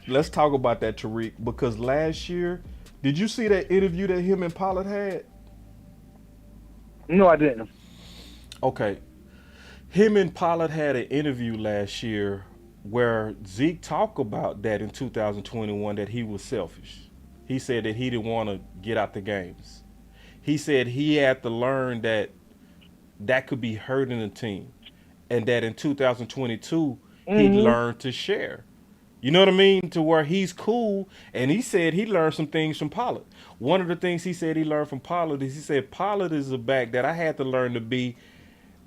Let's talk about that, Tariq, because last year, did you see that interview that him and Pollard had? No, I didn't. Okay. Him and Pollard had an interview last year where Zeke talked about that in 2021 that he was selfish. He said that he didn't want to get out the games. He said he had to learn that that could be hurting the team, and that in 2022 he learned to share. You know what I mean? To where he's cool, and he said he learned some things from Pollard. One of the things he said he learned from Pollard is he said Pollard is a back that I had to learn to be,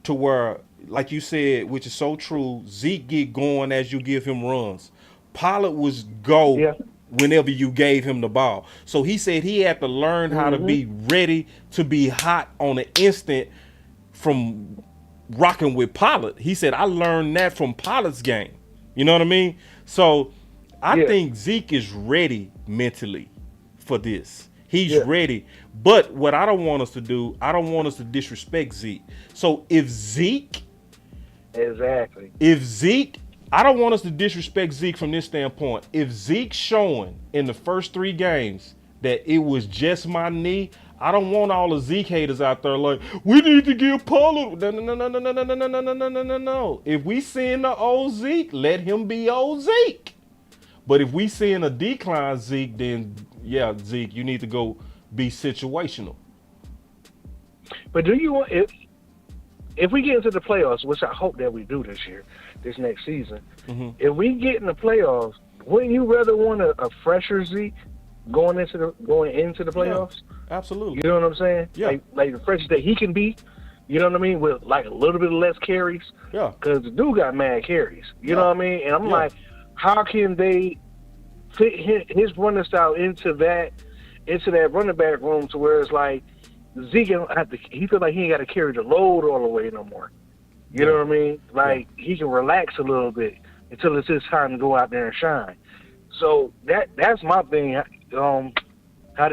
to where, like you said, which is so true, Zeke get going as you give him runs. Pollard was go whenever you gave him the ball. So he said he had to learn how to be ready to be hot on the instant from rocking with Pollard. He said, I learned that from Pollard's game. You know what I mean? So I think Zeke is ready mentally for this. He's ready. But what I don't want us to do, I don't want us to disrespect Zeke. So if Zeke, I don't want us to disrespect Zeke from this standpoint. If Zeke's showing in the first 3 games that it was just my knee, I don't want all the Zeke haters out there like, we need to give Pollard. No. If we seeing the old Zeke, let him be old Zeke. But if we seeing a decline Zeke, then yeah, Zeke, you need to go be situational. But do you want if we get into the playoffs, which I hope that we do this next season, if we get in the playoffs, wouldn't you rather want a fresher Zeke going into the playoffs? Yeah, absolutely. You know what I'm saying? Yeah. Like the fresher that he can be. You know what I mean? With like a little bit less carries. Yeah. Because the dude got mad carries. You know what I mean? And I'm like, how can they fit his running style into that running back room to where it's like Zeke don't have to. He feels like he ain't got to carry the load all the way no more. You know what I mean? Like he can relax a little bit until it's his time to go out there and shine. So that's my thing. How are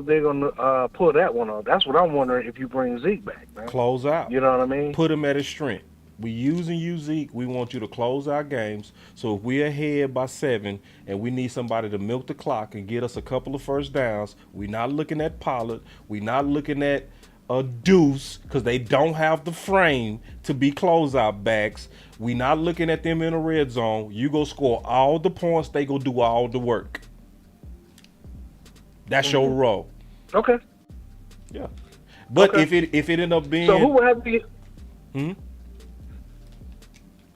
they gonna pull that one off? That's what I'm wondering if you bring Zeke back, man. Close out. You know what I mean? Put him at his strength. We using you, Zeke. We want you to close our games. So if we're ahead by 7 and we need somebody to milk the clock and get us a couple of first downs, we're not looking at Pollard. We're not looking at a Deuce because they don't have the frame to be closeout backs. We're not looking at them in a red zone. You go score all the points. They go do all the work. That's your role. Okay. Yeah. But if it end up being, so who will have to get?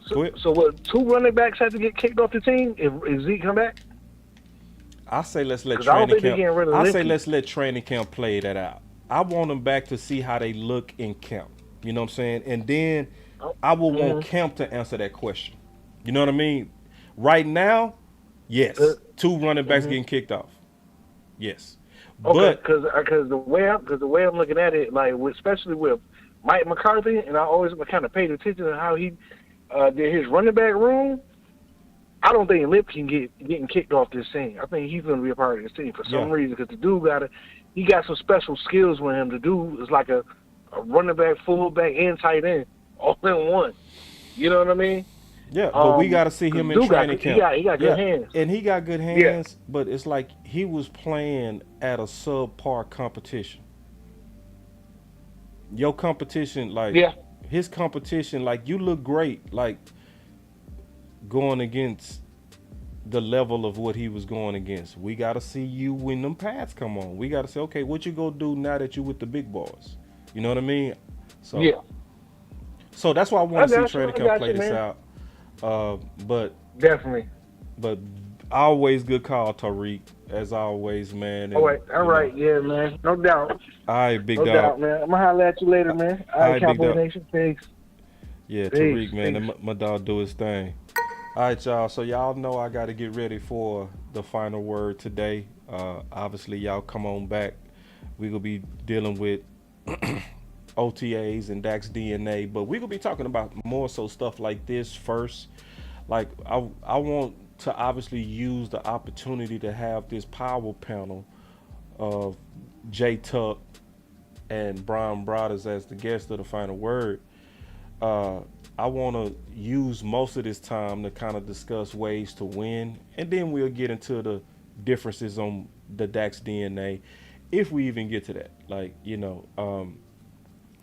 So what? 2 running backs have to get kicked off the team if Zeke come back? I say let's let 'Cause I don't training think they're getting rid camp. of I say Limpy. let's let training camp play that out. I want them back to see how they look in camp. You know what I'm saying? And then I will want camp to answer that question. You know what I mean? Right now, yes, 2 running backs getting kicked off. Yes. Okay, But because the way I'm looking at it, like especially with Mike McCarthy, and I always kind of paid attention to how he did his running back room. I don't think Lip can getting kicked off this team. I think he's going to be a part of this team for some reason because the dude he got some special skills with him. The dude is like a running back, fullback, and tight end all in one. You know what I mean? yeah, but we got to see him in training camp. He got good hands. And he got good hands, but it's like he was playing at a subpar competition. Your competition, like his competition, like you look great, like going against the level of what he was going against. We got to see you when them pads come on. We got to say, okay, what you gonna do now that you with the big boys? You know what I mean? So so that's why I want to see training camp play this out. But definitely. But Always good call, Tariq. As always, man. All right, yeah, man. No doubt. All right, big no dog. doubt, man. I'm gonna holler at you later, man. All right, big Cowboy dog. Nation. Thanks. Yeah, Peace, Tariq, man, peace. my dog do his thing. All right, y'all. So y'all know I got to get ready for the final word today. Obviously, y'all come on back. We gonna be dealing with OTAs and Dak's DNA, but we gonna be talking about more so stuff like this first. Like I want to obviously use the opportunity to have this power panel of Jay Tuck and Brian Brothers as the guest of the final word. I want to use most of this time to kind of discuss ways to win, and then we'll get into the differences on the Dak's DNA, if we even get to that. Like,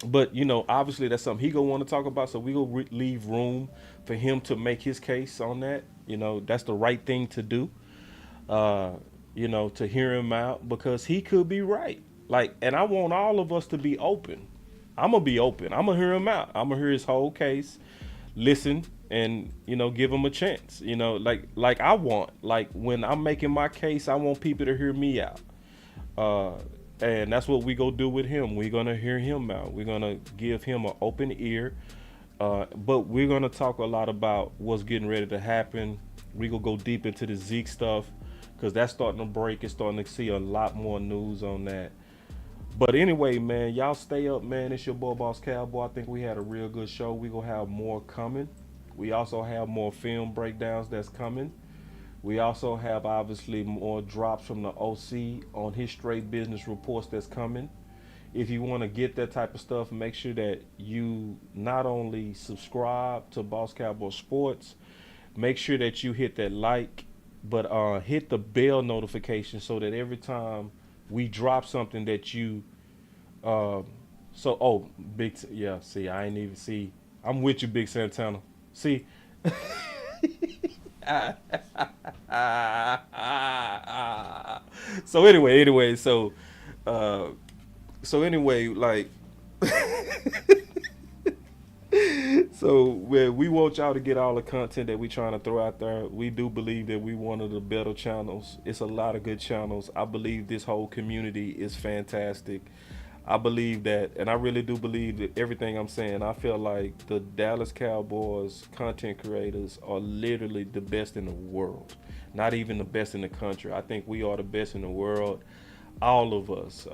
but obviously that's something he gonna want to talk about, so we gonna leave room for him to make his case on that. That's the right thing to do. To hear him out, because he could be right. Like, and I want all of us to be open. I'm gonna be open. I'm gonna hear him out. I'm gonna hear his whole case, listen, and give him a chance. Like I want, like when I'm making my case, I want people to hear me out. And that's what we go do with him. We're gonna hear him out. We're gonna give him an open ear. But we're gonna talk a lot about what's getting ready to happen. We gonna go deep into the Zeke stuff, because that's starting to break. It's starting to see a lot more news on that. But anyway, man, y'all stay up, man. It's your boy, Boss Cowboy. I think we had a real good show. We gonna have more coming. We also have more film breakdowns that's coming. We also have obviously more drops from the OC on his straight business reports that's coming. If you want to get that type of stuff, make sure that you not only subscribe to Boss Cowboy Sports, make sure that you hit that like, but hit the bell notification so that every time we drop something that you see, I ain't even see. I'm with you, Big Santana. See. So anyway, like so we want y'all to get all the content that we trying to throw out there. We do believe that we one of the better channels. It's a lot of good channels. I believe this whole community is fantastic. I believe that, and I really do believe that everything I'm saying. I feel like the Dallas Cowboys content creators are literally the best in the world. Not even the best in the country. I think we are the best in the world. All of us,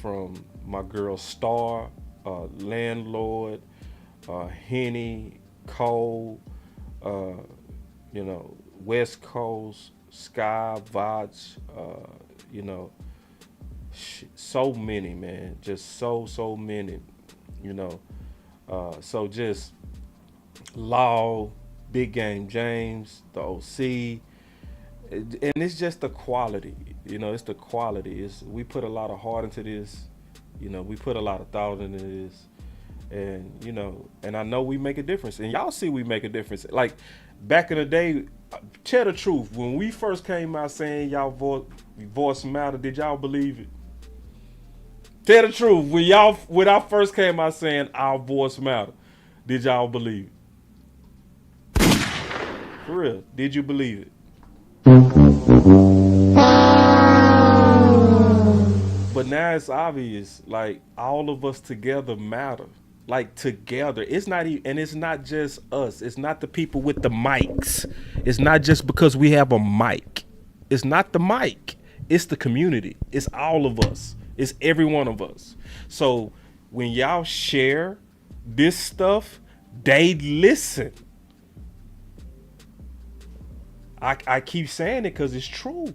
from my girl Star, Landlord, Henny, Cole, West Coast, Sky, Voch, so many, man, just so many, so just Law, Big Game James, the OC, and it's just the quality, it's the quality. We put a lot of heart into this, we put a lot of thought into this, and and I know we make a difference, and y'all see we make a difference. Like back in the day, tell the truth, when we first came out saying y'all voice matter, did y'all believe it? Tell the truth, when I first came out saying our voice matter, did y'all believe it? For real, did you believe it? But now it's obvious, like all of us together matter. Like together, it's not even, and it's not just us. It's not the people with the mics. It's not just because we have a mic. It's not the mic. It's the community. It's all of us. It's every one of us. So when y'all share this stuff, they listen. I keep saying it because it's true.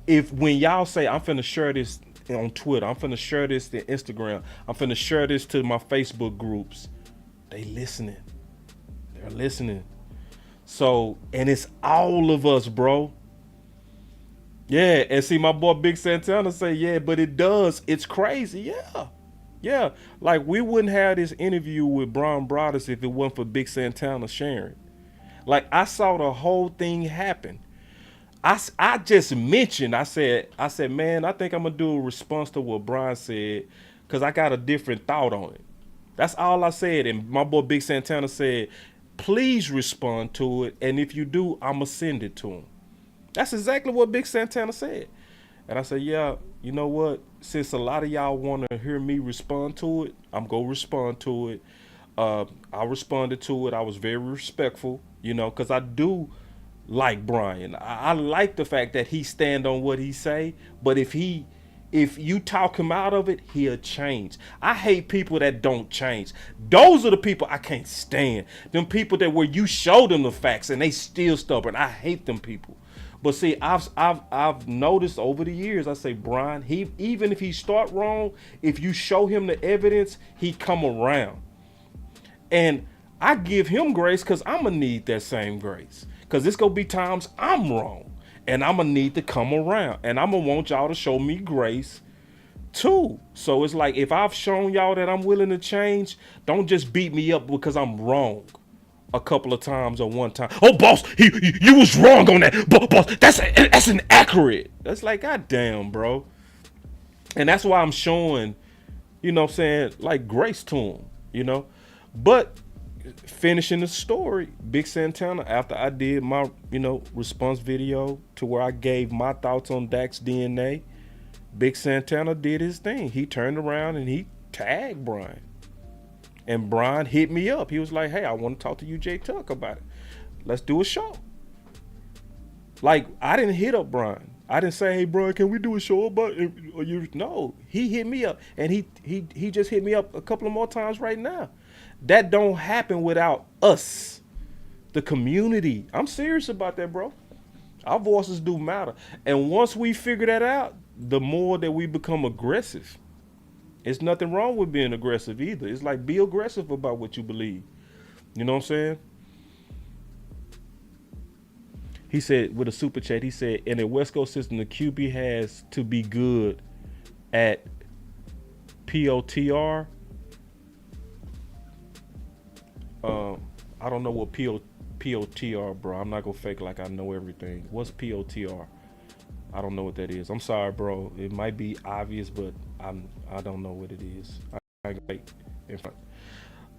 When y'all say, I'm finna share this on Twitter, I'm finna share this to Instagram, I'm finna share this to my Facebook groups, they listening. They're listening. So, and it's all of us, bro. Yeah, and see my boy Big Santana say, yeah, but it does. It's crazy. Yeah. Like we wouldn't have this interview with Brian Brothers if it wasn't for Big Santana sharing. Like I saw the whole thing happen. I just mentioned, I said, man, I think I'm gonna do a response to what Brian said, because I got a different thought on it. That's all I said. And my boy Big Santana said, please respond to it. And if you do, I'ma send it to him. That's exactly what Big Santana said. And I said, yeah, you know what? Since a lot of y'all want to hear me respond to it, I'm going to respond to it. I responded to it. I was very respectful, you know, because I do like Brian. I like the fact that he stand on what he say, but if you talk him out of it, he'll change. I hate people that don't change. Those are the people I can't stand. Them people that where you show them the facts and they still stubborn. I hate them people. But see, I've noticed over the years, I say, Brian, even if he start wrong, if you show him the evidence, he come around. And I give him grace because I'm going to need that same grace. Because it's going to be times I'm wrong. And I'm going to need to come around. And I'm going to want y'all to show me grace too. So it's like, if I've shown y'all that I'm willing to change, don't just beat me up because I'm wrong a couple of times or one time. Oh, boss, you was wrong on that. Boss, that's inaccurate. That's like, goddamn, bro. And that's why I'm showing, you know what I'm saying, like grace to him, you know. But finishing the story, Big Santana, after I did my, you know, response video to where I gave my thoughts on Dak's DNA, Big Santana did his thing. He turned around and he tagged Brian. And Brian hit me up. He was like, hey, I want to talk to you, Jay Tuck, about it. Let's do a show. Like, I didn't hit up Brian. I didn't say, hey, Brian, can we do a show about it? No, he hit me up. And he just hit me up a couple of more times right now. That don't happen without us, the community. I'm serious about that, bro. Our voices do matter. And once we figure that out, the more that we become aggressive. It's nothing wrong with being aggressive either. It's like, be aggressive about what you believe. You know what I'm saying? He said, with a super chat, he said, in a West Coast system, the QB has to be good at POTR. I don't know what POTR, bro. I'm not gonna fake like I know everything. What's POTR? I don't know what that is. I'm sorry, bro. It might be obvious, but I don't know what it is.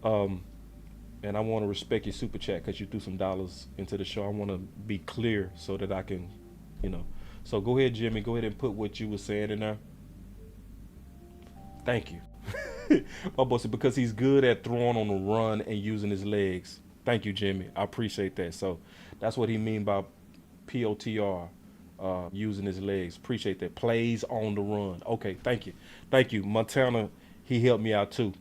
And I want to respect your super chat because you threw some dollars into the show. I want to be clear so that I can, you know. So go ahead, Jimmy. Go ahead and put what you were saying in there. Thank you. My boy said because he's good at throwing on the run and using his legs. Thank you, Jimmy. I appreciate that. So that's what he mean by POTR, using his legs. Appreciate that. Plays on the run. Okay, thank you. Thank you. Montana, he helped me out too.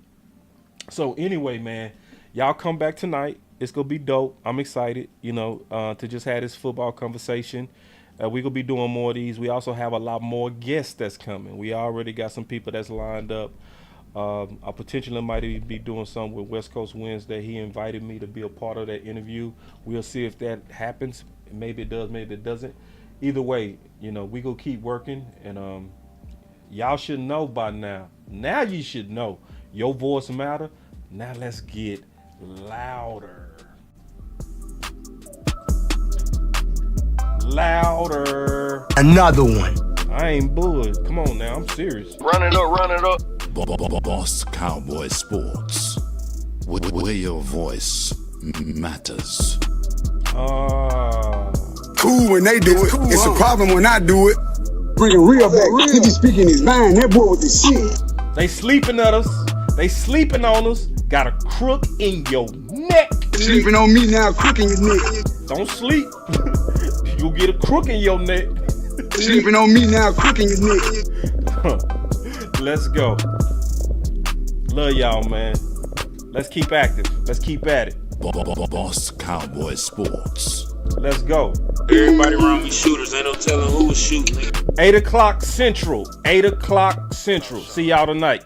So anyway, man, y'all come back tonight. It's going to be dope. I'm excited, you know, to just have this football conversation. We're going to be doing more of these. We also have a lot more guests that's coming. We already got some people that's lined up. I potentially might even be doing something with West Coast Wednesday. He invited me to be a part of that interview. We'll see if that happens. Maybe it does, maybe it doesn't. Either way, you know, we gonna keep working, and y'all should know by now. Now you should know. Your voice matter. Now let's get louder. Louder. Another one. I ain't bullied. Come on now, I'm serious. Run it up, run it up. Boss Cowboy Sports, where your voice matters. Cool when they do it. It's a problem when I do it. Bringing real back. He be speaking his mind. That boy with the shit. They sleeping at us. They sleeping on us. Got a crook in your neck. Sleeping on me now, crook in your neck. Don't sleep. You'll get a crook in your neck. Sleeping on me now, crook in your neck. Let's go. Love y'all, man. Let's keep active. Let's keep at it. Boss Cowboy Sports. Let's go. Everybody around me shooters. Ain't no telling who was shooting. 8 o'clock Central. 8 o'clock Central. See y'all tonight.